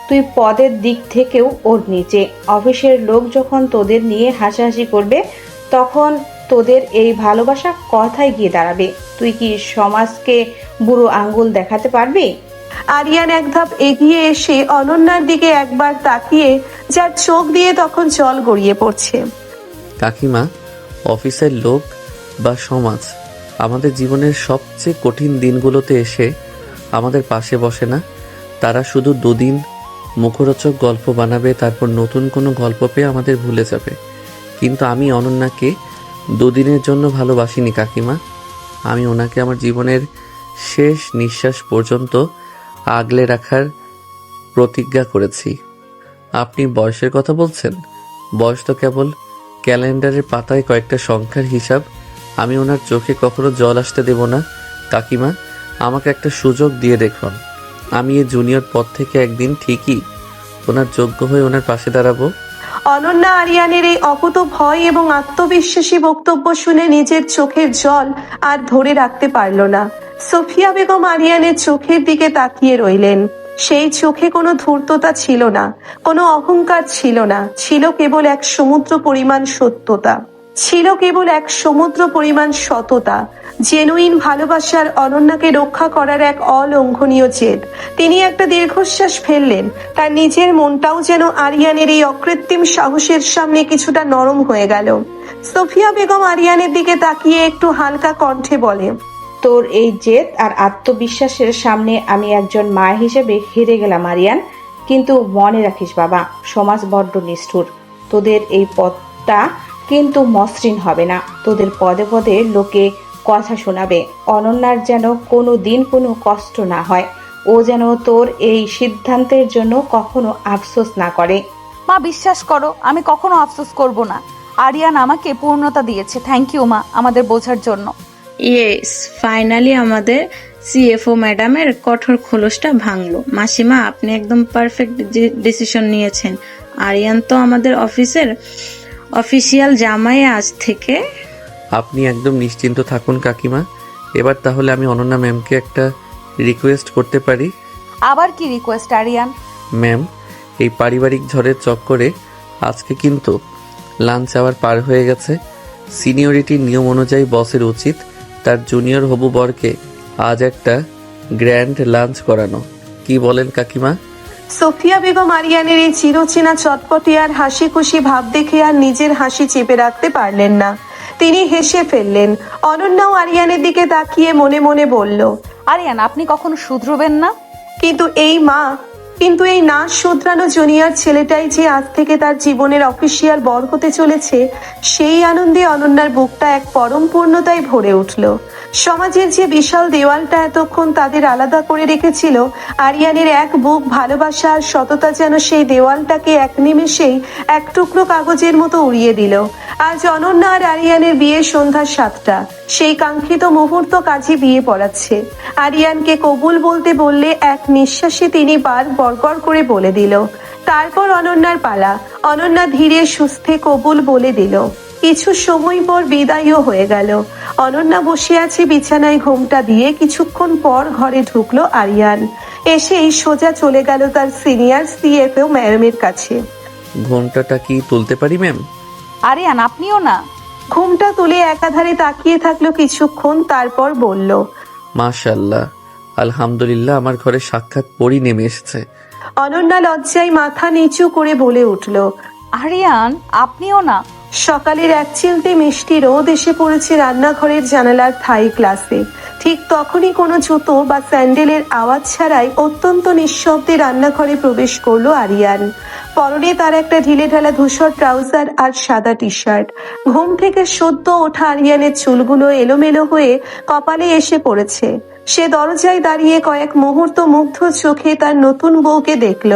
তুই পদের দিক থেকেও ওর নিচে। অফিসের লোক যখন তোদের নিয়ে হাসাহাসি করবে তখন তোদের এই ভালোবাসা কথায় গিয়ে দাঁড়াবে। তুই কি সমাজকে বুড়ো আঙ্গুল দেখাতে পারবি? আরিয়ান এক ধাপ এগিয়ে এসে অনন্যার দিকে একবার তাকিয়ে যার চোখ দিয়ে তখন জল গড়িয়ে পড়ছে। কাকিমা, অফিসের লোক বা সমাজ আমাদের জীবনের সবচেয়ে কঠিন দিনগুলোতে এসে আমাদের পাশে বসে না। তারা শুধু 2 দিন মুখরোচক গল্প বানাবে, তারপর নতুন কোনো গল্প পেয়ে আমাদের ভুলে যাবে। কিন্তু আমি অনন্যাকে 2 দিনের জন্য ভালোবাসিনি কাকিমা। আমি ওনাকে আমার জীবনের শেষ নিঃশ্বাস পর্যন্ত আগলে রাখার প্রতিজ্ঞা করেছি। আপনি বয়সের কথা বলছেন? বয়স তো কেবল ক্যালেন্ডারের পাতায় কয়েকটা সংখ্যার হিসাব। আমি ওনার চোখে কখনো জল আসতে দেব না। কাকিমা, আমাকে একটা সুযোগ দিয়ে দেখুন। আমি এই জুনিয়র পদ থেকে একদিন ঠিকই ওনার যোগ্য হয়ে ওনার পাশে দাঁড়াবো। অনন্যা আরিয়ানের এই অকুত ভয় এবং আত্মবিশ্বাসী বক্তব্য শুনে নিজের চোখের জল আর ধরে রাখতে পারল না। সোফিয়া বেগম আরিয়ানের চোখের দিকে তাকিয়ে রইলেন। সেই চোখে কোনো ধূর্ততা ছিল না, কোনো অহংকার ছিল না, ছিল কেবল এক সমুদ্র পরিমাণ সত্যতা, ছিল কেবল এক সমুদ্র পরিমাণ সততা, জেনুইন ভালোবাসার, অনন্যাকে রক্ষা করার এক অলঙ্ঘনীয় জেদ। তিনি একটা দীর্ঘশ্বাস ফেললেন। তার নিজের মনটাও যেন আরিয়ানের এই অকৃত্রিম সাহসের সামনে কিছুটা নরম হয়ে গেল। সোফিয়া বেগম আরিয়ানের দিকে তাকিয়ে একটু হালকা কণ্ঠে বলে, তোর এই জেদ আর আত্মবিশ্বাসের সামনে আমি একজন মা হিসেবে হেরে গেলাম আরিয়ান। কিন্তু মনে রাখিস বাবা, সমাজ বড্ড নিষ্ঠুর। তোদের এই পথটা কিন্তু মসৃণ হবে না। তোদের পদে পদে লোকে কথা শোনাবে। অনন্যার যেন কোনো দিন কোনো কষ্ট না হয়। ও যেন তোর এই সিদ্ধান্তের জন্য কখনো আফসোস না করে। মা, বিশ্বাস করো, আমি কখনো আফসোস করব না। আরিয়ান আমাকে পূর্ণতা দিয়েছে। থ্যাংক ইউ মা, আমাদের বোঝার জন্য। ইয়েস, ফাইনালি আমাদের সিএফও ম্যাডামের কঠোর খোলসটা ভাঙলো। মাসিমা, আপনি একদম পারফেক্ট ডিসিশন নিয়েছেন। আরিয়ান তো আমাদের অফিসের অফিসিয়াল জামাই আজ থেকে। আপনি একদম নিশ্চিন্ত থাকুন কাকিমা। এবার তাহলে আমি অনন্যা ম্যামকে একটা রিকোয়েস্ট করতে পারি? আবার কি রিকোয়েস্ট আরিয়ান? ম্যাম, এই পারিবারিক ঝড়ের চক্করে আজকে কিন্তু লাঞ্চ আওয়ার পার হয়ে গেছে। সিনিয়রিটির নিয়ম অনুযায়ী বসের উচিত তার জুনিয়র হবু বরকে আজ একটা গ্র্যান্ড লাঞ্চ করানো। কি বলেন কাকিমা? সোফিয়া বেগম আরিয়ানের এই চিরচেনা চটপটে আর হাসি খুশি ভাব দেখে আর নিজের হাসি চেপে রাখতে পারলেন না। তিনি হেসে ফেললেন। অনন্যাও আরিয়ানের দিকে তাকিয়ে মনে মনে বলল, আরিয়ান, আপনি কখনো শুধরবেন না? কিন্তু এই না শুধরানো জুনিয়র ছেলেটাই যে আজ থেকে তার জীবনের অফিসিয়াল বর হতে চলেছে, সেই আনন্দে অনন্যার বুকটা এক পরম পূর্ণতায় ভরে উঠল। সমাজের যে বিশাল দেওয়ালটা এতক্ষণ তাদের আলাদা করে রেখেছিল, আরিয়ানের এক বুক ভালোবাসা আর সততা যেন সেই দেওয়ালটাকে এক নিমেষেই এক টুকরো কাগজের মতো উড়িয়ে দিল। আজ অনন্যা আর আরিয়ানের বিয়ে সন্ধ্যা 7টা। সেই কাঙ্ক্ষিত মুহূর্ত কাজে বিয়ে পড়াচ্ছে। আরিয়ানকে কবুল বলতে বললে এক নিঃশ্বাসে তিনি বরগর করে বলে দিল। তারপর অনন্যার পালা। অনন্যা ধীরে সুস্থে কবুল বলে দিল। কিছু সময় পর বিদায়ও হয়ে গেল। অনন্যা বসে আছে বিছানায় ঘোমটা দিয়ে। কিছুক্ষণ পর ঘরে ঢুকলো আরিয়ান। এসেই সোজা চলে গেল তার সিনিয়র সিএফও ম্যাডামের কাছে। ঘোমটাটা কি তুলতে পারি ম্যাম? আরিয়ান, আপনিও না? ঘোমটা তুলে একাধারে তাকিয়ে থাকলো কিছুক্ষণ, তারপর বলল, মাশাআল্লাহ, আলহামদুলিল্লাহ, আমার ঘরে সাক্ষাৎ পরি নেমে এসেছে। অনন্যা লজ্জায় মাথা নিচু করে বলে উঠল, আরিয়ান, আপনিও না? সকালের এক চিলতে মিষ্টি রোদ এসে পড়েছে রান্নাঘরের জানালার থাই গ্লাসে। ঠিক তখনই কোনো জুতো বা স্যান্ডেলের আওয়াজ ছাড়াই অত্যন্ত নিঃশব্দে রান্নাঘরে প্রবেশ করলো আরিয়ান। পরনে তার একটা ঢিলেঢালা ধূসর ট্রাউজার আর সাদা টি শার্ট। ঘুম থেকে সদ্য ওঠা আরিয়ানের চুলগুলো এলোমেলো হয়ে কপালে এসে পড়েছে। সে দরজায় দাঁড়িয়ে কয়েক মুহূর্ত মুগ্ধ চোখে তার নতুন বউকে দেখল।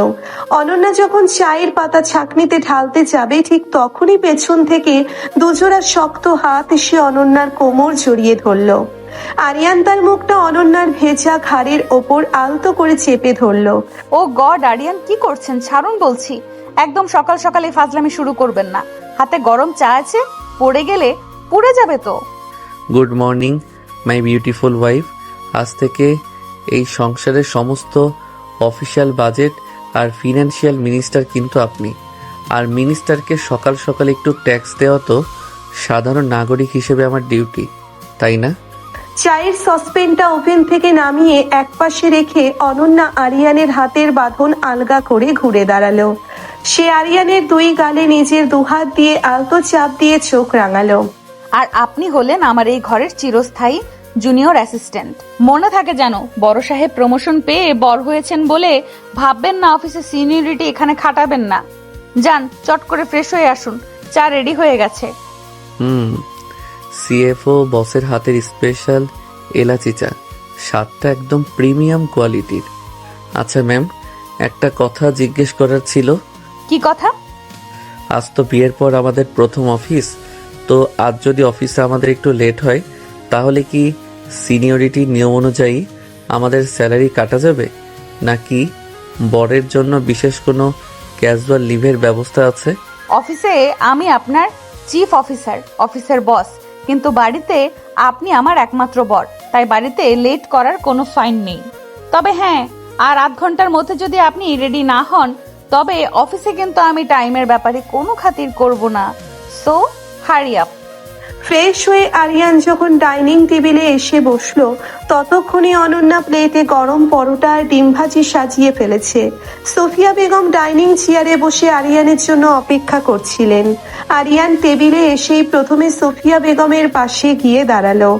অনন্যা যখন চায়ের পাতা ছাঁকনিতে ঢালতে যাবে, ঠিক তখনই পেছন থেকে দুজোড়া শক্ত হাত এসে অনন্যার কোমর জড়িয়ে ধরল। আরিয়ান তার মুখটা অনন্যার ভেজা ঘাড়ের ওপর আলতো করে চেপে ধরল। ও গড, আরিয়ান, কি করছেন? ছাড়ুন বলছি। একদম সকাল সকালে ফাজলামি শুরু করবেন না। হাতে গরম চা আছে, পড়ে গেলে পুড়ে যাবে তো। Good morning my beautiful wife. আজ থেকে এই সংসারের সমস্ত অফিসিয়াল বাজেট আর ফিনান্সিয়াল মিনিস্টার কিন্তু আপনি। আর মিনিস্টারকে সকাল সকাল একটু ট্যাক্স দেওয়া তো সাধারণ নাগরিক হিসেবে আমার ডিউটি, তাই না? চায়ের সসপেনটা ওভেন থেকে নামিয়ে একপাশে রেখে অনন্যা আরিয়ানের হাতের বাঁধন আলগা করে ঘুরে দাঁড়ালো। সে আরিয়ানের দুই গালে নিজের দুহাত দিয়ে আলতো চাপ দিয়ে চোখ রাঙালো। আর আপনি হলেন আমার এই ঘরের চিরস্থায়ী জুনিয়র অ্যাসিস্ট্যান্ট। মনে থাকে যেন, বড় সাহেব প্রমোশন পেয়ে বড় হয়েছেন বলে ভাববেন না অফিসে সিনিয়রিটি এখানে খাটাবেন না। যান, চট করে ফ্রেশ হয়ে আসুন, চা রেডি হয়ে গেছে। সিএফও বসের হাতের স্পেশাল এলাচি চা, স্বাদটা একদম প্রিমিয়াম কোয়ালিটির। আচ্ছা ম্যাম, একটা কথা জিজ্ঞেস করার ছিল। কি কথা? আজ তো বিয়ের পর আমাদের প্রথম অফিস, তো আজ যদি অফিসে আমাদের একটু লেট হয় তাহলে কি সিনিয়রিটি নিয়ম অনুযায়ী আমাদের স্যালারি কাটা যাবে, নাকি বরের জন্য বিশেষ কোনো ক্যাজুয়াল লিভের ব্যবস্থা আছে? অফিসে আমি আপনার চিফ অফিসার, অফিসের বস, কিন্তু বাড়িতে আপনি আমার একমাত্র বর, তাই বাড়িতে লেট করার কোনো ফাইন নেই। তবে হ্যাঁ, আর আধ ঘন্টার মধ্যে যদি আপনি রেডি না হন তবে অফিসে কিন্তু আমি টাইমের ব্যাপারে কোনো খাতির করব না। So hurry up. ফ্রেশ হয়ে আরিয়ান যখন ডাইনিং টেবিলে এসে বসলো ততক্ষণে অনন্যা প্লেটে গরম পরোটা আর ডিম ভাজি সাজিয়ে ফেলেছে। সোফিয়া বেগম ডাইনিং চেয়ারে বসে আরিয়ানের জন্য অপেক্ষা করছিলেন। আরিয়ান টেবিলে এসেই প্রথমে সোফিয়া বেগমের পাশে গিয়ে দাঁড়ালো।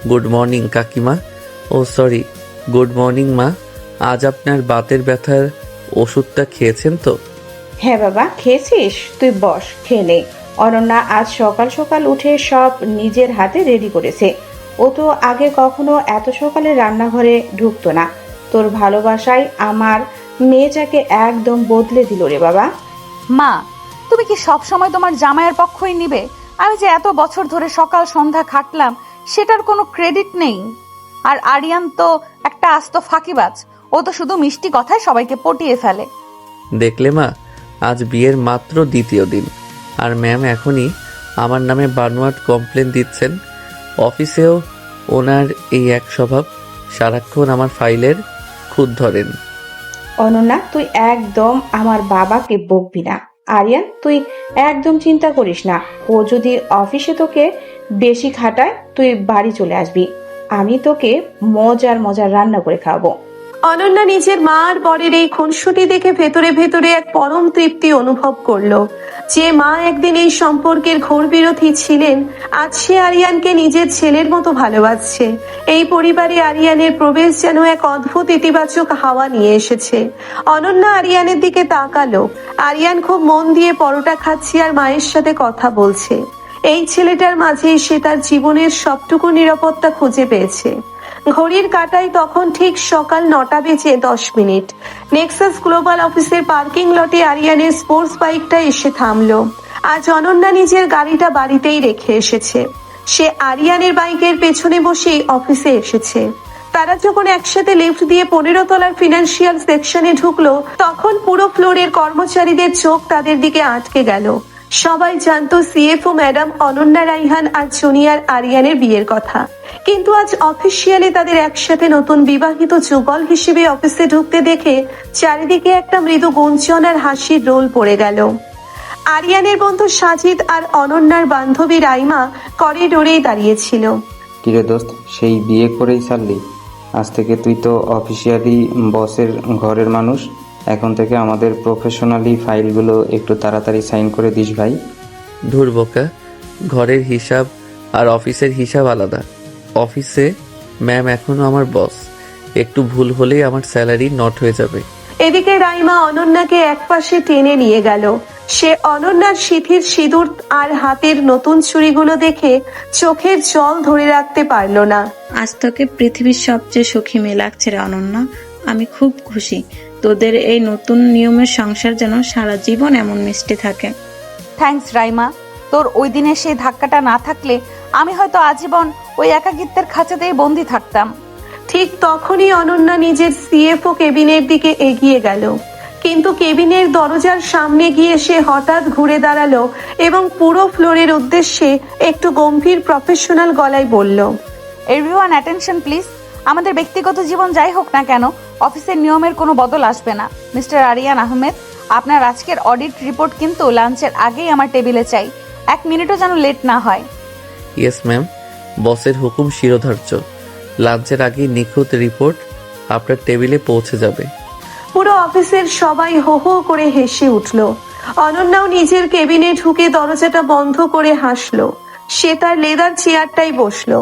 গুড মর্নিং কাকিমা। ও সরি, গুড মর্নিং মা। আজ আপনার বাতের ব্যথার ওষুধটা খেয়েছেন তো? হ্যাঁ বাবা, খেয়েছিস? তুই বস, খেলে। অনন্যা আজ সকাল সকাল উঠে সব নিজের হাতে রেডি করেছে। ও তো আগে কখনো এত সকালে রান্নাঘরে ঢুকতো না। তোর ভালোবাসায় আমার মেয়েটাকে একদম বদলে দিল রে বাবা। মা, তুমি কি সব সময় তোমার জামাইয়ের পক্ষই নিবে? আমি যে এত বছর ধরে সকাল সন্ধ্যা খাটলাম সেটার কোনো ক্রেডিট নেই। আর আরিয়ান তো একটা আস্ত ফাঁকিবাজ, ও তো শুধু মিষ্টি কথায় সবাইকে পটিয়ে ফেলে। দেখলে মা, আজ বিয়ের মাত্র দ্বিতীয় দিন আর ম্যাম এখনই আমার নামে বানোয়াট কমপ্লেন দিচ্ছেন। অফিসেও ওনার এই এক স্বভাব, সারাক্ষণ আমার ফাইলের খুঁত ধরেন। অনন্যা, তুই একদম আমার বাবাকে বকবি না। আরিয়ান, তুই একদম চিন্তা করিস না। ও যদি অফিসে তোকে বেশি খাটায় তুই বাড়ি চলে আসবি। আমি তোকে মজার মজার রান্না করে খাওয়াবো। অনন্যা নিজের মা আর বরের এই খুনসুটি দেখে ভেতরে ভেতরে এক পরম তৃপ্তি অনুভব করলো। যে মা একদিন এই সম্পর্কের ঘোর বিরোধী ছিলেন, আজ সে আরিয়ানকে নিজের ছেলের মতো ভালোবাসছে। এই পরিবারে আরিয়ানের প্রবেশ যেন এক অদ্ভুত ইতিবাচক হাওয়া নিয়ে এসেছে। অনন্যা আরিয়ানের দিকে তাকালো। আরিয়ান খুব মন দিয়ে পরোটা খাচ্ছে আর মায়ের সাথে কথা বলছে। এই ছেলেটার মাঝে সে তার জীবনের সবটুকু নিরাপত্তা খুঁজে পেয়েছে। ঘড়ির কাঁটায় তখন ঠিক সকাল 9:10। নেক্সাস গ্লোবাল অফিসের পার্কিং লটে আরিয়ানের স্পোর্টস বাইকটা এসে থামলো। আজ অনন্যা নিজের গাড়িটা বাড়িতেই রেখে এসেছে। সে আরিয়ানের বাইকের পেছনে বসেই অফিসে এসেছে। তারা যখন একসাথে লিফট দিয়ে 15 তলার ফিনান্সিয়াল সেকশনে ঢুকলো তখন পুরো ফ্লোরের কর্মচারীদের চোখ তাদের দিকে আটকে গেল। সবাই জানতো সিএফও ম্যাডাম অনন্যা রাইহান আর জুনিয়র আরিয়ানের বিয়ের কথা, কিন্তু আজ অফিসিয়ালি তাদের একসাথে নতুন বিবাহিত যুগল হিসেবে অফিসে ঢুকতে দেখে চারিদিকে একটা মৃদু গুঞ্জন আর হাসির রোল পড়ে গেল। আরিয়ানের বন্ধু সাজিদ আর অনন্যার বান্ধবী রাইমা করিডোরেই দাঁড়িয়েছিল। কিরে দোস্ত, সেই বিয়ে করেই ছাড়লি? আজ থেকে তুই তো অফিসিয়ালি বসের ঘরের মানুষ। এখন থেকে আমাদের প্রফেশনালি ফাইলগুলো একটু তাড়াতাড়ি সাইন করে দিস ভাই। ধুর বোকা, ঘরের হিসাব আর অফিসের হিসাব আলাদা। অফিসে ম্যাম এখনো আমার বস, একটু ভুল হলেই আমার স্যালারি নট হয়ে যাবে। এদিকে রাইমা অনন্যাকে একপাশে টেনে নিয়ে গেল। সে অনন্যার সিঁথির সিঁদুর আর হাতের নতুন চুড়িগুলো দেখে চোখের জল ধরে রাখতে পারলো না। আজ তোকে পৃথিবীর সবচেয়ে সুখী মেয়ে লাগছে রে অনন্যা। আমি খুব খুশি। তোদের এই নতুন নিয়মের সংসার যেন সারা জীবন এমন মিষ্টি থাকে। থ্যাঙ্কস রাইমা, তোর ওই দিনের সেই ধাক্কাটা না থাকলে আমি হয়তো আজীবন ওই একাকিত্বের খাঁচাতেই বন্দি থাকতাম। ঠিক তখনই অনন্যা নিজের সিএফও কেবিনের দিকে এগিয়ে গেল, কিন্তু কেবিনের দরজার সামনে গিয়ে সে হঠাৎ ঘুরে দাঁড়ালো এবং পুরো ফ্লোরের উদ্দেশ্যে একটু গম্ভীর প্রফেশনাল গলায় বলল, এভরিওয়ান অ্যাটেনশন প্লিজ। আমাদের ব্যক্তিগত জীবন যাই হোক না কেন, অফিসের নিয়মের কোনো বদল আসবে না। মিস্টার আরিয়ান আহমেদ, আপনার আজকের অডিট রিপোর্ট কিন্তু লাঞ্চের আগেই আমার টেবিলে চাই। 1 মিনিটও যেন লেট না হয়। ইয়েস ম্যাম, বসের হুকুম শিরোধার্য। লাঞ্চের আগেই নিখুঁত রিপোর্ট আপনার টেবিলে পৌঁছে যাবে। পুরো অফিসের সবাই হো হো করে হেসে উঠল। অনন্যাও নিজের কেবিনে ঢুকে দরজাটা বন্ধ করে হাসলো। সে তার লেদার চেয়ারটাই বসলো।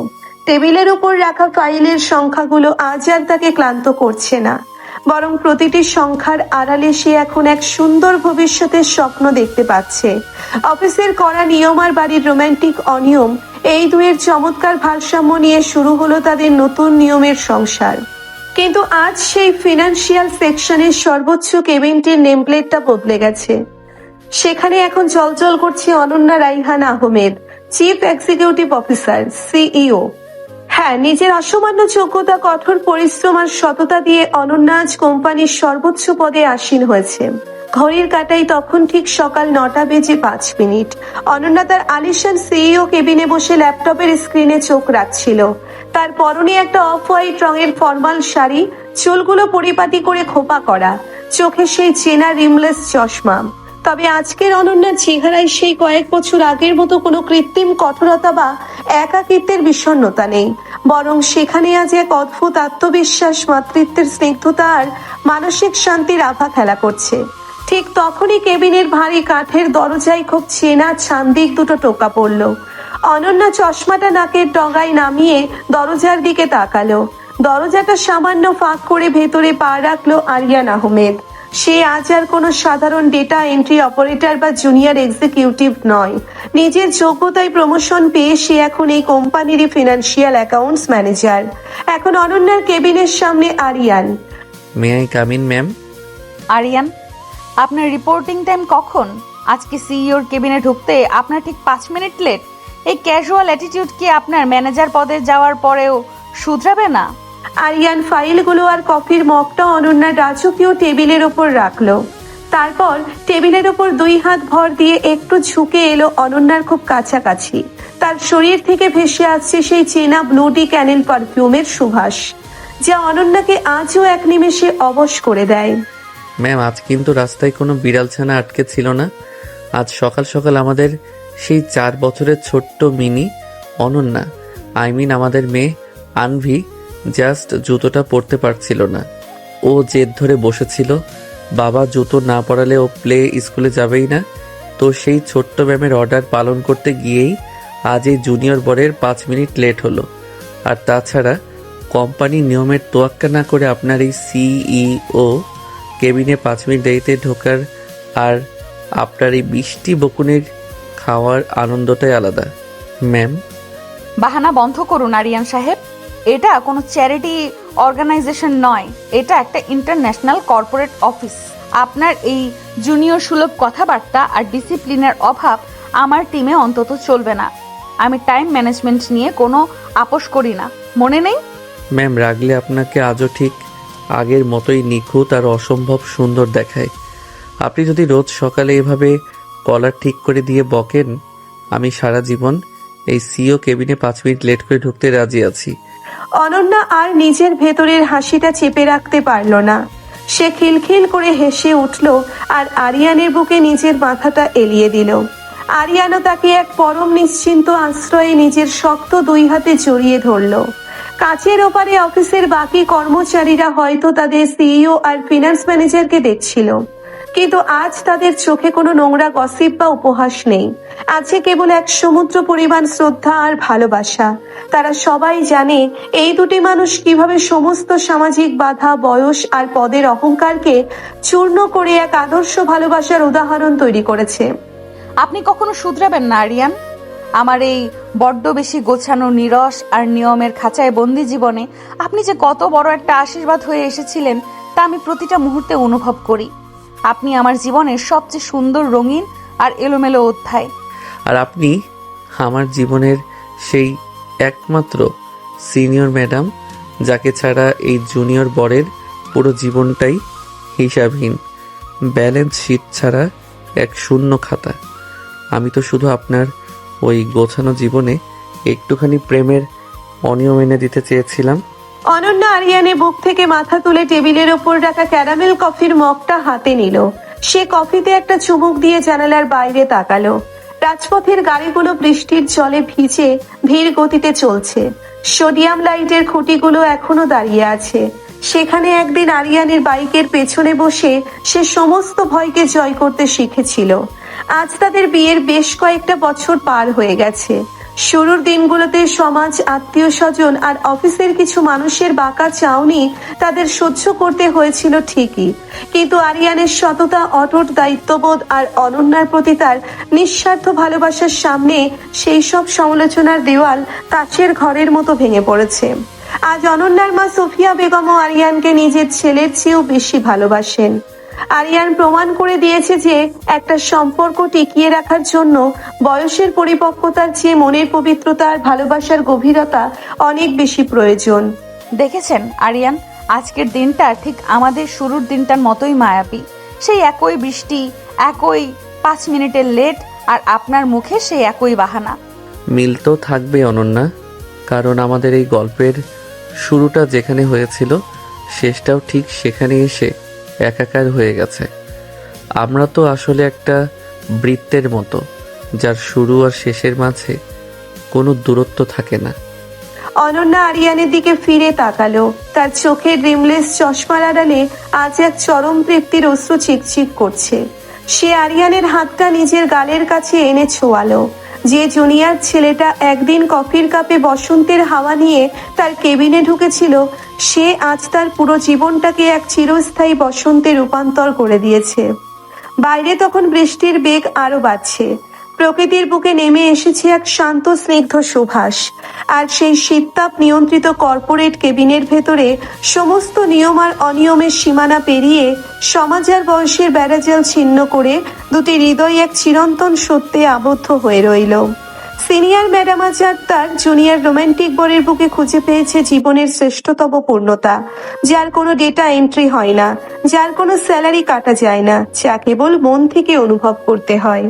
টেবিলের উপর রাখা ফাইলের সংখ্যাগুলো আজ আর তাকে ক্লান্ত করছে না, বরং প্রতিটি সংখ্যার আড়ালে সে এখন এক সুন্দর ভবিষ্যতের স্বপ্ন দেখতে পাচ্ছে। অফিসের করা নিয়ম আর বাড়ির রোমান্টিক অনিয়ম, এই দুয়ের চমৎকার ভারসাম্য নিয়ে শুরু হলো তাদের নতুন নিয়মের সংসার। কিন্তু আজ সেই ফিনান্সিয়াল সেকশনের সর্বোচ্চ কেবিনটির নেমপ্লেটটা বদলে গেছে। সেখানে এখন চলচল করছে Ananya Raihan Ahmed, chief executive officer, CEO. হ্যাঁ, নিজের অসামান্য যোগ্যতা, কঠোর পরিশ্রম আর সততা দিয়ে অনন্যা আজ কোম্পানির সর্বোচ্চ পদে আসীন হয়েছে। ঘড়ির কাঁটায় তখন ঠিক সকাল 9:05। অনন্যা তার আলিশান সিইও কেবিনে বসে ল্যাপটপের স্ক্রিনে চোখ রাখছিল। তার পরনে একটা অফ হোয়াইট রঙের ফর্মাল শাড়ি, চুলগুলো পরিপাটি করে খোপা করা, চোখে সেই চেনা রিমলেস চশমা। তবে আজকের অনন্যার চেহারায় সেই কয়েক বছর আগের মতো কোনো কৃত্রিম কঠোরতা বা একাকিত্বের বিষণ্ণতা নেই, বরং সেখানে আজ এক অদ্ভুত আত্মবিশ্বাস, মাতৃত্বের স্নিগ্ধতা আর মানসিক শান্তির আভা খেলা করছে। ঠিক তখনই কেবিনের ভারী কাঠের দরজায় খুব চেনা ছান্দিক দুটো টোকা পড়ল। অনন্যা চশমাটা নাকের ডগায় নামিয়ে দরজার দিকে তাকালো। দরজাটা সামান্য ফাঁক করে ভেতরে পা রাখলো আরিয়ান আহমেদ। সে আজ আর কোনো সাধারণ ডেটা এন্ট্রি অপারেটর বা জুনিয়র এক্সিকিউটিভ নয়। নিজের যোগ্যতায় প্রমোশন পেয়ে সে এখন এই কোম্পানিরই ফিনান্সিয়াল অ্যাকাউন্টস ম্যানেজার। এখন অনন্যার কেবিনের সামনে Aryan. May I come in ma'am? Aryan, আপনার রিপোর্টিং টাইম কখন? আজকে সিইওর কেবিনে ঢুকতে আপনার ঠিক 5 মিনিট লেট। এই ক্যাজুয়াল অ্যাটিটিউড কি আপনার ম্যানেজার পদে যাওয়ার পরেও শুধরাবে না? আরিয়ান ফাইলগুলো আর কফির মগটা অনন্যার রাজকীয় টেবিলের ওপর রাখলো। তারপর টেবিলের ওপর 2 হাত ভর দিয়ে একটু ঝুঁকে এলো অনন্যার খুব কাছাকাছি। তার শরীর থেকে ভেসে আসছে সেই চেনা ব্লুডি ক্যানেল পারফিউমের সুবাস, যা অনন্যাকে আজও এক নিমেষে অবশ করে দেয়। ম্যাম, আজ কিন্তু রাস্তায় কোনো বিড়াল ছানা আটকে ছিল না। আজ সকাল সকাল আমাদের সেই 4 বছরের ছোট্ট মিনি অনন্যা, আমাদের মেয়ে আনভি, জাস্ট জুতোটা পরতে পারছিল না। ও জেদ ধরে বসেছিল, বাবা জুতো না পরালে ও প্লে স্কুলে যাবেই না। তো সেই ছোট্ট ম্যামের অর্ডার পালন করতে গিয়েই আজ এই জুনিয়র বরের 5 মিনিট লেট হলো। আর তাছাড়া কোম্পানি নিয়মের তোয়াক্কা না করে আপনার এই সিইও কেবিনে 5 মিনিট দেরিতে ঢোকার আর আপনার এই মিষ্টি বকুনের খাওয়ার আনন্দটাই আলাদা। ম্যাম, বাহানা বন্ধ করুন আরিয়ান সাহেব। এটা কোনো চ্যারিটি অর্গানাইজেশন নয়, এটা একটা ইন্টারন্যাশনাল কর্পোরেট অফিস। আপনার এই জুনিয়র সুলভ কথাবার্তা আর ডিসিপ্লিনের অভাব আমার টিমে অন্তত চলবে না। আমি টাইম ম্যানেজমেন্ট নিয়ে কোনো আপোষ করি না, মনে নেই? ম্যাম, রাগলে আপনাকে আজও ঠিক আগের মতোই নিখুঁত আর অসম্ভব সুন্দর দেখায়। আপনি যদি রোজ সকালে এভাবে কলার ঠিক করে দিয়ে বকেন, আমি সারা জীবন এই সিও কেবিনে 5 মিনিট লেট করে ঢুকতে রাজি আছি। অনন্যা আর নিজের ভেতরের হাসিটা চেপে রাখতে পারল না। সে খিলখিল করে হেসে উঠল আর আরিয়ানের বুকে নিজের মাথাটা এলিয়ে দিল। আরিয়ানও তাকে এক পরম নিশ্চিন্ত আশ্রয়ে নিজের শক্ত 2 হাতে জড়িয়ে ধরল। কাচের ওপারে অফিসের বাকি কর্মচারীরা হয়তো তাদের সিইও আর ফিনান্স ম্যানেজারকে দেখছিল, কিন্তু আজ তাদের চোখে কোনো নোংরা গসিপ বা উপহাস নেই। আছে কেবল এক সমুদ্র পরিমাণ শ্রদ্ধা আর ভালোবাসা। তারা সবাই জানে এই দুটি মানুষ কিভাবে সমস্ত সামাজিক বাধা, বয়স আর পদের অহংকারকে চূর্ণ করে এক আদর্শ ভালোবাসার উদাহরণ তৈরি করেছে। আপনি কখনো শুধরাবেন না আরিয়ান। আমার এই বড্ড বেশি গোছানো, নিরস আর নিয়মের খাঁচায় বন্দি জীবনে আপনি যে কত বড় একটা আশীর্বাদ হয়ে এসেছিলেন তা আমি প্রতিটা মুহূর্তে অনুভব করি। আপনি আমার জীবনের সবচেয়ে সুন্দর, রঙিন আর এলোমেলো অধ্যায়। আর আপনি আমার জীবনের সেই একমাত্র সিনিয়র ম্যাডাম, যাকে ছাড়া এই জুনিয়র বরের পুরো জীবনটাই হিসাবহীন, ব্যালেন্স শিট ছাড়া এক শূন্য খাতা। আমি তো শুধু আপনার ওই গোছানো জীবনে একটুখানি প্রেমের অনিয়ম এনে দিতে চেয়েছিলাম। অনন্যা আরিয়ানের বুক থেকে মাথা তুলে টেবিলের ওপর রাখা ক্যারামেল কফির মগটা হাতে নিল। সে কফিতে একটা চুমুক দিয়ে জানালার বাইরে তাকালো। রাজপথের গাড়িগুলো বৃষ্টির জলে ভিজে ধীর গতিতে চলছে। সোডিয়াম লাইটের খুঁটিগুলো এখনো দাঁড়িয়ে আছে। সেখানে একদিন আরিয়ানের বাইকের পেছনে বসে সে সমস্ত ভয়কে জয় করতে শিখেছিল। আজ তাদের বিয়ের বেশ কয়েকটা বছর পার হয়ে গেছে। শুরুর দিনগুলোতে সমাজ, আত্মীয় স্বজন আর অফিসের কিছু মানুষের বাঁকা চাউনি তাদের সহ্য করতে হয়েছিল ঠিকই, কিন্তু আরিয়ানের সততা, অটুট দায়িত্ববোধ আর অনন্যার প্রতি তার নিঃস্বার্থ ভালোবাসার সামনে সেই সব সমালোচনার দেওয়াল কাচের ঘরের মতো ভেঙে পড়েছে। আজ অনন্যার মা সোফিয়া বেগমও আরিয়ানকে নিজের ছেলের চেয়েও বেশি ভালোবাসেন। আরিয়ান প্রমাণ করে দিয়েছে যে একটা সম্পর্ক টিকিয়ে রাখার জন্য বয়সের পরিপক্কতার চেয়ে মনের পবিত্রতা আর ভালোবাসার গভীরতা অনেক বেশি প্রয়োজন। দেখেছেন আরিয়ান, আজকের দিনটা ঠিক আমাদের শুরুর দিনটার মতোই মায়াবী। সেই একই বৃষ্টি, একই 5 মিনিটের লেট, আর আপনার মুখে সেই একই বাহানা। মিল তো থাকবে অনন্যা, কারণ আমাদের এই গল্পের শুরুটা যেখানে হয়েছিল শেষটাও ঠিক সেখানে এসে একাকার হয়ে গেছে। আমরা তো আসলে একটা বৃত্তের মতো, যার শুরু আর শেষের মাঝে কোনো দূরত্ব থাকে না। অনন্যা আরিয়ানের দিকে ফিরে তাকালো। তার চোখের রিমলেস চশমার আড়ালে আজ এক চরম তৃপ্তির অশ্রু চিকচিক করছে। সে আরিয়ানের হাতটা নিজের গালের কাছে এনে ছোঁয়ালো। যে জুনিয়র ছেলেটা একদিন কফির কাপে বসন্তের হাওয়া নিয়ে তার কেবিনে ঢুকেছিল, সে আজ তার পুরো জীবনটাকে এক চিরস্থায়ী বসন্তে রূপান্তর করে দিয়েছে। বাইরে তখন বৃষ্টির বেগ আরো বাড়ছে। প্রকৃতির বুকে নেমে এসেছে এক শান্ত স্নিগ্ধ সুভাষ। আর সেই শীততাপ নিয়ন্ত্রিত কর্পোরেট কেবিনের ভেতরে সমস্ত নিয়ম আর অনিয়মের সীমানা পেরিয়ে সমাজ আর বয়সের বেড়াজাল ছিন্ন করে দুটি হৃদয় এক চিরন্তন সত্যে আবদ্ধ হয়ে রইল। সিনিয়র ম্যাডাম আজ আর তার জুনিয়র রোমান্টিক বরের বুকে খুঁজে পেয়েছে জীবনের শ্রেষ্ঠতম পূর্ণতা, যার কোনো ডেটা এন্ট্রি হয় না, যার কোনো স্যালারি কাটা যায় না, যা কেবল মন থেকে অনুভব করতে হয়।